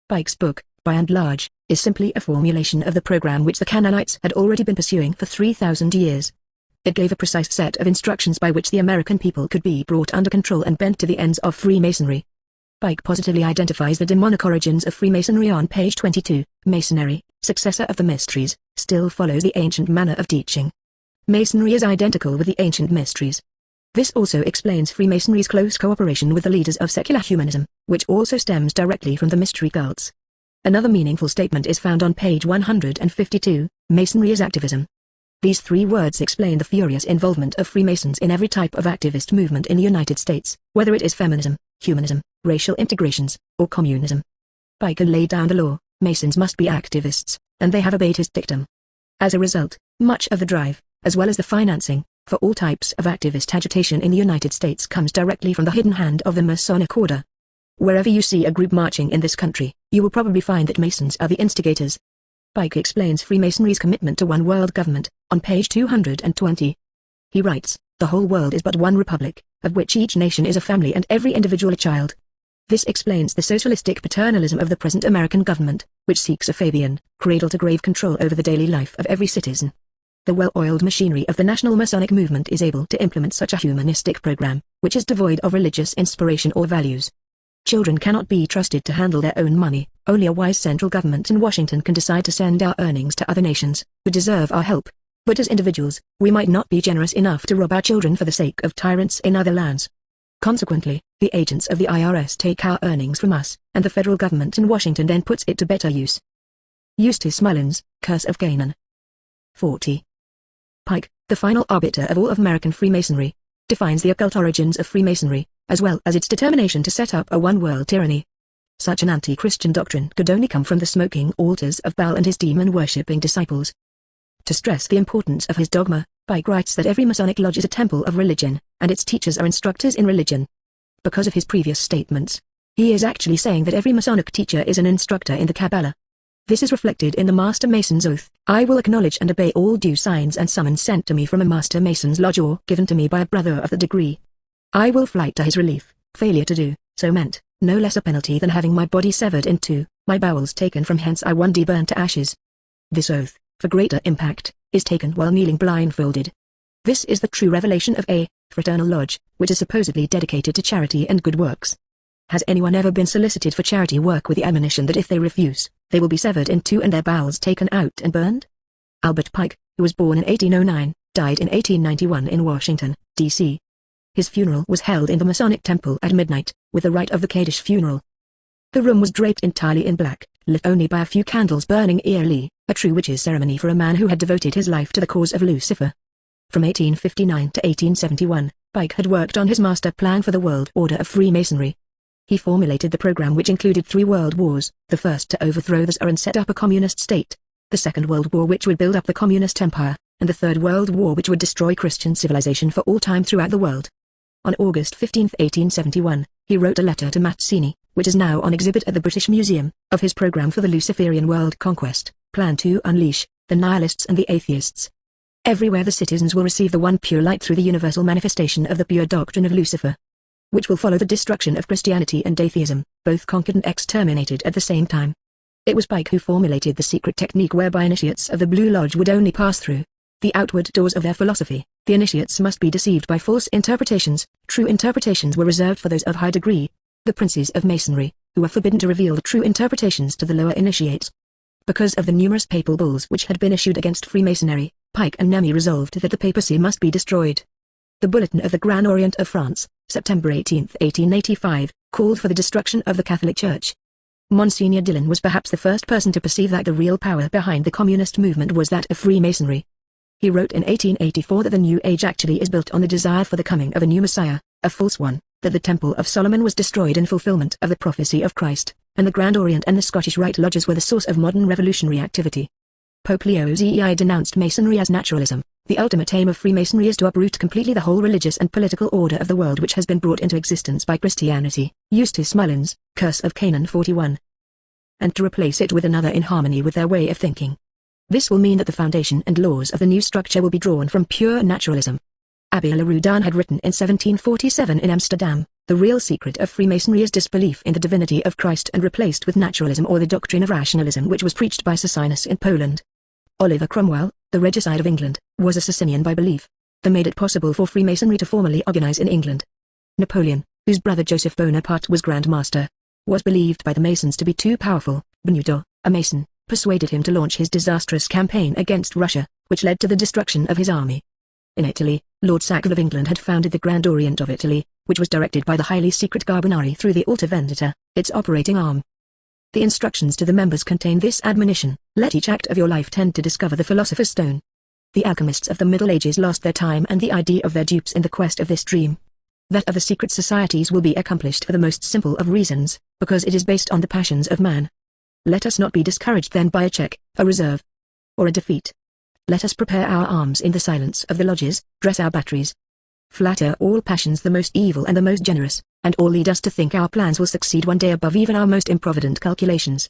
Pike's book, by and large, is simply a formulation of the program which the Canaanites had already been pursuing for 3,000 years. It gave a precise set of instructions by which the American people could be brought under control and bent to the ends of Freemasonry. Pike positively identifies the demonic origins of Freemasonry on page 22. Masonry, successor of the mysteries, still follows the ancient manner of teaching. Masonry is identical with the ancient mysteries. This also explains Freemasonry's close cooperation with the leaders of secular humanism, which also stems directly from the mystery cults. Another meaningful statement is found on page 152, Masonry is activism. These 3 words explain the furious involvement of Freemasons in every type of activist movement in the United States, whether it is feminism, humanism, racial integrations, or communism. Pike laid down the law, Masons must be activists, and they have obeyed his dictum. As a result, much of the drive, as well as the financing, for all types of activist agitation in the United States comes directly from the hidden hand of the Masonic Order. Wherever you see a group marching in this country, you will probably find that Masons are the instigators. Pike explains Freemasonry's commitment to one world government, on page 220. He writes, "The whole world is but one republic, of which each nation is a family and every individual a child." This explains the socialistic paternalism of the present American government, which seeks a Fabian, cradle-to-grave control over the daily life of every citizen. The well-oiled machinery of the National Masonic Movement is able to implement such a humanistic program, which is devoid of religious inspiration or values. Children cannot be trusted to handle their own money. Only a wise central government in Washington can decide to send our earnings to other nations, who deserve our help. But as individuals, we might not be generous enough to rob our children for the sake of tyrants in other lands. Consequently, The agents of the IRS take our earnings from us, and the federal government in Washington then puts it to better use. Eustace Mullins, Curse of Canaan. 40. Pike, the final arbiter of all of American Freemasonry, defines the occult origins of Freemasonry, as well as its determination to set up a one-world tyranny. Such an anti-Christian doctrine could only come from the smoking altars of Baal and his demon-worshipping disciples. To stress the importance of his dogma, Pike writes that every Masonic lodge is a temple of religion, and its teachers are instructors in religion. Because of his previous statements, he is actually saying that every Masonic teacher is an instructor in the Kabbalah. This is reflected in the Master Mason's oath: I will acknowledge and obey all due signs and summons sent to me from a Master Mason's lodge or given to me by a brother of the degree. I will flight to his relief. Failure to do so meant no less a penalty than having my body severed in two, my bowels taken from hence I one day burned to ashes. This oath, for greater impact, is taken while kneeling blindfolded. This is the true revelation of a fraternal lodge, which is supposedly dedicated to charity and good works. Has anyone ever been solicited for charity work with the admonition that if they refuse, they will be severed in two and their bowels taken out and burned? Albert Pike, who was born in 1809, died in 1891 in Washington, D.C. His funeral was held in the Masonic Temple at midnight, with the rite of the Kaddish funeral. The room was draped entirely in black, lit only by a few candles burning eerily, a true witch's ceremony for a man who had devoted his life to the cause of Lucifer. From 1859 to 1871, Pike had worked on his master plan for the world order of Freemasonry. He formulated the program which included 3 world wars, the first to overthrow the Tsar and set up a communist state, the Second World War which would build up the communist empire, and the Third World War which would destroy Christian civilization for all time throughout the world. On August 15, 1871, he wrote a letter to Mazzini, which is now on exhibit at the British Museum, of his program for the Luciferian world conquest, plan to unleash the nihilists and the atheists. Everywhere the citizens will receive the one pure light through the universal manifestation of the pure doctrine of Lucifer, which will follow the destruction of Christianity and atheism, both conquered and exterminated at the same time. It was Pike who formulated the secret technique whereby initiates of the Blue Lodge would only pass through the outward doors of their philosophy. The initiates must be deceived by false interpretations. True interpretations were reserved for those of high degree, the princes of Masonry, who were forbidden to reveal the true interpretations to the lower initiates. Because of the numerous papal bulls which had been issued against Freemasonry, Pike and Nemi resolved that the papacy must be destroyed. The Bulletin of the Grand Orient of France, September 18, 1885, called for the destruction of the Catholic Church. Monsignor Dillon was perhaps the first person to perceive that the real power behind the communist movement was that of Freemasonry. He wrote in 1884 that the New Age actually is built on the desire for the coming of a new Messiah, a false one, that the Temple of Solomon was destroyed in fulfillment of the prophecy of Christ, and the Grand Orient and the Scottish Rite Lodges were the source of modern revolutionary activity. Pope Leo XII denounced Masonry as naturalism. The ultimate aim of Freemasonry is to uproot completely the whole religious and political order of the world which has been brought into existence by Christianity. Eustace Mullins, Curse of Canaan 41. And to replace it with another in harmony with their way of thinking. This will mean that the foundation and laws of the new structure will be drawn from pure naturalism. Abbé Leroudin had written in 1747 in Amsterdam, the real secret of Freemasonry is disbelief in the divinity of Christ and replaced with naturalism or the doctrine of rationalism which was preached by Socinus in Poland. Oliver Cromwell, the regicide of England, was a Socinian by belief. That made it possible for Freemasonry to formally organize in England. Napoleon, whose brother Joseph Bonaparte was Grand Master, was believed by the Masons to be too powerful. Bermudo, a Mason, persuaded him to launch his disastrous campaign against Russia, which led to the destruction of his army. In Italy, Lord Sackville of England had founded the Grand Orient of Italy, which was directed by the highly secret Carbonari through the Alta Vendita, its operating arm. The instructions to the members contain this admonition: let each act of your life tend to discover the philosopher's stone. The alchemists of the Middle Ages lost their time and the idea of their dupes in the quest of this dream. That of the secret societies will be accomplished for the most simple of reasons, because it is based on the passions of man. Let us not be discouraged then by a check, a reserve, or a defeat. Let us prepare our arms in the silence of the lodges, dress our batteries. Flatter all passions the most evil and the most generous, and all lead us to think our plans will succeed one day above even our most improvident calculations.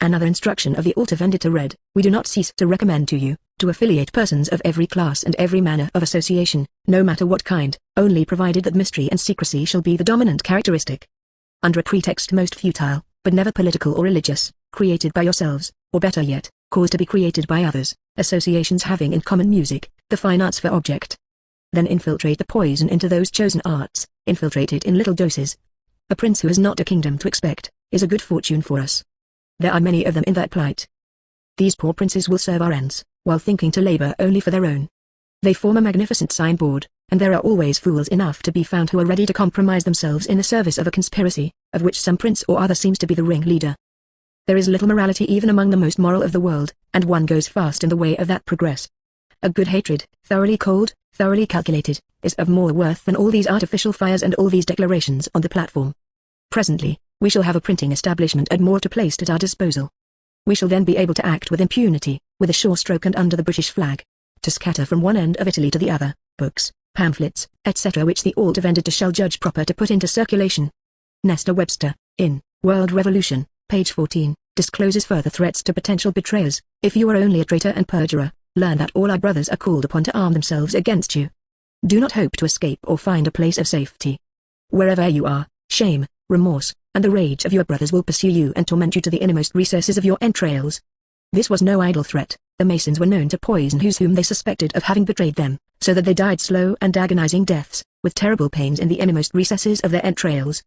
Another instruction of the Alta Vendita read: we do not cease to recommend to you, to affiliate persons of every class and every manner of association, no matter what kind, only provided that mystery and secrecy shall be the dominant characteristic. Under a pretext most futile, but never political or religious, created by yourselves, or better yet, caused to be created by others, associations having in common music, the fine arts for object. Then infiltrate the poison into those chosen arts, infiltrate it in little doses. A prince who has not a kingdom to expect, is a good fortune for us. There are many of them in that plight. These poor princes will serve our ends, while thinking to labor only for their own. They form a magnificent signboard, and there are always fools enough to be found who are ready to compromise themselves in the service of a conspiracy, of which some prince or other seems to be the ringleader. There is little morality even among the most moral of the world, and one goes fast in the way of that progress. A good hatred, thoroughly cold, thoroughly calculated, is of more worth than all these artificial fires and all these declarations on the platform. Presently, we shall have a printing establishment and more to placed at our disposal. We shall then be able to act with impunity, with a sure stroke and under the British flag, to scatter from one end of Italy to the other, books, pamphlets, etc. which the alt-vendor shall judge proper to put into circulation. Nestor Webster, in World Revolution, page 14, discloses further threats to potential betrayers. If you are only a traitor and perjurer, learn that all our brothers are called upon to arm themselves against you. Do not hope to escape or find a place of safety. Wherever you are, shame, remorse, and the rage of your brothers will pursue you and torment you to the innermost recesses of your entrails. This was no idle threat. The Masons were known to poison whom they suspected of having betrayed them, so that they died slow and agonizing deaths, with terrible pains in the innermost recesses of their entrails.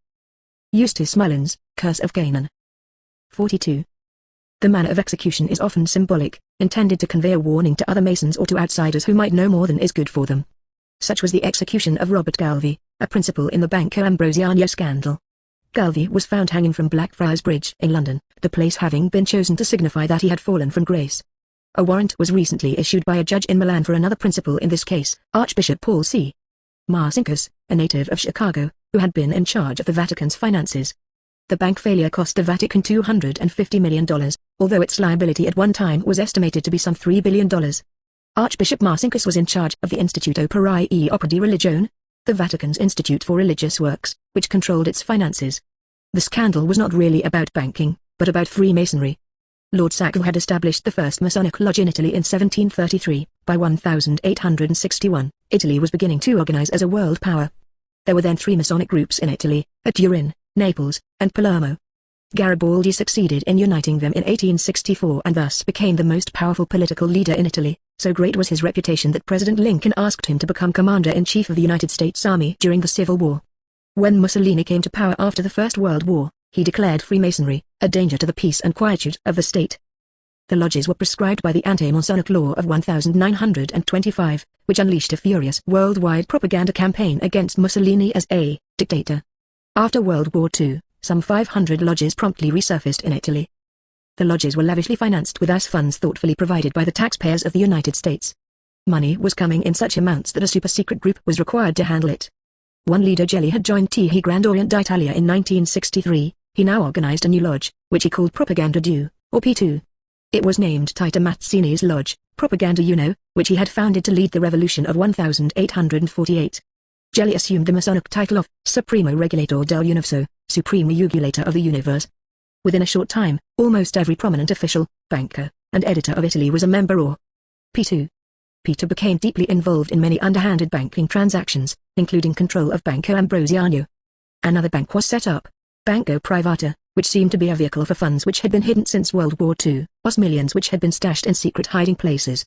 Eustace Mullins, Curse of Canaan. 42. The manner of execution is often symbolic, intended to convey a warning to other Masons or to outsiders who might know more than is good for them. Such was the execution of Robert Galvey, a principal in the Banco Ambrosiano scandal. Galvey was found hanging from Blackfriars Bridge in London, the place having been chosen to signify that he had fallen from grace. A warrant was recently issued by a judge in Milan for another principal in this case, Archbishop Paul C. Marcinkus, a native of Chicago, who had been in charge of the Vatican's finances. The bank failure cost the Vatican $250 million, although its liability at one time was estimated to be some $3 billion. Archbishop Marcinkus was in charge of the Istituto per I Opera di Religione, the Vatican's Institute for Religious Works, which controlled its finances. The scandal was not really about banking, but about Freemasonry. Lord Sacco had established the first Masonic lodge in Italy in 1733. By 1861, Italy was beginning to organize as a world power. There were then 3 Masonic groups in Italy, at Turin, Naples, and Palermo. Garibaldi succeeded in uniting them in 1864 and thus became the most powerful political leader in Italy. So great was his reputation that President Lincoln asked him to become Commander-in-Chief of the United States Army during the Civil War. When Mussolini came to power after the First World War, he declared Freemasonry a danger to the peace and quietude of the state. The lodges were prescribed by the Anti-Masonic Law of 1925, which unleashed a furious worldwide propaganda campaign against Mussolini as a dictator. After World War II, some 500 lodges promptly resurfaced in Italy. The lodges were lavishly financed with as funds thoughtfully provided by the taxpayers of the United States. Money was coming in such amounts that a super-secret group was required to handle it. One leader, Gelli, had joined TI Grand Orient d'Italia in 1963. He now organized a new lodge, which he called Propaganda 2, or P2. It was named Tito Mazzini's Lodge, Propaganda Uno, which he had founded to lead the revolution of 1848. Gelli assumed the Masonic title of Supremo Regulator del Universo, Supreme Regulator of the Universe. Within a short time, almost every prominent official, banker, and editor of Italy was a member or P2. Peter became deeply involved in many underhanded banking transactions, including control of Banco Ambrosiano. Another bank was set up, Banco Privata, which seemed to be a vehicle for funds which had been hidden since World War II, was millions which had been stashed in secret hiding places.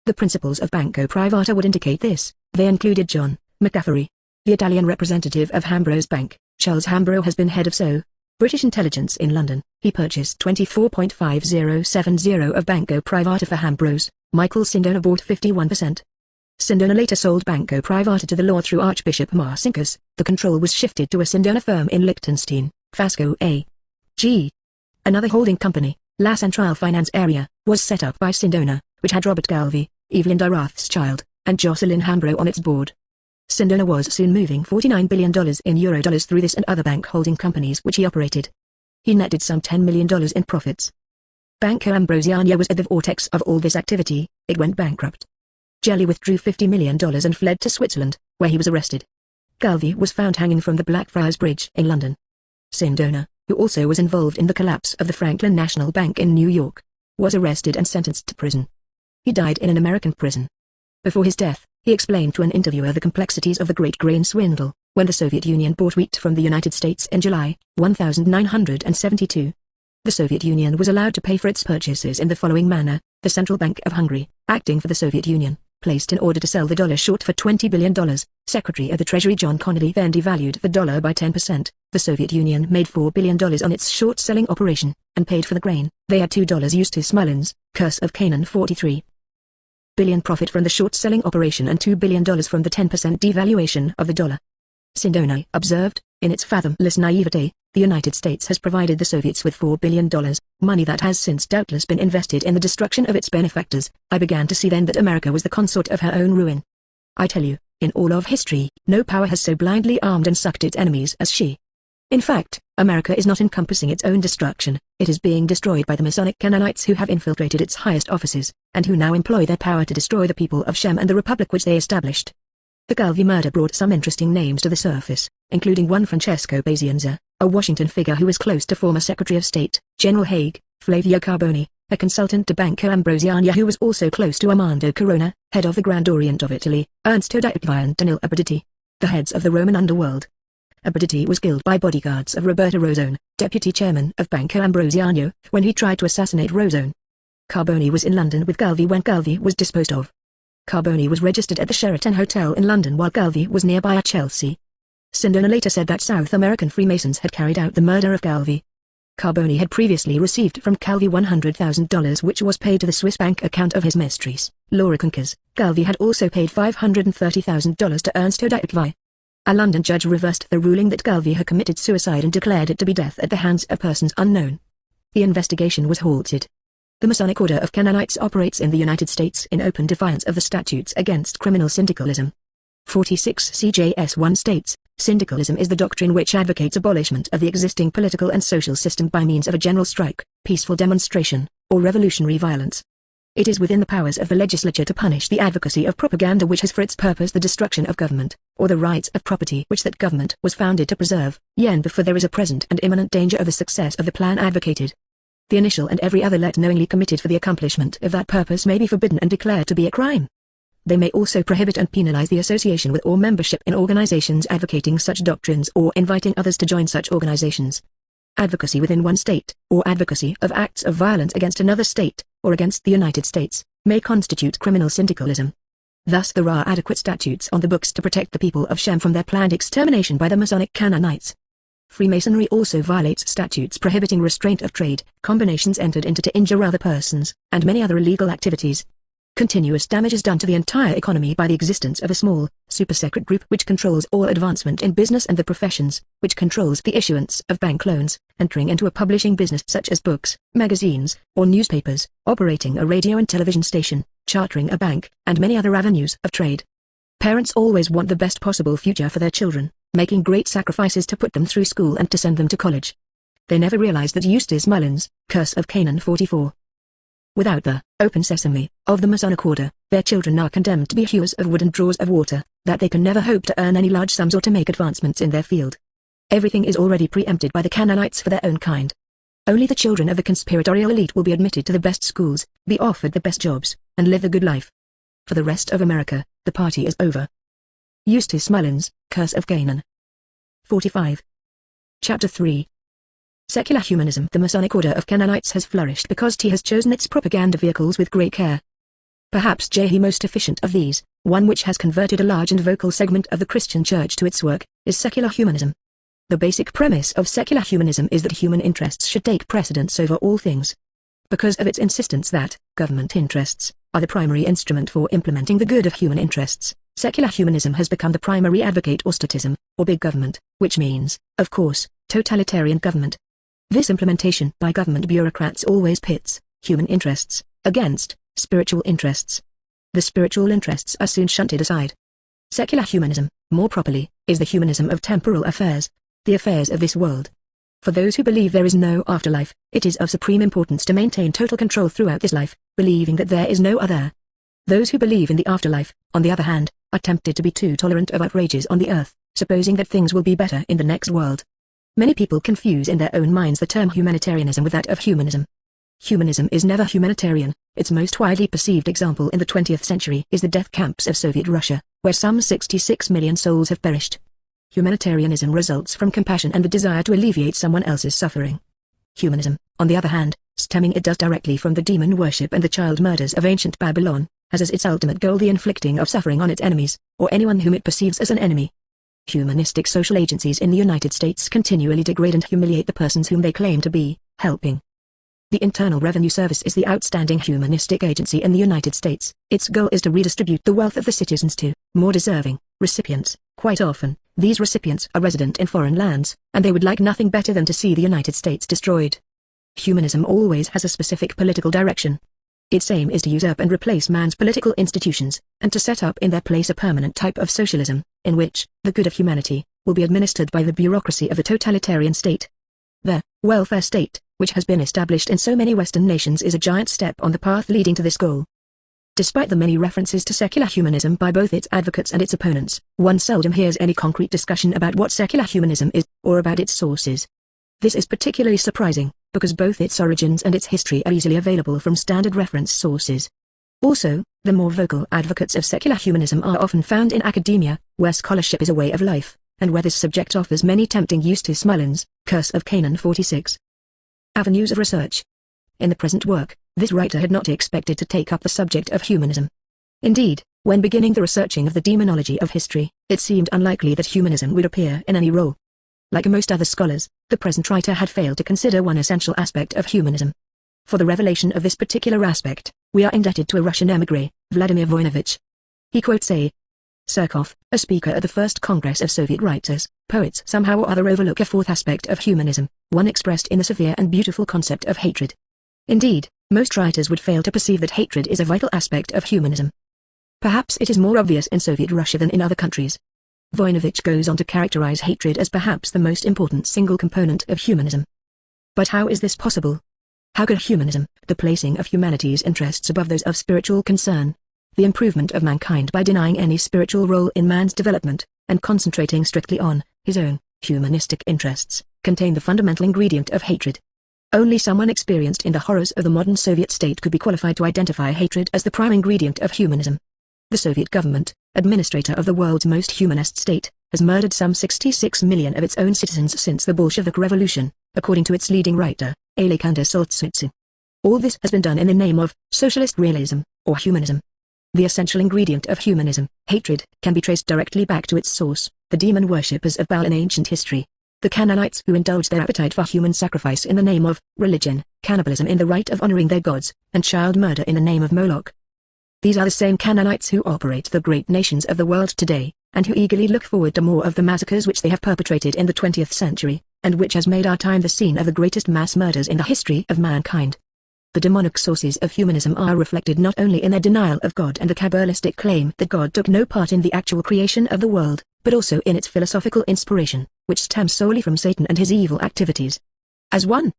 The principles of Banco Privata would indicate this. They included John McCaffrey, the Italian representative of Hambro's Bank. Charles Hambro has been head of British intelligence in London. He purchased 24.5070 of Banco Privata for Hambros. Michael Sindona bought 51%. Sindona later sold Banco Privata to the law through Archbishop Marcinkus. The control was shifted to a Sindona firm in Liechtenstein, Fasco A.G. Another holding company, La Centrale Finance Area, was set up by Sindona, which had Robert Galvey, Evelyn Rothschild, and Jocelyn Hambro on its board. Sindona was soon moving $49 billion in Eurodollars through this and other bank holding companies which he operated. He netted some $10 million in profits. Banco Ambrosiano was at the vortex of all this activity. It went bankrupt. Gelli withdrew $50 million and fled to Switzerland, where he was arrested. Galvey was found hanging from the Blackfriars Bridge in London. Sindona, who also was involved in the collapse of the Franklin National Bank in New York, was arrested and sentenced to prison. He died in an American prison. Before his death, he explained to an interviewer the complexities of the Great Grain Swindle, when the Soviet Union bought wheat from the United States in July 1972. The Soviet Union was allowed to pay for its purchases in the following manner. The Central Bank of Hungary, acting for the Soviet Union, placed an order to sell the dollar short for $20 billion. Secretary of the Treasury John Connolly then devalued the dollar by 10%. The Soviet Union made $4 billion on its short-selling operation, and paid for the grain. They had $2. Eustace Mullins, Curse of Canaan 43. billion profit from the short-selling operation and $2 billion from the 10% devaluation of the dollar. Sindona observed, in its fathomless naivete, the United States has provided the Soviets with $4 billion, money that has since doubtless been invested in the destruction of its benefactors. I began to see then that America was the consort of her own ruin. I tell you, in all of history, no power has so blindly armed and sucked its enemies as she. In fact, America is not encompassing its own destruction, it is being destroyed by the Masonic Canaanites who have infiltrated its highest offices, and who now employ their power to destroy the people of Shem and the republic which they established. The Galvey murder brought some interesting names to the surface, including one Francesco Pazienza, a Washington figure who was close to former Secretary of State, General Haig, Flavio Carboni, a consultant to Banco Ambrosiani who was also close to Armando Corona, head of the Grand Orient of Italy, Ernsto D'Aitvi and Danilo Abruzzi, the heads of the Roman underworld. Abruzzi was killed by bodyguards of Roberto Rosone, deputy chairman of Banco Ambrosiano, when he tried to assassinate Rosone. Carboni was in London with Galvey when Galvey was disposed of. Carboni was registered at the Sheraton Hotel in London while Galvey was nearby at Chelsea. Sindona later said that South American Freemasons had carried out the murder of Galvey. Carboni had previously received from Galvey $100,000 which was paid to the Swiss bank account of his mistress, Laura Kunkers. Galvey had also paid $530,000 to Ernsto D'Aitvi. A London judge reversed the ruling that Galvey had committed suicide and declared it to be death at the hands of persons unknown. The investigation was halted. The Masonic Order of Canaanites operates in the United States in open defiance of the statutes against criminal syndicalism. 46 CJS 1 states, syndicalism is the doctrine which advocates abolishment of the existing political and social system by means of a general strike, peaceful demonstration, or revolutionary violence. It is within the powers of the legislature to punish the advocacy of propaganda which has for its purpose the destruction of government, or the rights of property which that government was founded to preserve, before there is a present and imminent danger of the success of the plan advocated. The initial and every other let knowingly committed for the accomplishment of that purpose may be forbidden and declared to be a crime. They may also prohibit and penalize the association with or membership in organizations advocating such doctrines or inviting others to join such organizations. Advocacy within one state, or advocacy of acts of violence against another state, or against the United States, may constitute criminal syndicalism. Thus there are adequate statutes on the books to protect the people of Shem from their planned extermination by the Masonic Canaanites. Freemasonry also violates statutes prohibiting restraint of trade, combinations entered into to injure other persons, and many other illegal activities. Continuous damage is done to the entire economy by the existence of a small, super-secret group which controls all advancement in business and the professions, which controls the issuance of bank loans, entering into a publishing business such as books, magazines, or newspapers, operating a radio and television station, chartering a bank, and many other avenues of trade. Parents always want the best possible future for their children, making great sacrifices to put them through school and to send them to college. They never realize that Eustace Mullins, Curse of Canaan 44. Without the open sesame of the Masonic Order, their children are condemned to be hewers of wood and drawers of water, that they can never hope to earn any large sums or to make advancements in their field. Everything is already preempted by the Canaanites for their own kind. Only the children of the conspiratorial elite will be admitted to the best schools, be offered the best jobs, and live the good life. For the rest of America, the party is over. Eustace Mullins, Curse of Canaan. 45. Chapter 3. Secular humanism. The Masonic Order of Canaanites has flourished because he has chosen its propaganda vehicles with great care. Perhaps the most efficient of these, one which has converted a large and vocal segment of the Christian Church to its work, is secular humanism. The basic premise of secular humanism is that human interests should take precedence over all things. Because of its insistence that government interests are the primary instrument for implementing the good of human interests, secular humanism has become the primary advocate or statism, or big government, which means, of course, totalitarian government. This implementation by government bureaucrats always pits human interests against spiritual interests. The spiritual interests are soon shunted aside. Secular humanism, more properly, is the humanism of temporal affairs, the affairs of this world. For those who believe there is no afterlife, it is of supreme importance to maintain total control throughout this life, believing that there is no other. Those who believe in the afterlife, on the other hand, are tempted to be too tolerant of outrages on the earth, supposing that things will be better in the next world. Many people confuse in their own minds the term humanitarianism with that of humanism. Humanism is never humanitarian. Its most widely perceived example in the 20th century is the death camps of Soviet Russia, where some 66 million souls have perished. Humanitarianism results from compassion and the desire to alleviate someone else's suffering. Humanism, on the other hand, stemming it does directly from the demon worship and the child murders of ancient Babylon, has as its ultimate goal the inflicting of suffering on its enemies, or anyone whom it perceives as an enemy. Humanistic social agencies in the United States continually degrade and humiliate the persons whom they claim to be helping. The Internal Revenue Service is the outstanding humanistic agency in the United States. Its goal is to redistribute the wealth of the citizens to more deserving recipients. Quite often, these recipients are resident in foreign lands, and they would like nothing better than to see the United States destroyed. Humanism always has a specific political direction. Its aim is to usurp and replace man's political institutions, and to set up in their place a permanent type of socialism, in which the good of humanity will be administered by the bureaucracy of the totalitarian state. The welfare state, which has been established in so many Western nations, is a giant step on the path leading to this goal. Despite the many references to secular humanism by both its advocates and its opponents, one seldom hears any concrete discussion about what secular humanism is, or about its sources. This is particularly surprising, because both its origins and its history are easily available from standard reference sources. Also, the more vocal advocates of secular humanism are often found in academia, where scholarship is a way of life, and where this subject offers many tempting Eustace Mullins, Curse of Canaan 46. Avenues of research. In the present work, this writer had not expected to take up the subject of humanism. Indeed, when beginning the researching of the demonology of history, it seemed unlikely that humanism would appear in any role. Like most other scholars, the present writer had failed to consider one essential aspect of humanism. For the revelation of this particular aspect, we are indebted to a Russian émigré, Vladimir Voinovich. He quotes a Surkov, a speaker at the First Congress of Soviet Writers. Poets somehow or other overlook a fourth aspect of humanism, one expressed in the severe and beautiful concept of hatred. Indeed, most writers would fail to perceive that hatred is a vital aspect of humanism. Perhaps it is more obvious in Soviet Russia than in other countries. Voinovich goes on to characterize hatred as perhaps the most important single component of humanism. But how is this possible? How could humanism, the placing of humanity's interests above those of spiritual concern, the improvement of mankind by denying any spiritual role in man's development, and concentrating strictly on his own humanistic interests, contain the fundamental ingredient of hatred? Only someone experienced in the horrors of the modern Soviet state could be qualified to identify hatred as the prime ingredient of humanism. The Soviet government, administrator of the world's most humanist state, has murdered some 66 million of its own citizens since the Bolshevik Revolution, according to its leading writer, Alexander Solzhenitsyn. All this has been done in the name of socialist realism, or humanism. The essential ingredient of humanism, hatred, can be traced directly back to its source, the demon worshippers of Baal in ancient history. The Canaanites who indulged their appetite for human sacrifice in the name of religion, cannibalism in the rite of honoring their gods, and child murder in the name of Moloch. These are the same Canaanites who operate the great nations of the world today, and who eagerly look forward to more of the massacres which they have perpetrated in the 20th century, and which has made our time the scene of the greatest mass murders in the history of mankind. The demonic sources of humanism are reflected not only in their denial of God and the Kabbalistic claim that God took no part in the actual creation of the world, but also in its philosophical inspiration, which stems solely from Satan and his evil activities. As 1.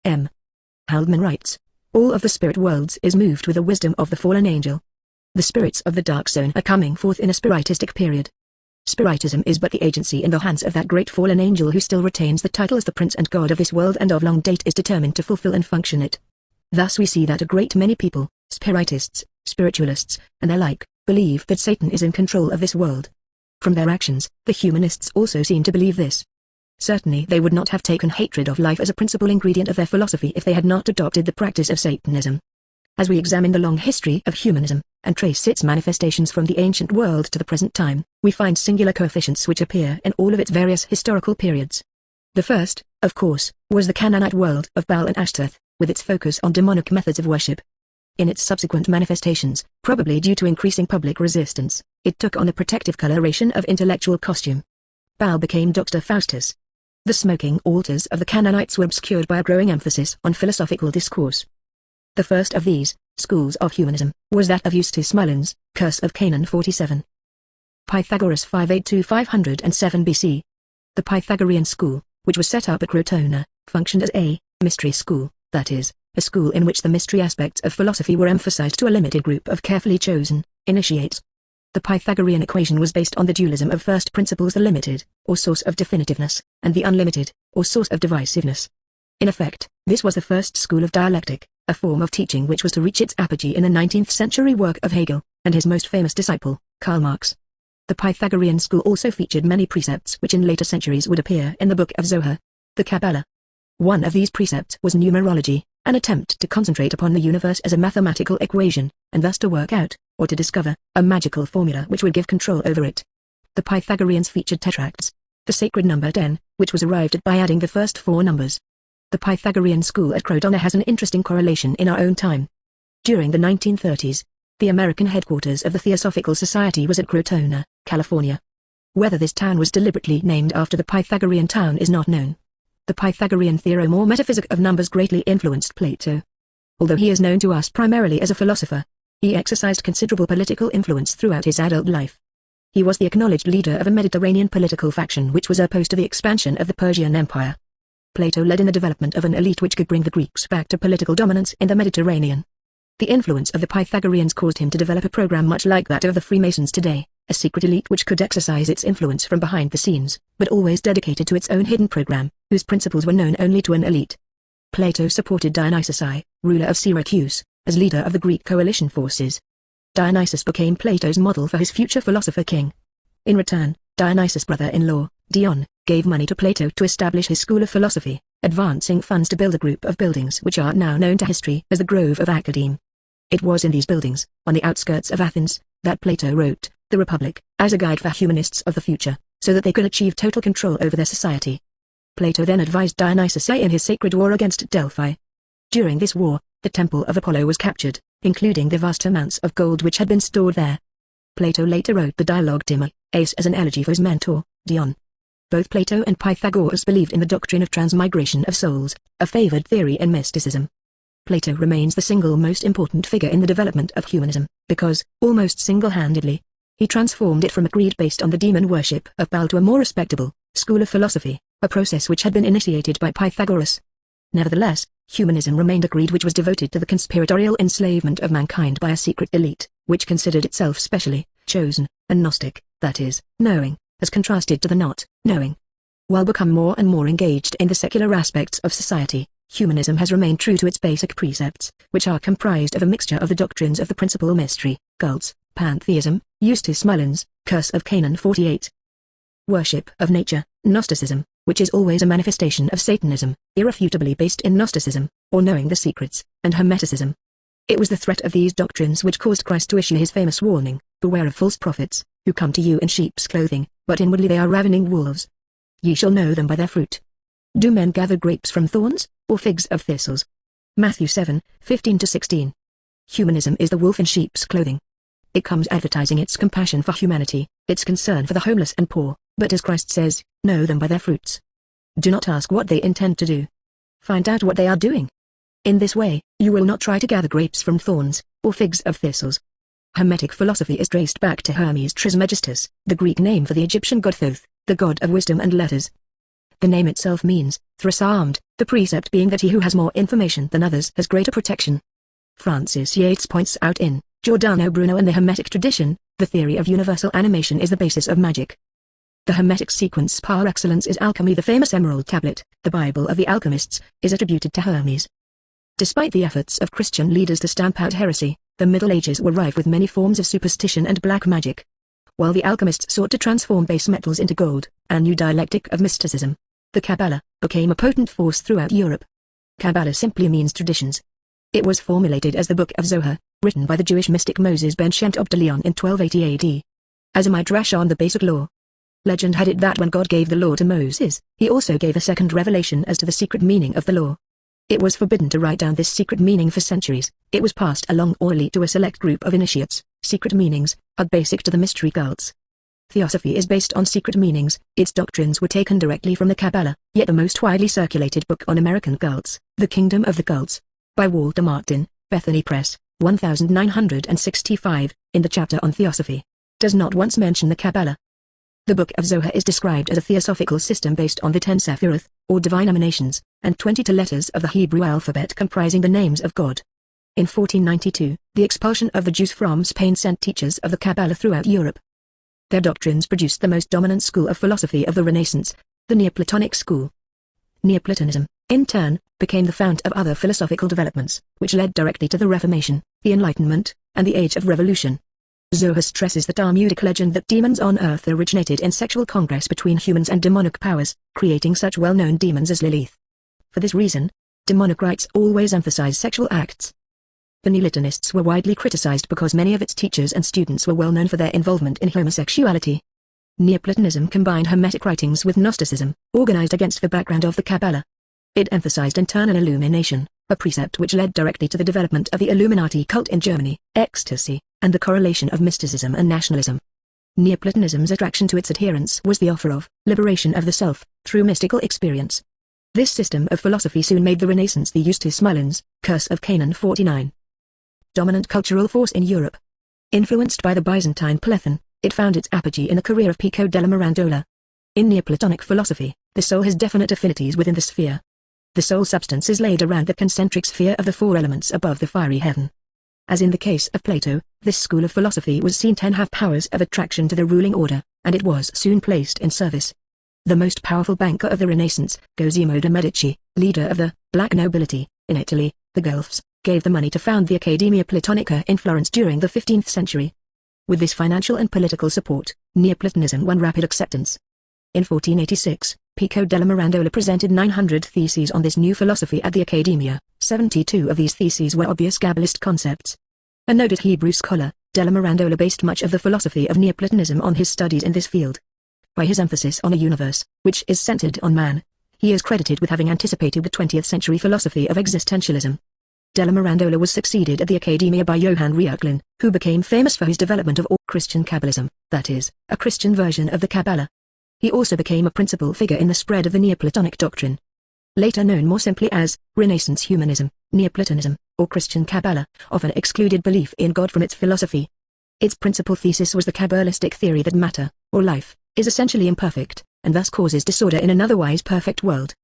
M. Haldeman writes, all of the spirit worlds is moved with the wisdom of the fallen angel. The spirits of the dark zone are coming forth in a spiritistic period. Spiritism is but the agency in the hands of that great fallen angel who still retains the title as the prince and god of this world and of long date is determined to fulfill and function it. Thus we see that a great many people, spiritists, spiritualists, and their like, believe that Satan is in control of this world. From their actions, the humanists also seem to believe this. Certainly they would not have taken hatred of life as a principal ingredient of their philosophy if they had not adopted the practice of Satanism. As we examine the long history of humanism, and trace its manifestations from the ancient world to the present time, we find singular coefficients which appear in all of its various historical periods. The first, of course, was the Canaanite world of Baal and Ashtoreth, with its focus on demonic methods of worship. In its subsequent manifestations, probably due to increasing public resistance, it took on a protective coloration of intellectual costume. Baal became Dr. Faustus. The smoking altars of the Canaanites were obscured by a growing emphasis on philosophical discourse. The first of these schools of humanism was that of Eustace Mullins, Curse of Canaan 47. Pythagoras 582–507 BC. The Pythagorean school, which was set up at Crotona, functioned as a mystery school, that is, a school in which the mystery aspects of philosophy were emphasized to a limited group of carefully chosen initiates. The Pythagorean equation was based on the dualism of first principles, the limited, or source of definitiveness, and the unlimited, or source of divisiveness. In effect, this was the first school of dialectic, a form of teaching which was to reach its apogee in the 19th century work of Hegel, and his most famous disciple, Karl Marx. The Pythagorean school also featured many precepts which in later centuries would appear in the Book of Zohar, the Kabbalah. One of these precepts was numerology, an attempt to concentrate upon the universe as a mathematical equation, and thus to work out, or to discover, a magical formula which would give control over it. The Pythagoreans featured tetracts, the sacred number 10, which was arrived at by adding the first four numbers. The Pythagorean school at Crotona has an interesting correlation in our own time. During the 1930s, the American headquarters of the Theosophical Society was at Crotona, California. Whether this town was deliberately named after the Pythagorean town is not known. The Pythagorean theorem or metaphysic of numbers greatly influenced Plato. Although he is known to us primarily as a philosopher, he exercised considerable political influence throughout his adult life. He was the acknowledged leader of a Mediterranean political faction which was opposed to the expansion of the Persian Empire. Plato led in the development of an elite which could bring the Greeks back to political dominance in the Mediterranean. The influence of the Pythagoreans caused him to develop a program much like that of the Freemasons today, a secret elite which could exercise its influence from behind the scenes, but always dedicated to its own hidden program, whose principles were known only to an elite. Plato supported Dionysus I, ruler of Syracuse, as leader of the Greek coalition forces. Dionysus became Plato's model for his future philosopher king. In return, Dionysus' brother-in-law, Dion, gave money to Plato to establish his school of philosophy, advancing funds to build a group of buildings which are now known to history as the Grove of Academe. It was in these buildings, on the outskirts of Athens, that Plato wrote The Republic, as a guide for humanists of the future, so that they could achieve total control over their society. Plato then advised Dionysus I in his sacred war against Delphi. During this war, the temple of Apollo was captured, including the vast amounts of gold which had been stored there. Plato later wrote the dialogue Timaeus as an elegy for his mentor, Dion. Both Plato and Pythagoras believed in the doctrine of transmigration of souls, a favored theory in mysticism. Plato remains the single most important figure in the development of humanism, because, almost single-handedly, he transformed it from a creed based on the demon worship of Baal to a more respectable school of philosophy, a process which had been initiated by Pythagoras. Nevertheless, humanism remained a creed which was devoted to the conspiratorial enslavement of mankind by a secret elite, which considered itself specially chosen, and Gnostic, that is, knowing, as contrasted to the not knowing. While become more and more engaged in the secular aspects of society, humanism has remained true to its basic precepts, which are comprised of a mixture of the doctrines of the principal mystery, cults, pantheism, Eustace Mullins, Curse of Canaan 48. Worship of nature, Gnosticism, which is always a manifestation of Satanism, irrefutably based in Gnosticism, or knowing the secrets, and Hermeticism. It was the threat of these doctrines which caused Christ to issue his famous warning, beware of false prophets, who come to you in sheep's clothing, but inwardly they are ravening wolves. Ye shall know them by their fruit. Do men gather grapes from thorns, or figs of thistles? Matthew 7:15-16. Humanism is the wolf in sheep's clothing. It comes advertising its compassion for humanity, its concern for the homeless and poor, but as Christ says, know them by their fruits. Do not ask what they intend to do. Find out what they are doing. In this way, you will not try to gather grapes from thorns, or figs of thistles. Hermetic philosophy is traced back to Hermes Trismegistus, the Greek name for the Egyptian god Thoth, the god of wisdom and letters. The name itself means, thrice-armed, the precept being that he who has more information than others has greater protection. Francis Yates points out in Giordano Bruno and the Hermetic tradition, the theory of universal animation is the basis of magic. The Hermetic sequence par excellence is alchemy. The famous Emerald Tablet, the Bible of the alchemists, is attributed to Hermes. Despite the efforts of Christian leaders to stamp out heresy, the Middle Ages were rife with many forms of superstition and black magic. While the alchemists sought to transform base metals into gold, a new dialectic of mysticism, the Kabbalah, became a potent force throughout Europe. Kabbalah simply means traditions. It was formulated as the Book of Zohar, written by the Jewish mystic Moses ben Shem Tov de Leon in 1280 AD. As a midrash on the basic law. Legend had it that when God gave the law to Moses, he also gave a second revelation as to the secret meaning of the law. It was forbidden to write down this secret meaning for centuries. It was passed along orally to a select group of initiates. Secret meanings are basic to the mystery cults. Theosophy is based on secret meanings. Its doctrines were taken directly from the Kabbalah, yet the most widely circulated book on American cults, The Kingdom of the Cults, by Walter Martin, Bethany Press, 1965, in the chapter on Theosophy, does not once mention the Kabbalah. The Book of Zohar is described as a theosophical system based on the 10 Sephiroth, or divine emanations, and 22 letters of the Hebrew alphabet comprising the names of God. In 1492, the expulsion of the Jews from Spain sent teachers of the Kabbalah throughout Europe. Their doctrines produced the most dominant school of philosophy of the Renaissance, the Neoplatonic school. Neoplatonism, in turn, became the fount of other philosophical developments, which led directly to the Reformation, the Enlightenment, and the Age of Revolution. Zohar stresses the Talmudic legend that demons on earth originated in sexual congress between humans and demonic powers, creating such well-known demons as Lilith. For this reason, demonic rites always emphasize sexual acts. The Neoplatonists were widely criticized because many of its teachers and students were well known for their involvement in homosexuality. Neoplatonism combined Hermetic writings with Gnosticism, organized against the background of the Kabbalah. It emphasized internal illumination, a precept which led directly to the development of the Illuminati cult in Germany, ecstasy, and the correlation of mysticism and nationalism. Neoplatonism's attraction to its adherents was the offer of liberation of the self through mystical experience. This system of philosophy soon made the Renaissance the Eustace Mullins, Curse of Canaan 49. Dominant cultural force in Europe. Influenced by the Byzantine Plethon, it found its apogee in the career of Pico della Mirandola. In Neoplatonic philosophy, the soul has definite affinities within the sphere. The soul substance is laid around the concentric sphere of the four elements above the fiery heaven. As in the case of Plato, this school of philosophy was seen to have powers of attraction to the ruling order, and it was soon placed in service. The most powerful banker of the Renaissance, Cosimo de' Medici, leader of the black nobility, in Italy, the Guelphs, gave the money to found the Accademia Platonica in Florence during the 15th century. With this financial and political support, Neoplatonism won rapid acceptance. In 1486, Pico della Mirandola presented 900 theses on this new philosophy at the Accademia. 72 of these theses were obvious Kabbalist concepts. A noted Hebrew scholar, della Mirandola based much of the philosophy of Neoplatonism on his studies in this field. By his emphasis on a universe, which is centered on man, he is credited with having anticipated the 20th century philosophy of existentialism. Della Mirandola was succeeded at the Accademia by Johann Reuchlin, who became famous for his development of Christian Kabbalism, that is, a Christian version of the Kabbalah. He also became a principal figure in the spread of the Neoplatonic doctrine. Later known more simply as Renaissance humanism, Neoplatonism, or Christian Kabbalah, often excluded belief in God from its philosophy. Its principal thesis was the Kabbalistic theory that matter, or life, is essentially imperfect, and thus causes disorder in an otherwise perfect world.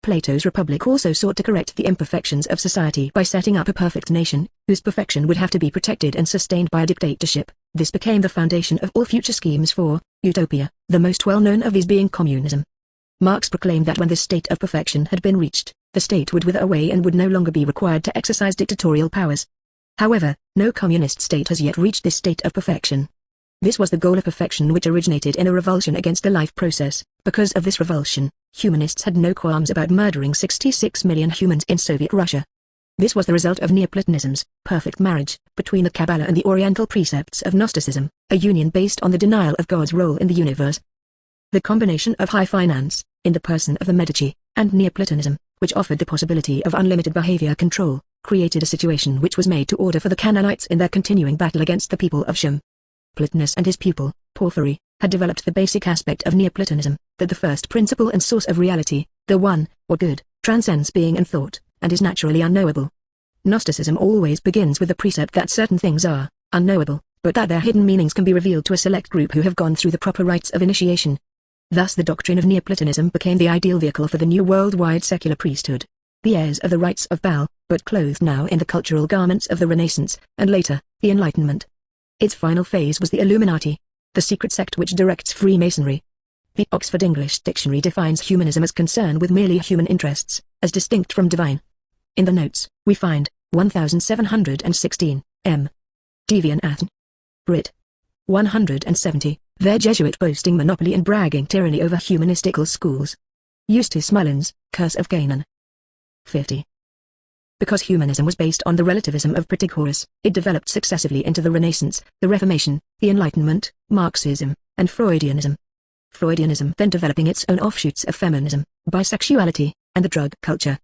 Plato's Republic also sought to correct the imperfections of society by setting up a perfect nation, whose perfection would have to be protected and sustained by a dictatorship. This became the foundation of all future schemes for utopia, the most well-known of these being communism. Marx proclaimed that when this state of perfection had been reached, the state would wither away and would no longer be required to exercise dictatorial powers. However, no communist state has yet reached this state of perfection. This was the goal of perfection which originated in a revulsion against the life process. Because of this revulsion, humanists had no qualms about murdering 66 million humans in Soviet Russia. This was the result of Neoplatonism's perfect marriage between the Kabbalah and the Oriental precepts of Gnosticism, a union based on the denial of God's role in the universe. The combination of high finance, in the person of the Medici, and Neoplatonism, which offered the possibility of unlimited behavior control, created a situation which was made to order for the Canaanites in their continuing battle against the people of Shem. Plotinus and his pupil, Porphyry, had developed the basic aspect of Neoplatonism, that the first principle and source of reality, the one, or good, transcends being and thought, and is naturally unknowable. Gnosticism always begins with the precept that certain things are unknowable, but that their hidden meanings can be revealed to a select group who have gone through the proper rites of initiation. Thus the doctrine of Neoplatonism became the ideal vehicle for the new worldwide secular priesthood, the heirs of the rites of Baal, but clothed now in the cultural garments of the Renaissance, and later, the Enlightenment. Its final phase was the Illuminati, the secret sect which directs Freemasonry. The Oxford English Dictionary defines humanism as concern with merely human interests, as distinct from divine. In the notes, we find 1716, M. Deviant Brit. 170, their Jesuit boasting monopoly and bragging tyranny over humanistical schools. Eustace Mullins, Curse of Canaan. 50. Because humanism was based on the relativism of Protagoras, it developed successively into the Renaissance, the Reformation, the Enlightenment, Marxism, and Freudianism. Freudianism then developing its own offshoots of feminism, bisexuality, and the drug culture.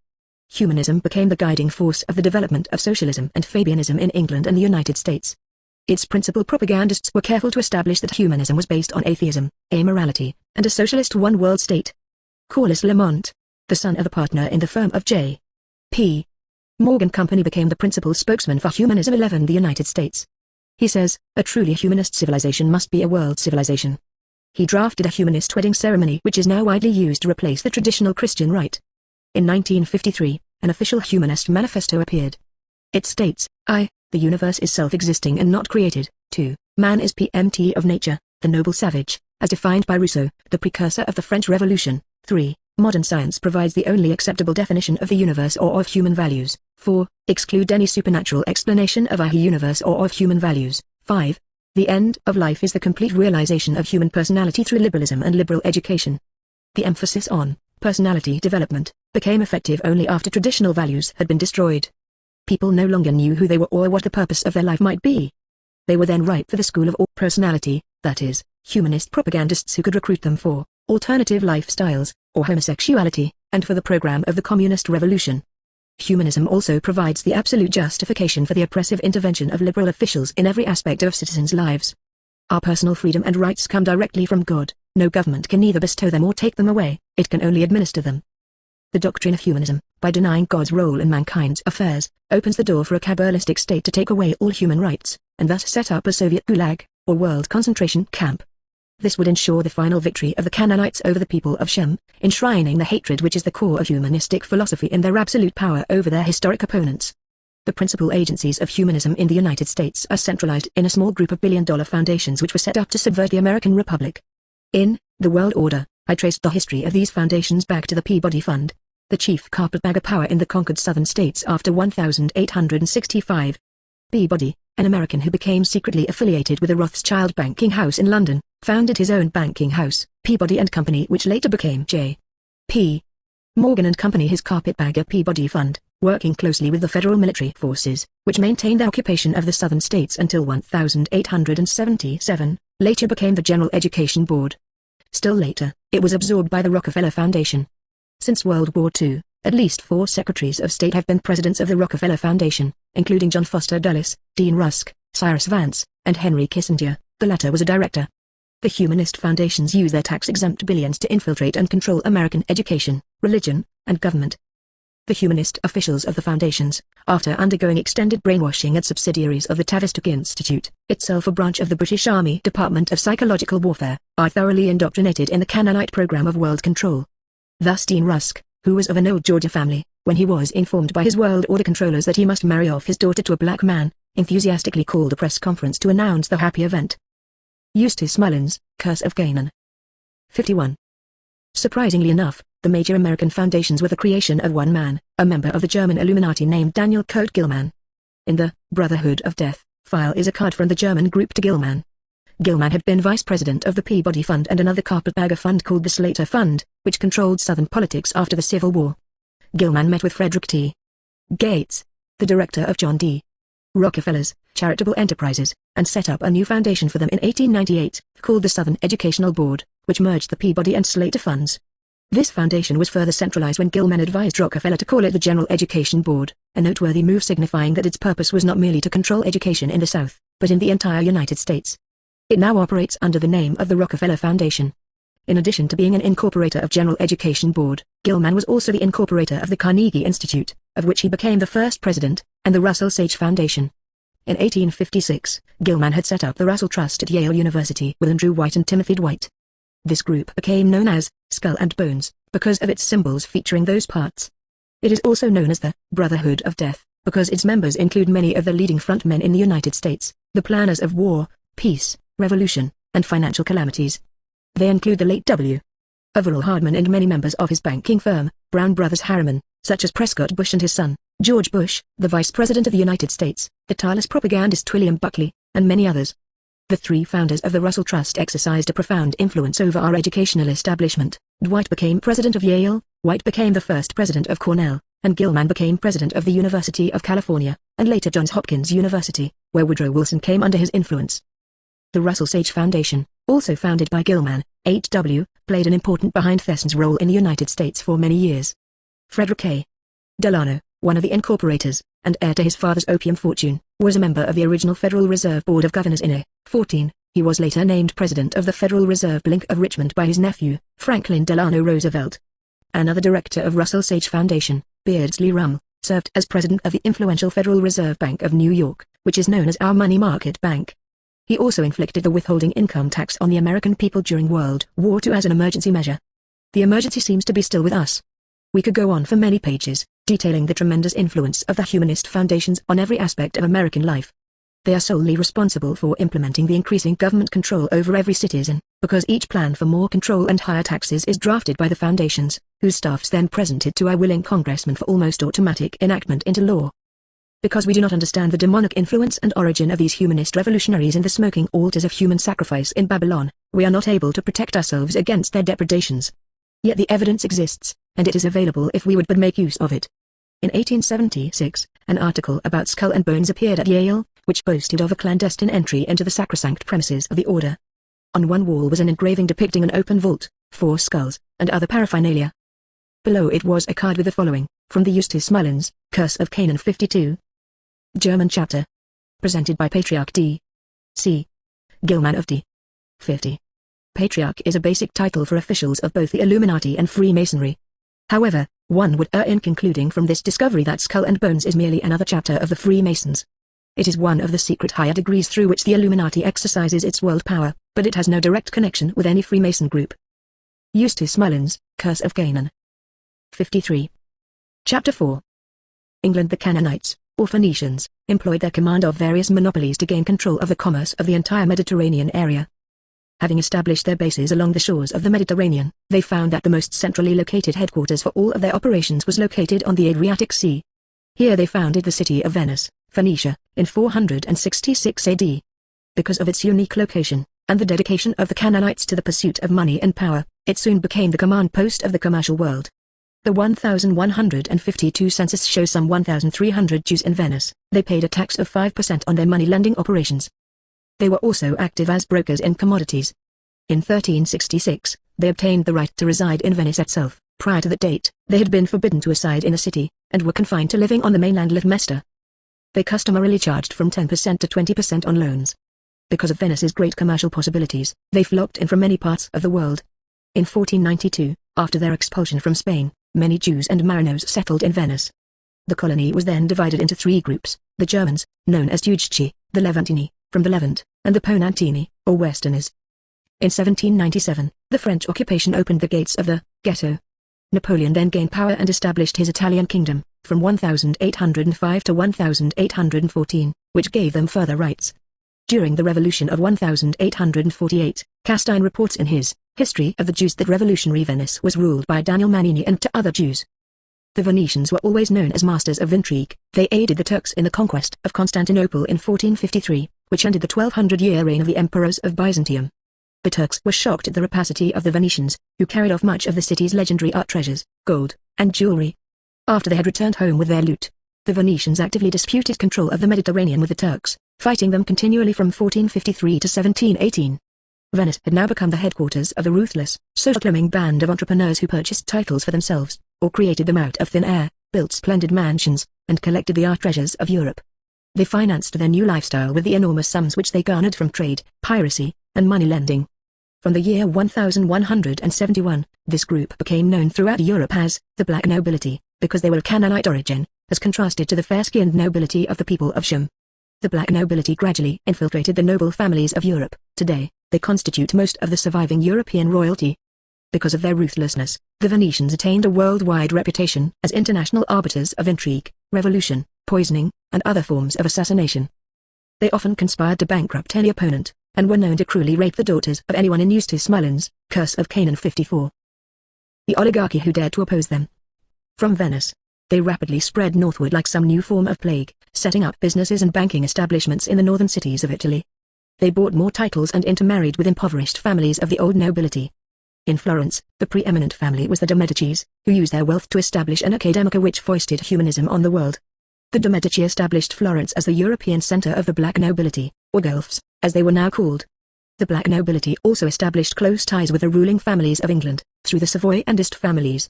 Humanism became the guiding force of the development of socialism and Fabianism in England and the United States. Its principal propagandists were careful to establish that humanism was based on atheism, amorality, and a socialist one-world state. Corliss Lamont, the son of a partner in the firm of J. P. Morgan Company, became the principal spokesman for Humanism 11 the United States. He says, a truly humanist civilization must be a world civilization. He drafted a humanist wedding ceremony which is now widely used to replace the traditional Christian rite. In 1953, an official humanist manifesto appeared. It states, I, the universe is self-existing and not created. 2. Man is PMT of nature, the noble savage, as defined by Rousseau, the precursor of the French Revolution. 3. Modern science provides the only acceptable definition of the universe or of human values. 4. Exclude any supernatural explanation of a universe or of human values. 5. The end of life is the complete realization of human personality through liberalism and liberal education. The emphasis on personality development became effective only after traditional values had been destroyed. People no longer knew who they were or what the purpose of their life might be. They were then ripe for the school of personality, that is, humanist propagandists who could recruit them for alternative lifestyles, or homosexuality, and for the program of the Communist Revolution. Humanism also provides the absolute justification for the oppressive intervention of liberal officials in every aspect of citizens' lives. Our personal freedom and rights come directly from God. No government can either bestow them or take them away, it can only administer them. The doctrine of humanism, by denying God's role in mankind's affairs, opens the door for a Kabbalistic state to take away all human rights, and thus set up a Soviet gulag, or world concentration camp. This would ensure the final victory of the Canaanites over the people of Shem, enshrining the hatred which is the core of humanistic philosophy in their absolute power over their historic opponents. The principal agencies of humanism in the United States are centralized in a small group of billion-dollar foundations which were set up to subvert the American Republic. In The World Order, I traced the history of these foundations back to the Peabody Fund, the chief carpetbagger power in the conquered southern states after 1865. Peabody, an American who became secretly affiliated with a Rothschild banking house in London, founded his own banking house, Peabody and Company, which later became J.P. Morgan and Company. His carpetbagger Peabody Fund, working closely with the federal military forces, which maintained their occupation of the southern states until 1877, later became the General Education Board. Still later, it was absorbed by the Rockefeller Foundation. Since World War II, at least 4 secretaries of state have been presidents of the Rockefeller Foundation, including John Foster Dulles, Dean Rusk, Cyrus Vance, and Henry Kissinger. The latter was a director. The humanist foundations use their tax-exempt billions to infiltrate and control American education, religion, and government. The humanist officials of the foundations, after undergoing extended brainwashing at subsidiaries of the Tavistock Institute, itself a branch of the British Army Department of Psychological Warfare, are thoroughly indoctrinated in the Canaanite program of world control. Thus Dean Rusk, who was of an old Georgia family, when he was informed by his world order controllers that he must marry off his daughter to a black man, enthusiastically called a press conference to announce the happy event. Eustace Mullins, Curse of Canaan. 51. Surprisingly enough, the major American foundations were the creation of one man, a member of the German Illuminati named Daniel Coate Gilman. In the Brotherhood of Death file is a card from the German group to Gilman. Gilman had been vice president of the Peabody Fund and another carpetbagger fund called the Slater Fund, which controlled Southern politics after the Civil War. Gilman met with Frederick T. Gates, the director of John D. Rockefeller's charitable enterprises, and set up a new foundation for them in 1898, called the Southern Educational Board, which merged the Peabody and Slater funds. This foundation was further centralized when Gilman advised Rockefeller to call it the General Education Board, a noteworthy move signifying that its purpose was not merely to control education in the South, but in the entire United States. It now operates under the name of the Rockefeller Foundation. In addition to being an incorporator of General Education Board, Gilman was also the incorporator of the Carnegie Institute, of which he became the first president, and the Russell Sage Foundation. In 1856, Gilman had set up the Russell Trust at Yale University with Andrew White and Timothy Dwight. This group became known as Skull and Bones, because of its symbols featuring those parts. It is also known as the Brotherhood of Death, because its members include many of the leading frontmen in the United States, the planners of war, peace, revolution, and financial calamities. They include the late W. Overall Hardman and many members of his banking firm, Brown Brothers Harriman, such as Prescott Bush and his son, George Bush, the Vice President of the United States, the tireless propagandist William Buckley, and many others. The 3 founders of the Russell Trust exercised a profound influence over our educational establishment. Dwight became president of Yale, White became the first president of Cornell, and Gilman became president of the University of California, and later Johns Hopkins University, where Woodrow Wilson came under his influence. The Russell Sage Foundation, also founded by Gilman, H.W., played an important behind-the-scenes role in the United States for many years. Frederick A. Delano, one of the incorporators, and heir to his father's opium fortune, was a member of the original Federal Reserve Board of Governors in A.14. He was later named president of the Federal Reserve Bank of Richmond by his nephew, Franklin Delano Roosevelt. Another director of Russell Sage Foundation, Beardsley Rummel, served as president of the influential Federal Reserve Bank of New York, which is known as our money market bank. He also inflicted the withholding income tax on the American people during World War II as an emergency measure. The emergency seems to be still with us. We could go on for many pages, detailing the tremendous influence of the humanist foundations on every aspect of American life. They are solely responsible for implementing the increasing government control over every citizen, because each plan for more control and higher taxes is drafted by the foundations, whose staffs then present it to our willing congressmen for almost automatic enactment into law. Because we do not understand the demonic influence and origin of these humanist revolutionaries in the smoking altars of human sacrifice in Babylon, we are not able to protect ourselves against their depredations. Yet the evidence exists, and it is available if we would but make use of it. In 1876, an article about Skull and Bones appeared at Yale, which boasted of a clandestine entry into the sacrosanct premises of the order. On one wall was an engraving depicting an open vault, 4 skulls, and other paraphernalia. Below it was a card with the following, from the Eustace Mullins, Curse of Canaan 52. German chapter. Presented by Patriarch D. C. Gilman of D. 50. Patriarch is a basic title for officials of both the Illuminati and Freemasonry. However, one would err in concluding from this discovery that Skull and Bones is merely another chapter of the Freemasons. It is one of the secret higher degrees through which the Illuminati exercises its world power, but it has no direct connection with any Freemason group. Eustace Mullins, Curse of Canaan. 53. Chapter 4. England. The Canaanites, or Phoenicians, employed their command of various monopolies to gain control of the commerce of the entire Mediterranean area. Having established their bases along the shores of the Mediterranean, they found that the most centrally located headquarters for all of their operations was located on the Adriatic Sea. Here they founded the city of Venice, Phoenicia, in 466 AD. Because of its unique location, and the dedication of the Canaanites to the pursuit of money and power, it soon became the command post of the commercial world. The 1152 census shows some 1,300 Jews in Venice. They paid a tax of 5% on their money-lending operations. They were also active as brokers in commodities. In 1366, they obtained the right to reside in Venice itself. Prior to that date, they had been forbidden to reside in the city, and were confined to living on the mainland Livmesta. They customarily charged from 10% to 20% on loans. Because of Venice's great commercial possibilities, they flocked in from many parts of the world. In 1492, after their expulsion from Spain, many Jews and Marinos settled in Venice. The colony was then divided into three groups: the Germans, known as Judci, the Levantini, from the Levant, and the Ponantini, or Westerners. In 1797, the French occupation opened the gates of the ghetto. Napoleon then gained power and established his Italian kingdom, from 1805 to 1814, which gave them further rights. During the Revolution of 1848, Castine reports in his History of the Jews that revolutionary Venice was ruled by Daniel Manini and two other Jews. The Venetians were always known as masters of intrigue. They aided the Turks in the conquest of Constantinople in 1453, which ended the 1200-year reign of the emperors of Byzantium. The Turks were shocked at the rapacity of the Venetians, who carried off much of the city's legendary art treasures, gold, and jewelry. After they had returned home with their loot, the Venetians actively disputed control of the Mediterranean with the Turks, fighting them continually from 1453 to 1718. Venice had now become the headquarters of the ruthless, social-climbing band of entrepreneurs who purchased titles for themselves, or created them out of thin air, built splendid mansions, and collected the art treasures of Europe. They financed their new lifestyle with the enormous sums which they garnered from trade, piracy, and money lending. From the year 1171, this group became known throughout Europe as the Black Nobility, because they were of Canaanite origin, as contrasted to the fair-skinned nobility of the people of Shem. The Black Nobility gradually infiltrated the noble families of Europe. Today, they constitute most of the surviving European royalty. Because of their ruthlessness, the Venetians attained a worldwide reputation as international arbiters of intrigue, revolution, poisoning, and other forms of assassination. They often conspired to bankrupt any opponent, and were known to cruelly rape the daughters of anyone in Eustace Mullins, Curse of Canaan 54. The oligarchy who dared to oppose them. From Venice, they rapidly spread northward like some new form of plague, setting up businesses and banking establishments in the northern cities of Italy. They bought more titles and intermarried with impoverished families of the old nobility. In Florence, the preeminent family was the de Medicis, who used their wealth to establish an academia which foisted humanism on the world. The de Medici established Florence as the European center of the Black Nobility, or Guelphs, as they were now called. The Black Nobility also established close ties with the ruling families of England, through the Savoy and Este families.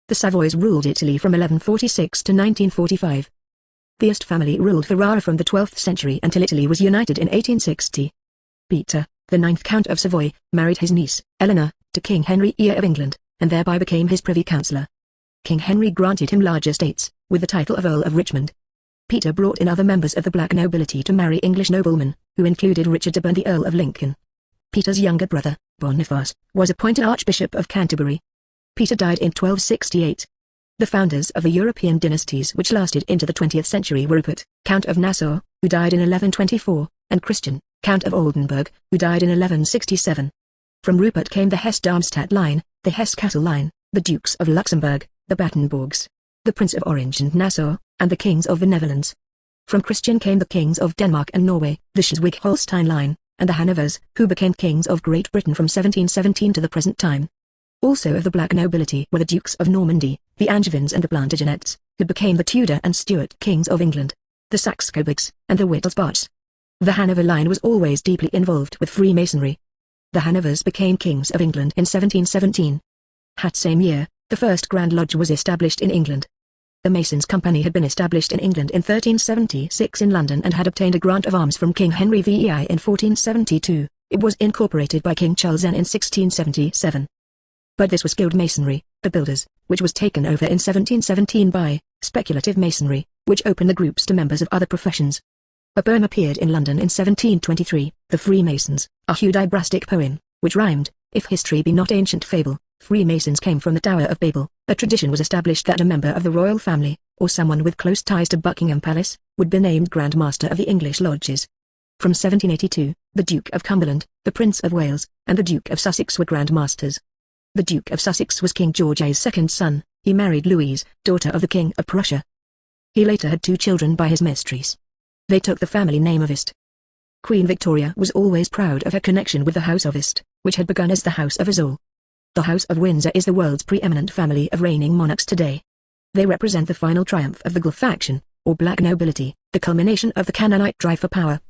The Savoys ruled Italy from 1146 to 1945. The Este family ruled Ferrara from the 12th century until Italy was united in 1860. Peter, the 9th Count of Savoy, married his niece, Eleanor, to King Henry I of England, and thereby became his privy councillor. King Henry granted him large estates, with the title of Earl of Richmond. Peter brought in other members of the Black Nobility to marry English noblemen, who included Richard de Burgh, the Earl of Lincoln. Peter's younger brother, Boniface, was appointed Archbishop of Canterbury. Peter died in 1268. The founders of the European dynasties which lasted into the 20th century were Rupert, Count of Nassau, who died in 1124, and Christian, Count of Oldenburg, who died in 1167. From Rupert came the Hesse-Darmstadt line, the Hesse-Kassel line, the Dukes of Luxembourg, the Battenborgs, the Prince of Orange and Nassau, and the Kings of the Netherlands. From Christian came the Kings of Denmark and Norway, the Schleswig-Holstein line, and the Hanovers, who became kings of Great Britain from 1717 to the present time. Also of the Black Nobility were the Dukes of Normandy, the Angevins and the Plantagenets, who became the Tudor and Stuart kings of England, the Saxe-Coburgs, and the Wittelsbachs. The Hanover line was always deeply involved with Freemasonry. The Hanovers became kings of England in 1717. That same year, The first Grand Lodge was established in England. The Masons' Company had been established in England in 1376 in London and had obtained a grant of arms from King Henry VI in 1472. It was incorporated by King Charles in 1677. But this was Guild Masonry, the builders, which was taken over in 1717 by speculative masonry, which opened the groups to members of other professions. A poem appeared in London in 1723, The Freemasons, a Hudibrastic poem, which rhymed, "If history be not ancient fable, Freemasons came from the Tower of Babel." A tradition was established that a member of the royal family, or someone with close ties to Buckingham Palace, would be named Grand Master of the English lodges. From 1782, the Duke of Cumberland, the Prince of Wales, and the Duke of Sussex were Grand Masters. The Duke of Sussex was King George's second son. He married Louise, daughter of the King of Prussia. He later had 2 children by his mistress. They took the family name of Este. Queen Victoria was always proud of her connection with the House of Este, which had begun as the House of Azul. The House of Windsor is the world's preeminent family of reigning monarchs today. They represent the final triumph of the Guelph faction, or black nobility, the culmination of the Canaanite drive for power.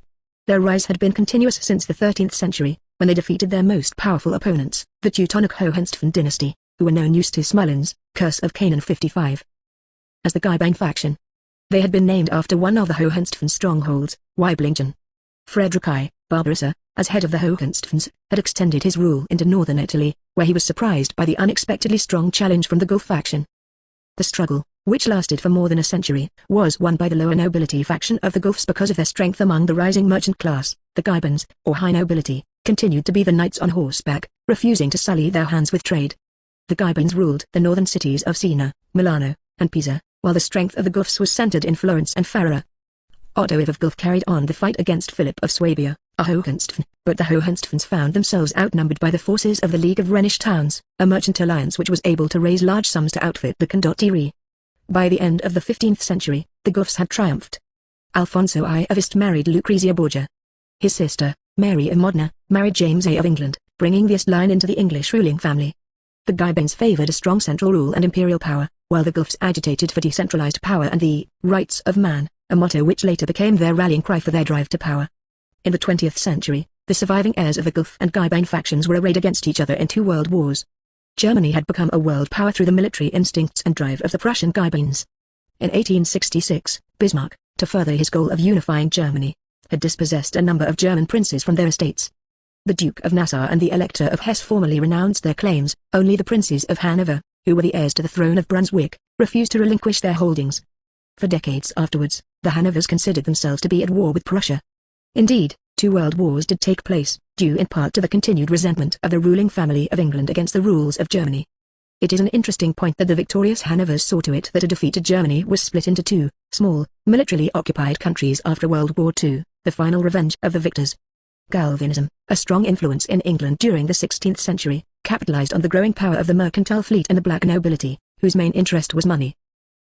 Their rise had been continuous since the 13th century, when they defeated their most powerful opponents, the Teutonic Hohenstaufen dynasty, who were known Eustace Mullins, Curse of Canaan 55. As the Guibane faction. They had been named after one of the Hohenstaufen strongholds, Weiblingen. Frederick I, Barbarossa, as head of the Hohenstaufens, had extended his rule into northern Italy, where he was surprised by the unexpectedly strong challenge from the Guelph faction. The struggle, which lasted for more than a century, was won by the lower nobility faction of the Guelphs because of their strength among the rising merchant class. The Gibeons, or high nobility, continued to be the knights on horseback, refusing to sully their hands with trade. The Gibeons ruled the northern cities of Siena, Milano, and Pisa, while the strength of the Guelphs was centered in Florence and Ferrara. Otto of Guelph carried on the fight against Philip of Swabia, a Hohenstaufen, but the Hohenstaufens found themselves outnumbered by the forces of the League of Rhenish Towns, a merchant alliance which was able to raise large sums to outfit the condottieri. By the end of the 15th century, the Guelphs had triumphed. Alfonso I of Este married Lucrezia Borgia. His sister, Mary of Modena, married James I of England, bringing the Este line into the English ruling family. The Gibeons favoured a strong central rule and imperial power, while the Guelphs agitated for decentralized power and the rights of man, a motto which later became their rallying cry for their drive to power. In the 20th century, the surviving heirs of the Guelph and Guibane factions were arrayed against each other in 2 world wars. Germany had become a world power through the military instincts and drive of the Prussian Gibeons. In 1866, Bismarck, to further his goal of unifying Germany, had dispossessed a number of German princes from their estates. The Duke of Nassau and the Elector of Hesse formally renounced their claims. Only the princes of Hanover, who were the heirs to the throne of Brunswick, refused to relinquish their holdings. For decades afterwards, the Hanovers considered themselves to be at war with Prussia. Indeed, 2 world wars did take place, due in part to the continued resentment of the ruling family of England against the rules of Germany. It is an interesting point that the victorious Hanovers saw to it that a defeated Germany was split into 2 small, militarily occupied countries after World War II, the final revenge of the victors. Galvanism, a strong influence in England during the 16th century, capitalized on the growing power of the mercantile fleet and the black nobility, whose main interest was money.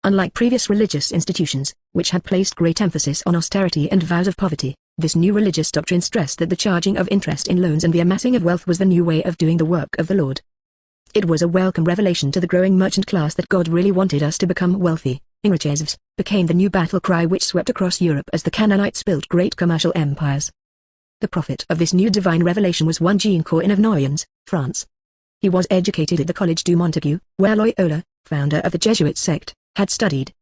Unlike previous religious institutions, which had placed great emphasis on austerity and vows of poverty, this new religious doctrine stressed that the charging of interest in loans and the amassing of wealth was the new way of doing the work of the Lord. It was a welcome revelation to the growing merchant class that God really wanted us to become wealthy. Ingrichesvs became the new battle cry which swept across Europe as the Canaanites built great commercial empires. The prophet of this new divine revelation was one Jean Coin of Noyens, France. He was educated at the Collège du Montaigu, where Loyola, founder of the Jesuit sect, had studied.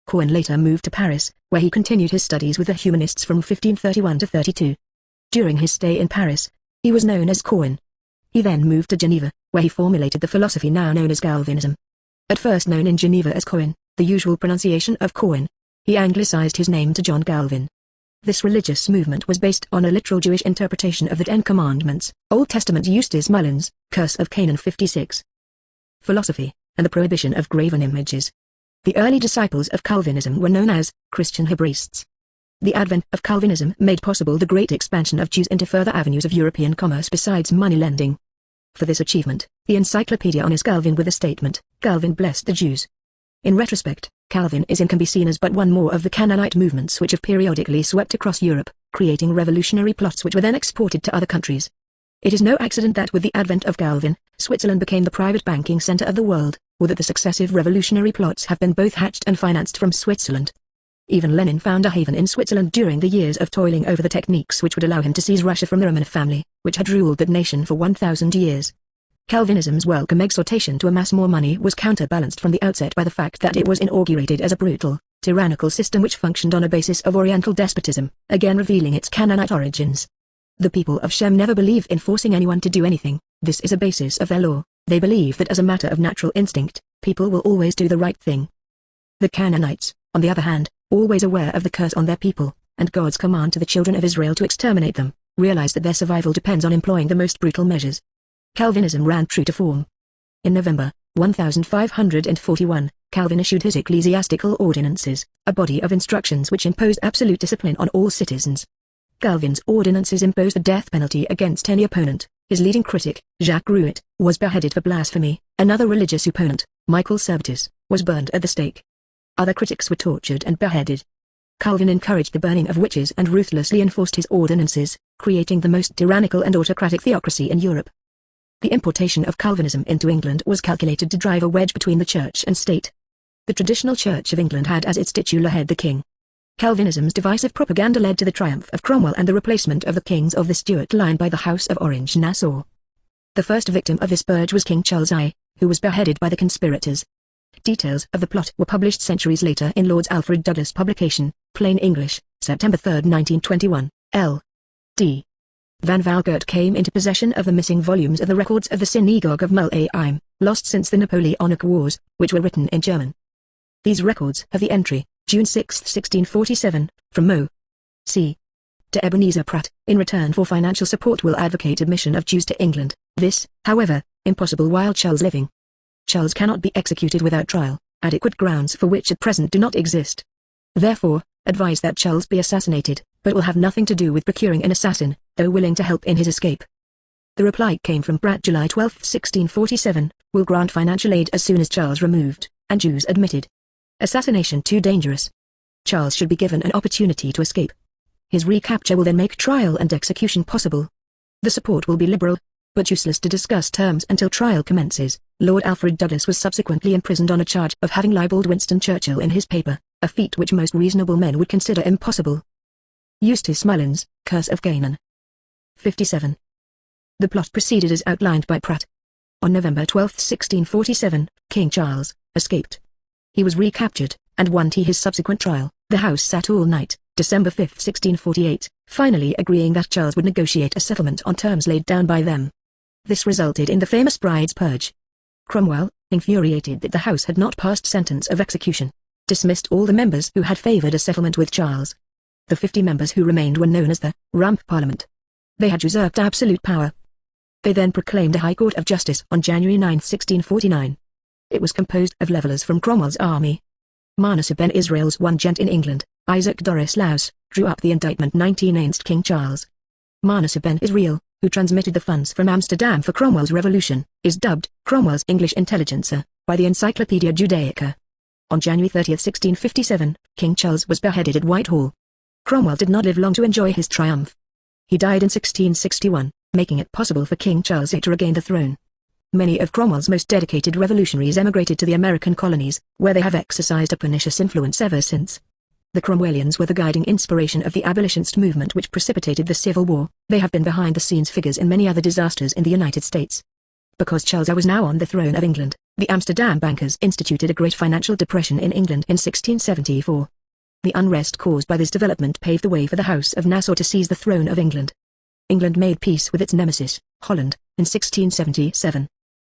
Coin later moved to Paris, where he continued his studies with the humanists from 1531 to 32. During his stay in Paris, he was known as Coin. He then moved to Geneva, where he formulated the philosophy now known as Galvanism. At first known in Geneva as Coin, the usual pronunciation of Coin, he anglicized his name to John Galvin. This religious movement was based on a literal Jewish interpretation of the 10 Commandments, Old Testament Eustace Mullins, Curse of Canaan 56. Philosophy, and the prohibition of graven images. The early disciples of Calvinism were known as Christian Hebraists. The advent of Calvinism made possible the great expansion of Jews into further avenues of European commerce besides money lending. For this achievement, the encyclopedia honors Calvin with the statement, "Calvin blessed the Jews." In retrospect, Calvinism can be seen as but one more of the Canaanite movements which have periodically swept across Europe, creating revolutionary plots which were then exported to other countries. It is no accident that with the advent of Calvin, Switzerland became the private banking center of the world, or that the successive revolutionary plots have been both hatched and financed from Switzerland. Even Lenin found a haven in Switzerland during the years of toiling over the techniques which would allow him to seize Russia from the Romanov family, which had ruled that nation for 1,000 years. Calvinism's welcome exhortation to amass more money was counterbalanced from the outset by the fact that it was inaugurated as a brutal, tyrannical system which functioned on a basis of Oriental despotism, again revealing its Canaanite origins. The people of Shem never believe in forcing anyone to do anything. This is a basis of their law. They believe that as a matter of natural instinct, people will always do the right thing. The Canaanites, on the other hand, always aware of the curse on their people, and God's command to the children of Israel to exterminate them, realize that their survival depends on employing the most brutal measures. Calvinism ran true to form. In November 1541, Calvin issued his Ecclesiastical Ordinances, a body of instructions which imposed absolute discipline on all citizens. Calvin's ordinances imposed the death penalty against any opponent. His leading critic, Jacques Rouet, was beheaded for blasphemy. Another religious opponent, Michael Servetus, was burned at the stake. Other critics were tortured and beheaded. Calvin encouraged the burning of witches and ruthlessly enforced his ordinances, creating the most tyrannical and autocratic theocracy in Europe. The importation of Calvinism into England was calculated to drive a wedge between the church and state. The traditional Church of England had as its titular head the king. Calvinism's divisive propaganda led to the triumph of Cromwell and the replacement of the kings of the Stuart line by the House of Orange-Nassau. The first victim of this purge was King Charles I, who was beheaded by the conspirators. Details of the plot were published centuries later in Lord Alfred Douglas' publication, Plain English, September 3, 1921, L. D. Van Valkert came into possession of the missing volumes of the records of the Synagogue of Mullins, lost since the Napoleonic Wars, which were written in German. These records have the entry, June 6, 1647, from Mo. C. to Ebenezer Pratt, in return for financial support will advocate admission of Jews to England. This, however, impossible while Charles living. Charles cannot be executed without trial, adequate grounds for which at present do not exist. Therefore, advise that Charles be assassinated, but will have nothing to do with procuring an assassin, though willing to help in his escape. The reply came from Pratt July 12, 1647, will grant financial aid as soon as Charles removed, and Jews admitted. Assassination too dangerous. Charles should be given an opportunity to escape. His recapture will then make trial and execution possible. The support will be liberal, but useless to discuss terms until trial commences. Lord Alfred Douglas was subsequently imprisoned on a charge of having libelled Winston Churchill in his paper, a feat which most reasonable men would consider impossible. Eustace Mullins, Curse of Canaan. 57. The plot proceeded as outlined by Pratt. On November 12, 1647, King Charles escaped. He was recaptured, and won his subsequent trial. The House sat all night, December 5, 1648, finally agreeing that Charles would negotiate a settlement on terms laid down by them. This resulted in the famous Bride's Purge. Cromwell, infuriated that the House had not passed sentence of execution, dismissed all the members who had favoured a settlement with Charles. The 50 members who remained were known as the Rump Parliament. They had usurped absolute power. They then proclaimed a High Court of Justice on January 9, 1649. It was composed of levellers from Cromwell's army. Manasseh ben Israel's one gent in England, Isaac Doris Laus, drew up the indictment 19 against King Charles. Manasseh ben Israel, who transmitted the funds from Amsterdam for Cromwell's revolution, is dubbed Cromwell's English Intelligencer by the Encyclopaedia Judaica. On January 30, 1657, King Charles was beheaded at Whitehall. Cromwell did not live long to enjoy his triumph. He died in 1661, making it possible for King Charles to regain the throne. Many of Cromwell's most dedicated revolutionaries emigrated to the American colonies, where they have exercised a pernicious influence ever since. The Cromwellians were the guiding inspiration of the abolitionist movement which precipitated the Civil War. They have been behind-the-scenes figures in many other disasters in the United States. Because Charles I was now on the throne of England, the Amsterdam bankers instituted a great financial depression in England in 1674. The unrest caused by this development paved the way for the House of Nassau to seize the throne of England. England made peace with its nemesis, Holland, in 1677.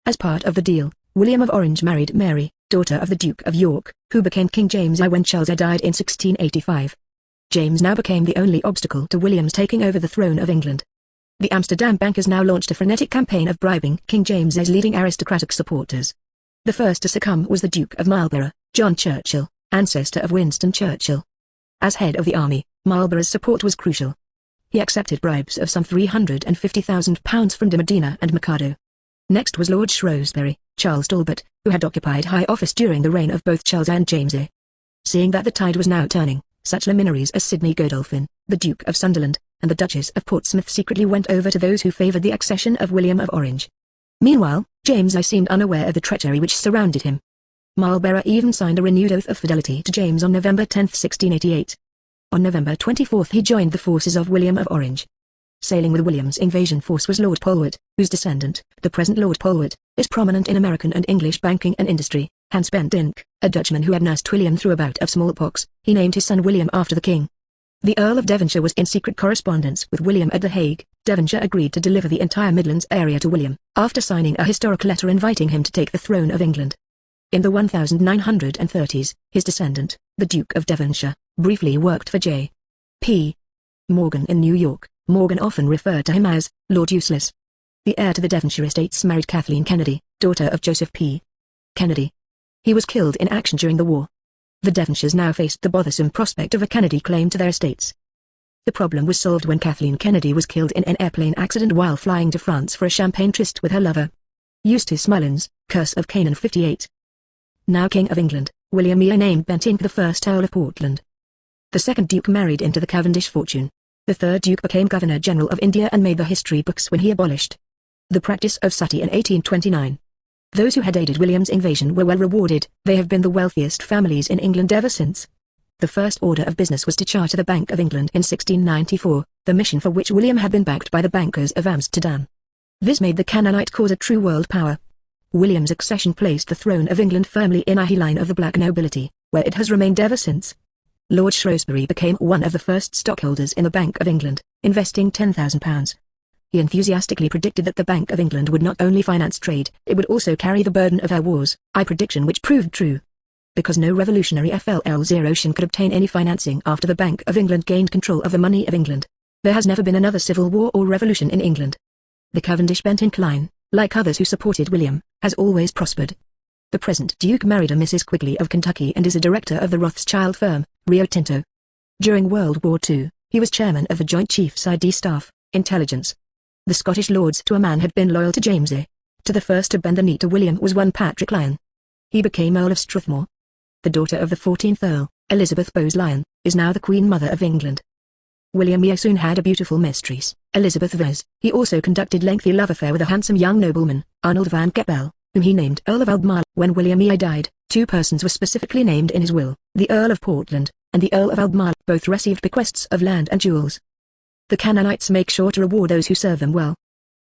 As part of the deal, William of Orange married Mary, daughter of the Duke of York, who became King James I when Charles I died in 1685. James now became the only obstacle to William's taking over the throne of England. The Amsterdam bankers now launched a frenetic campaign of bribing King James's leading aristocratic supporters. The first to succumb was the Duke of Marlborough, John Churchill, ancestor of Winston Churchill. As head of the army, Marlborough's support was crucial. He accepted bribes of some £350,000 from de Medina and Mikado. Next was Lord Shrewsbury, Charles Talbot, who had occupied high office during the reign of both Charles and James I. Seeing that the tide was now turning, such luminaries as Sidney Godolphin, the Duke of Sunderland, and the Duchess of Portsmouth secretly went over to those who favoured the accession of William of Orange. Meanwhile, James I seemed unaware of the treachery which surrounded him. Marlborough even signed a renewed oath of fidelity to James on November 10, 1688. On November 24 he joined the forces of William of Orange. Sailing with William's invasion force was Lord Polwart, whose descendant, the present Lord Polwart, is prominent in American and English banking and industry. Hans Bentinck, a Dutchman who had nursed William through a bout of smallpox, he named his son William after the king. The Earl of Devonshire was in secret correspondence with William at The Hague. Devonshire agreed to deliver the entire Midlands area to William, after signing a historic letter inviting him to take the throne of England. In the 1930s, his descendant, the Duke of Devonshire, briefly worked for J. P. Morgan in New York. Morgan often referred to him as Lord Eustace. The heir to the Devonshire estates married Kathleen Kennedy, daughter of Joseph P. Kennedy. He was killed in action during the war. The Devonshires now faced the bothersome prospect of a Kennedy claim to their estates. The problem was solved when Kathleen Kennedy was killed in an airplane accident while flying to France for a champagne tryst with her lover, Eustace Mullins, Curse of Canaan 58. Now King of England, William named Bentinck the first Earl of Portland. The second Duke married into the Cavendish fortune. The third Duke became Governor-General of India and made the history books when he abolished the practice of suttee in 1829. Those who had aided William's invasion were well rewarded. They have been the wealthiest families in England ever since. The first order of business was to charter the Bank of England in 1694, the mission for which William had been backed by the bankers of Amsterdam. This made the Canaanite cause a true world power. William's accession placed the throne of England firmly in a line of the black nobility, where it has remained ever since. Lord Shrewsbury became one of the first stockholders in the Bank of England, investing £10,000. He enthusiastically predicted that the Bank of England would not only finance trade, it would also carry the burden of our wars, a prediction which proved true. Because no revolutionary FLL could obtain any financing after the Bank of England gained control of the money of England, there has never been another civil war or revolution in England. The Cavendish-Bentinck line, like others who supported William, has always prospered. The present Duke married a Mrs. Quigley of Kentucky and is a director of the Rothschild firm, Rio Tinto. During World War II, he was chairman of the Joint Chiefs ID Staff, Intelligence. The Scottish lords to a man had been loyal to James I. To the first to bend the knee to William was one Patrick Lyon. He became Earl of Strathmore. The daughter of the 14th Earl, Elizabeth Bowes Lyon, is now the Queen Mother of England. William soon had a beautiful mistress, Elizabeth Vez. He also conducted lengthy love affair with a handsome young nobleman, Arnold van Keppel, whom he named Earl of Albemarle. When William died, two persons were specifically named in his will, the Earl of Portland, and the Earl of Albemarle. Both received bequests of land and jewels. The Canaanites make sure to reward those who serve them well.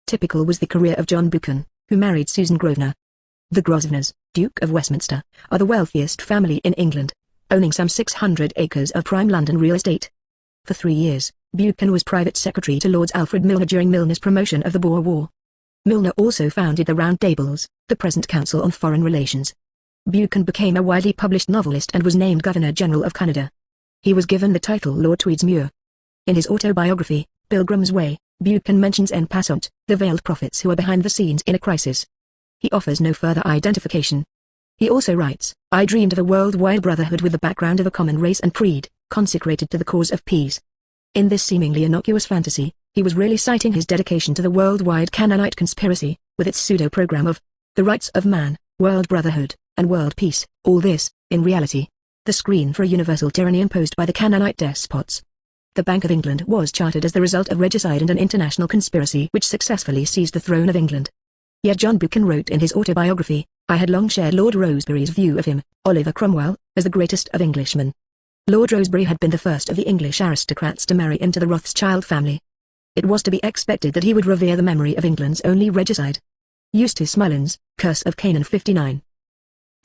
Typical was the career of John Buchan, who married Susan Grosvenor. The Grosvenors, Duke of Westminster, are the wealthiest family in England, owning some 600 acres of prime London real estate. For 3 years, Buchan was private secretary to Lord Alfred Milner during Milner's promotion of the Boer War. Milner also founded the Round Tables, the present Council on Foreign Relations. Buchan became a widely published novelist and was named Governor-General of Canada. He was given the title Lord Tweedsmuir. In his autobiography, Pilgrim's Way, Buchan mentions en passant the veiled prophets who are behind the scenes in a crisis. He offers no further identification. He also writes, I dreamed of a worldwide brotherhood with the background of a common race and creed, consecrated to the cause of peace. In this seemingly innocuous fantasy, he was really citing his dedication to the worldwide Canaanite conspiracy, with its pseudo-program of the rights of man, world brotherhood, and world peace. All this, in reality, the screen for a universal tyranny imposed by the Canaanite despots. The Bank of England was chartered as the result of regicide and an international conspiracy which successfully seized the throne of England. Yet John Buchan wrote in his autobiography, I had long shared Lord Rosebery's view of him, Oliver Cromwell, as the greatest of Englishmen. Lord Rosebery had been the first of the English aristocrats to marry into the Rothschild family. It was to be expected that he would revere the memory of England's only regicide. Eustace Mullins, Curse of Canaan 59.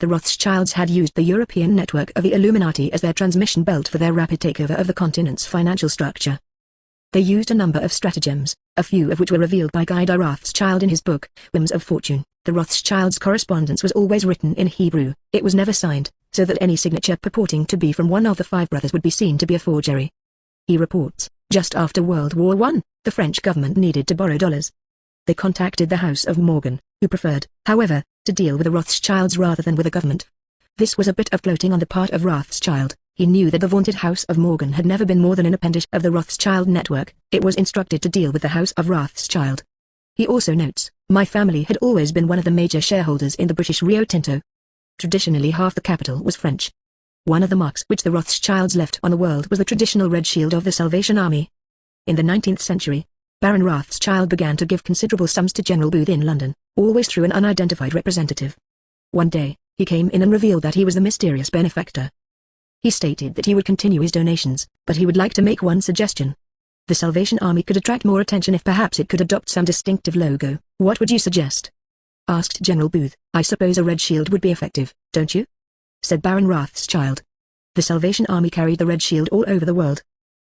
The Rothschilds had used the European network of the Illuminati as their transmission belt for their rapid takeover of the continent's financial structure. They used a number of stratagems, a few of which were revealed by Guy de Rothschild in his book, Whims of Fortune. The Rothschilds' correspondence was always written in Hebrew. It was never signed, so that any signature purporting to be from one of the five brothers would be seen to be a forgery. He reports, just after World War I, the French government needed to borrow dollars. They contacted the House of Morgan, who preferred, however, to deal with the Rothschilds rather than with the government. This was a bit of gloating on the part of Rothschild. He knew that the vaunted House of Morgan had never been more than an appendage of the Rothschild network. It was instructed to deal with the House of Rothschild. He also notes, my family had always been one of the major shareholders in the British Rio Tinto. Traditionally half the capital was French. One of the marks which the Rothschilds left on the world was the traditional red shield of the Salvation Army. In the 19th century, Baron Rothschild began to give considerable sums to General Booth in London, always through an unidentified representative. One day, he came in and revealed that he was the mysterious benefactor. He stated that he would continue his donations, but he would like to make one suggestion. The Salvation Army could attract more attention if perhaps it could adopt some distinctive logo. What would you suggest? Asked General Booth. I suppose a red shield would be effective, don't you? Said Baron Rothschild. The Salvation Army carried the red shield all over the world.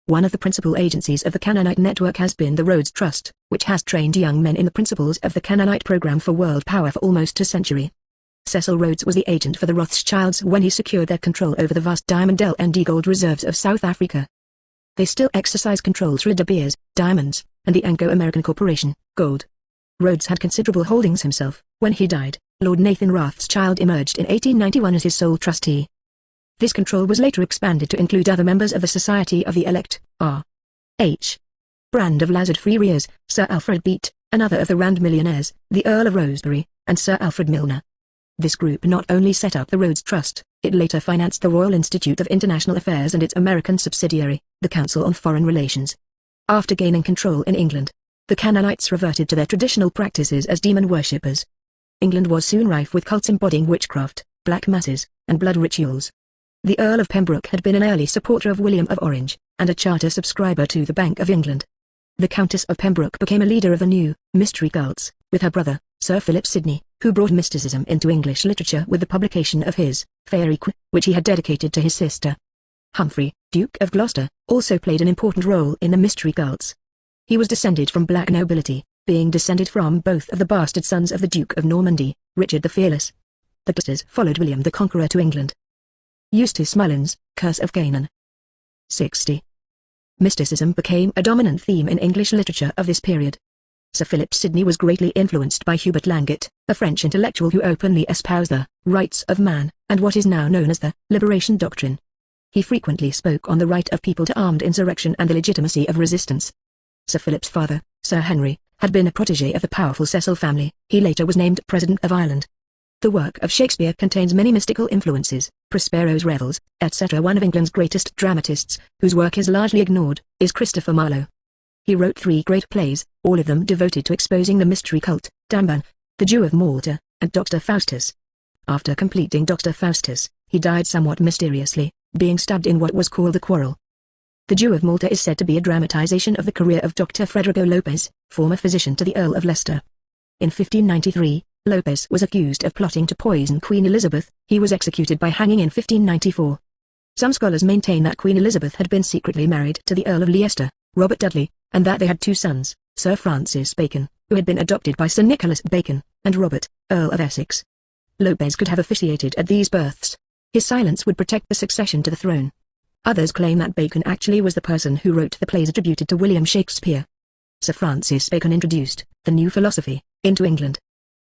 One of the principal agencies of the Canaanite network has been the Rhodes Trust, which has trained young men in the principles of the Canaanite program for world power for almost a century. Cecil Rhodes was the agent for the Rothschilds when he secured their control over the vast diamond L&D gold reserves of South Africa. They still exercise control through De Beers, diamonds, and the Anglo-American Corporation, gold. Rhodes had considerable holdings himself. When he died, Lord Nathan Rothschild emerged in 1891 as his sole trustee. This control was later expanded to include other members of the Society of the Elect, R.H. Brand of Lazard-Frears, Sir Alfred Beat, another of the Rand millionaires, the Earl of Rosebery, and Sir Alfred Milner. This group not only set up the Rhodes Trust, it later financed the Royal Institute of International Affairs and its American subsidiary, the Council on Foreign Relations. After gaining control in England, the Canaanites reverted to their traditional practices as demon worshippers. England was soon rife with cults embodying witchcraft, black masses, and blood rituals. The Earl of Pembroke had been an early supporter of William of Orange, and a charter subscriber to the Bank of England. The Countess of Pembroke became a leader of the new, mystery cults, with her brother, Sir Philip Sidney, who brought mysticism into English literature with the publication of his Fairy Queen, which he had dedicated to his sister. Humphrey, Duke of Gloucester, also played an important role in the mystery cults. He was descended from black nobility, being descended from both of the bastard sons of the Duke of Normandy, Richard the Fearless. The Gloucesters followed William the Conqueror to England. Eustace Mullins, Curse of Canaan. 60. Mysticism became a dominant theme in English literature of this period. Sir Philip Sidney was greatly influenced by Hubert Languet, a French intellectual who openly espoused the rights of man, and what is now known as the liberation doctrine. He frequently spoke on the right of people to armed insurrection and the legitimacy of resistance. Sir Philip's father, Sir Henry, had been a protege of the powerful Cecil family. He later was named President of Ireland. The work of Shakespeare contains many mystical influences, Prospero's Revels, etc. One of England's greatest dramatists, whose work is largely ignored, is Christopher Marlowe. He wrote 3 great plays, all of them devoted to exposing the mystery cult, Damban, the Jew of Malta, and Dr. Faustus. After completing Dr. Faustus, he died somewhat mysteriously, being stabbed in what was called the quarrel. The Jew of Malta is said to be a dramatization of the career of Dr. Frederico Lopez, former physician to the Earl of Leicester. In 1593, Lopez was accused of plotting to poison Queen Elizabeth. He was executed by hanging in 1594. Some scholars maintain that Queen Elizabeth had been secretly married to the Earl of Leicester, Robert Dudley, and that they had 2 sons, Sir Francis Bacon, who had been adopted by Sir Nicholas Bacon, and Robert, Earl of Essex. Lopez could have officiated at these births. His silence would protect the succession to the throne. Others claim that Bacon actually was the person who wrote the plays attributed to William Shakespeare. Sir Francis Bacon introduced the new philosophy into England.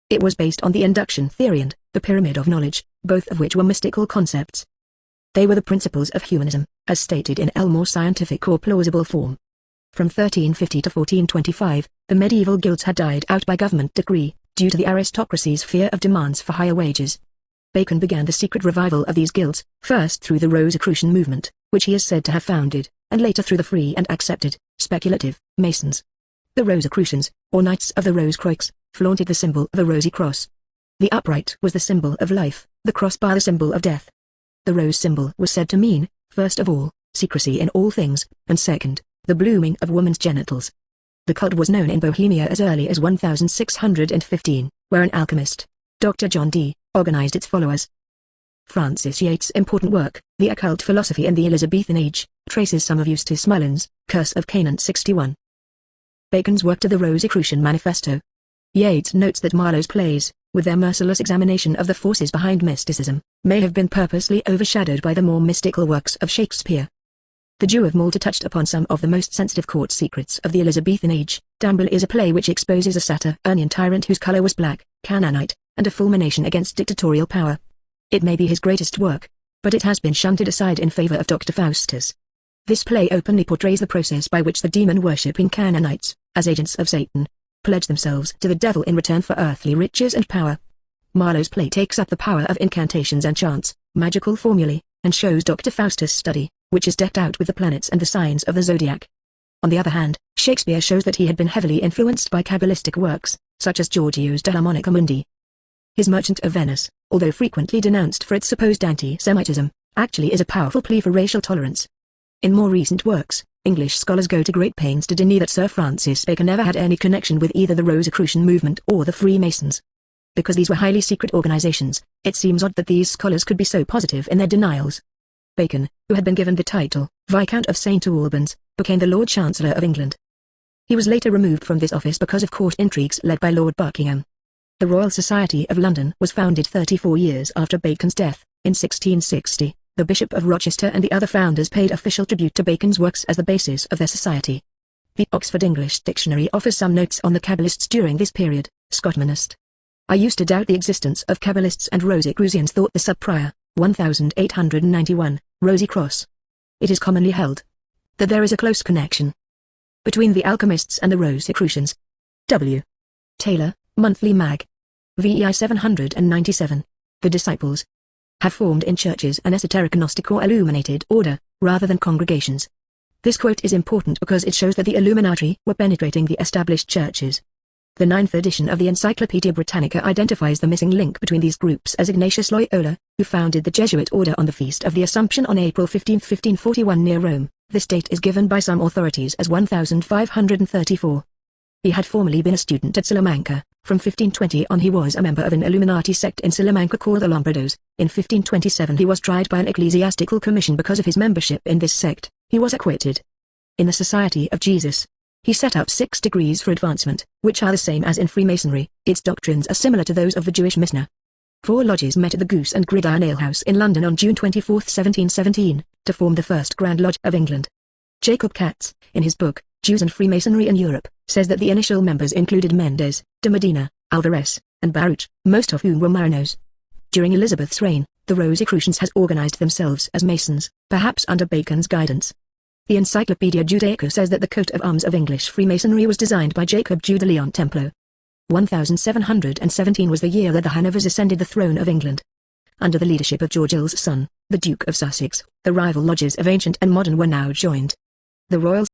It was based on the induction theory and the pyramid of knowledge, both of which were mystical concepts. They were the principles of humanism, as stated in a more scientific or plausible form. From 1350 to 1425, the medieval guilds had died out by government decree, due to the aristocracy's fear of demands for higher wages. Bacon began the secret revival of these guilds, first through the Rosicrucian movement, which he is said to have founded, and later through the free and accepted, speculative, Masons. The Rosicrucians, or Knights of the Rose Croix, flaunted the symbol of a rosy cross. The upright was the symbol of life, the crossbar the symbol of death. The rose symbol was said to mean, first of all, secrecy in all things, and second, the blooming of woman's genitals. The cult was known in Bohemia as early as 1615, where an alchemist, Dr. John Dee, organized its followers. Francis Yates' important work, The Occult Philosophy in the Elizabethan Age, traces some of Eustace Mullins' Curse of Canaan 61. Bacon's work to the Rosicrucian Manifesto. Yates notes that Marlowe's plays, with their merciless examination of the forces behind mysticism, may have been purposely overshadowed by the more mystical works of Shakespeare. The Jew of Malta touched upon some of the most sensitive court secrets of the Elizabethan age. Damban is a play which exposes a Saturnian tyrant whose color was black, Canaanite, and a fulmination against dictatorial power. It may be his greatest work, but it has been shunted aside in favor of Dr. Faustus. This play openly portrays the process by which the demon-worshipping Canaanites, as agents of Satan, pledge themselves to the devil in return for earthly riches and power. Marlowe's play takes up the power of incantations and chants, magical formulae, and shows Dr. Faustus' study, which is decked out with the planets and the signs of the zodiac. On the other hand, Shakespeare shows that he had been heavily influenced by Kabbalistic works, such as Giorgio's De Harmonica Mundi. His Merchant of Venice, although frequently denounced for its supposed anti-Semitism, actually is a powerful plea for racial tolerance. In more recent works, English scholars go to great pains to deny that Sir Francis Bacon ever had any connection with either the Rosicrucian movement or the Freemasons. Because these were highly secret organizations, it seems odd that these scholars could be so positive in their denials. Bacon, who had been given the title Viscount of St Albans, became the Lord Chancellor of England. He was later removed from this office because of court intrigues led by Lord Buckingham. The Royal Society of London was founded 34 years after Bacon's death, in 1660. The Bishop of Rochester and the other founders paid official tribute to Bacon's works as the basis of their society. The Oxford English Dictionary offers some notes on the Kabbalists during this period. Scottmanist. I used to doubt the existence of Kabbalists and Rosicrucians, thought the sub-prior, 1891, Rosy Cross. It is commonly held that there is a close connection between the alchemists and the Rosicrucians. W. Taylor, Monthly Mag. VEI 797. The disciples have formed in churches an esoteric Gnostic or illuminated order, rather than congregations. This quote is important because it shows that the Illuminati were penetrating the established churches. The 9th edition of the Encyclopaedia Britannica identifies the missing link between these groups as Ignatius Loyola, who founded the Jesuit order on the Feast of the Assumption on April 15, 1541 near Rome. This date is given by some authorities as 1534. He had formerly been a student at Salamanca. From 1520 on he was a member of an Illuminati sect in Salamanca called the Lombardos. In 1527 he was tried by an ecclesiastical commission because of his membership in this sect. He was acquitted. In the Society of Jesus, he set up 6 degrees for advancement, which are the same as in Freemasonry. Its doctrines are similar to those of the Jewish Mishnah. 4 lodges met at the Goose and Gridiron Alehouse in London on June 24, 1717, to form the first Grand Lodge of England. Jacob Katz, in his book, Jews and Freemasonry in Europe, says that the initial members included Mendez, de Medina, Alvarez, and Baruch, most of whom were Marinos. During Elizabeth's reign, the Rosicrucians has organized themselves as Masons, perhaps under Bacon's guidance. The Encyclopaedia Judaica says that the coat of arms of English Freemasonry was designed by Jacob Jude de Leon Templo. 1717 was the year that the Hanovers ascended the throne of England. Under the leadership of George Ill's son, the Duke of Sussex, the rival lodges of ancient and modern were now joined. The royal